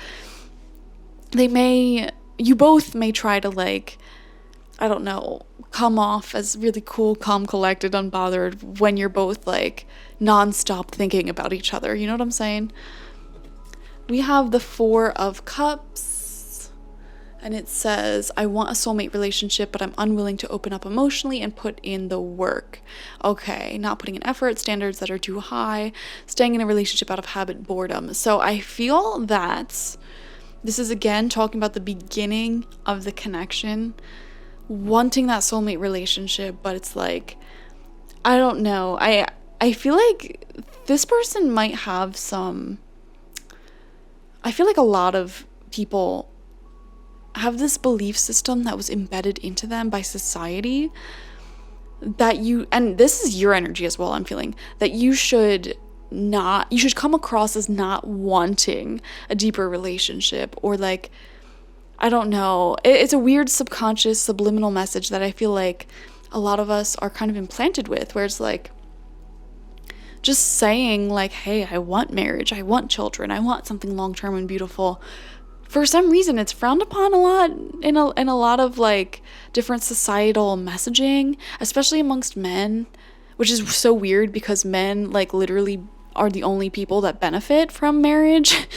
you both may try to, like, I don't know, come off as really cool, calm, collected, unbothered when you're both like nonstop thinking about each other. You know what I'm saying? We have the 4 of Cups, and it says, I want a soulmate relationship, but I'm unwilling to open up emotionally and put in the work. Okay, not putting in effort, standards that are too high, staying in a relationship out of habit, boredom. So I feel that this is, again, talking about the beginning of the connection, wanting that soulmate relationship, but it's like, I don't know. I feel like this person might have some, I feel like a lot of people have this belief system that was embedded into them by society that and this is your energy as well, I'm feeling, that you should come across as not wanting a deeper relationship, or like, I don't know. It's a weird subconscious subliminal message that I feel like a lot of us are kind of implanted with, where it's like just saying like, hey, I want marriage, I want children, I want something long-term and beautiful. For some reason, it's frowned upon a lot in a lot of like different societal messaging, especially amongst men, which is so weird because men like literally are the only people that benefit from marriage.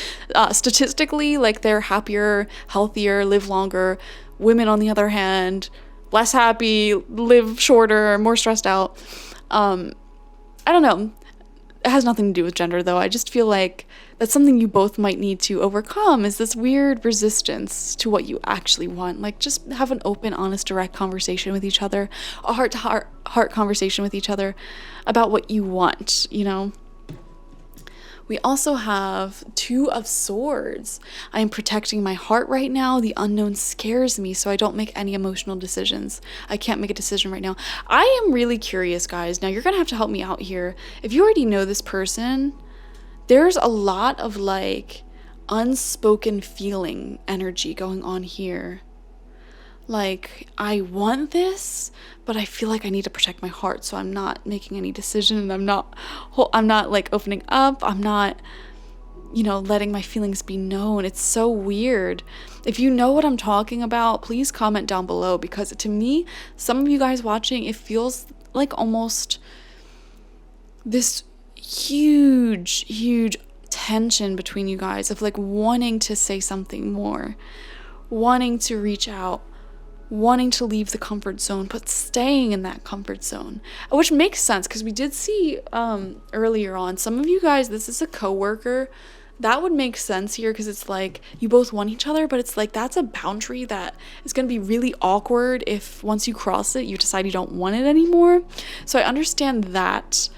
Statistically, like they're happier, healthier, live longer. Women, on the other hand, less happy, live shorter, more stressed out. I don't know. It has nothing to do with gender, though. I just feel like that's something you both might need to overcome, is this weird resistance to what you actually want. Like, just have an open, honest, direct conversation with each other, a heart-to-heart conversation with each other about what you want, you know? We also have 2 of Swords. I am protecting my heart right now. The unknown scares me, so I don't make any emotional decisions. I can't make a decision right now. I am really curious, guys. Now, you're going to have to help me out here. If you already know this person, there's a lot of, like, unspoken feeling energy going on here. Like, I want this, but I feel like I need to protect my heart, so I'm not making any decision, and I'm not like opening up. I'm not, you know, letting my feelings be known. It's so weird. If you know what I'm talking about, please comment down below, because to me, some of you guys watching, it feels like almost this huge tension between you guys of like wanting to say something more, wanting to reach out, wanting to leave the comfort zone, but staying in that comfort zone, which makes sense because we did see earlier on, some of you guys, this is a coworker. That would make sense here because it's like you both want each other, but it's like that's a boundary that is going to be really awkward if once you cross it, you decide you don't want it anymore. So I understand that.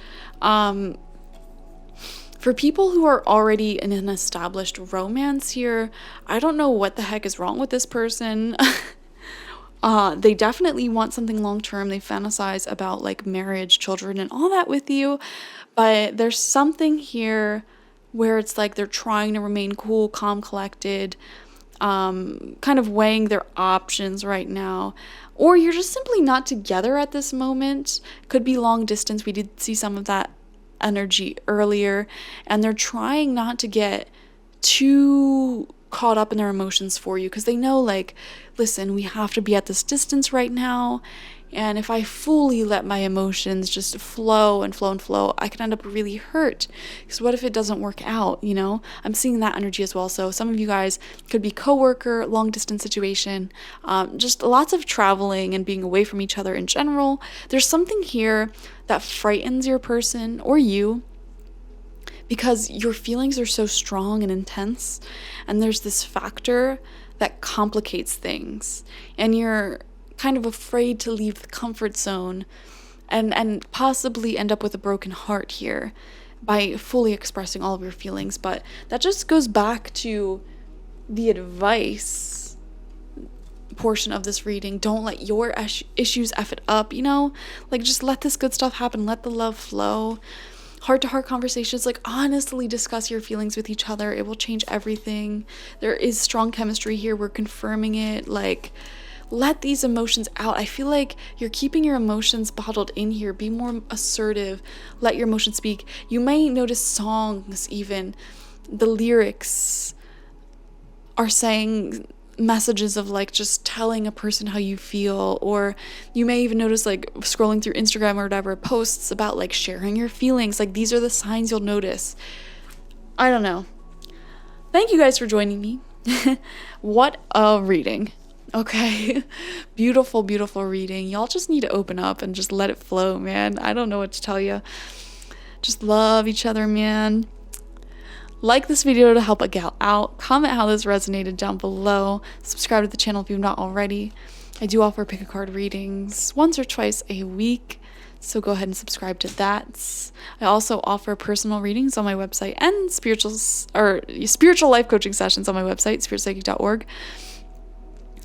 For people who are already in an established romance here, I don't know what the heck is wrong with this person. They definitely want something long-term. They fantasize about like marriage, children, and all that with you. But there's something here where it's like they're trying to remain cool, calm, collected, kind of weighing their options right now. Or you're just simply not together at this moment. Could be long distance. We did see some of that energy earlier. And they're trying not to get too caught up in their emotions for you because they know, like, listen, we have to be at this distance right now, and if I fully let my emotions just flow and flow and flow, I can end up really hurt because what if it doesn't work out, you know? I'm seeing that energy as well. So some of you guys could be coworker, long distance situation, just lots of traveling and being away from each other in general. There's something here that frightens your person or you because your feelings are so strong and intense, and there's this factor that complicates things, and you're kind of afraid to leave the comfort zone and possibly end up with a broken heart here by fully expressing all of your feelings. But that just goes back to the advice portion of this reading. Don't let your issues F it up, you know? Like, just let this good stuff happen. Let the love flow. Heart-to-heart conversations, like, honestly discuss your feelings with each other. It will change everything. There is strong chemistry here. We're confirming it. Like, let these emotions out. I feel like you're keeping your emotions bottled in here. Be more assertive. Let your emotions speak. You may notice songs, even the lyrics are saying messages of like just telling a person how you feel, or you may even notice, like, scrolling through Instagram or whatever, posts about like sharing your feelings. Like, these are the signs you'll notice. I don't know. Thank you guys for joining me. What a reading. Okay. Beautiful reading. Y'all just need to open up and just let it flow, man. I don't know what to tell you. Just love each other, man. Like this video to help a gal out. Comment how this resonated down below. Subscribe to the channel if you've not already. I do offer pick a card readings once or twice a week, so go ahead and subscribe to that. I also offer personal readings on my website and spiritual life coaching sessions on my website, spiritpsychic.org.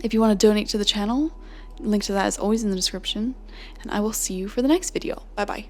If you want to donate to the channel, link to that is always in the description. And I will see you for the next video. Bye bye.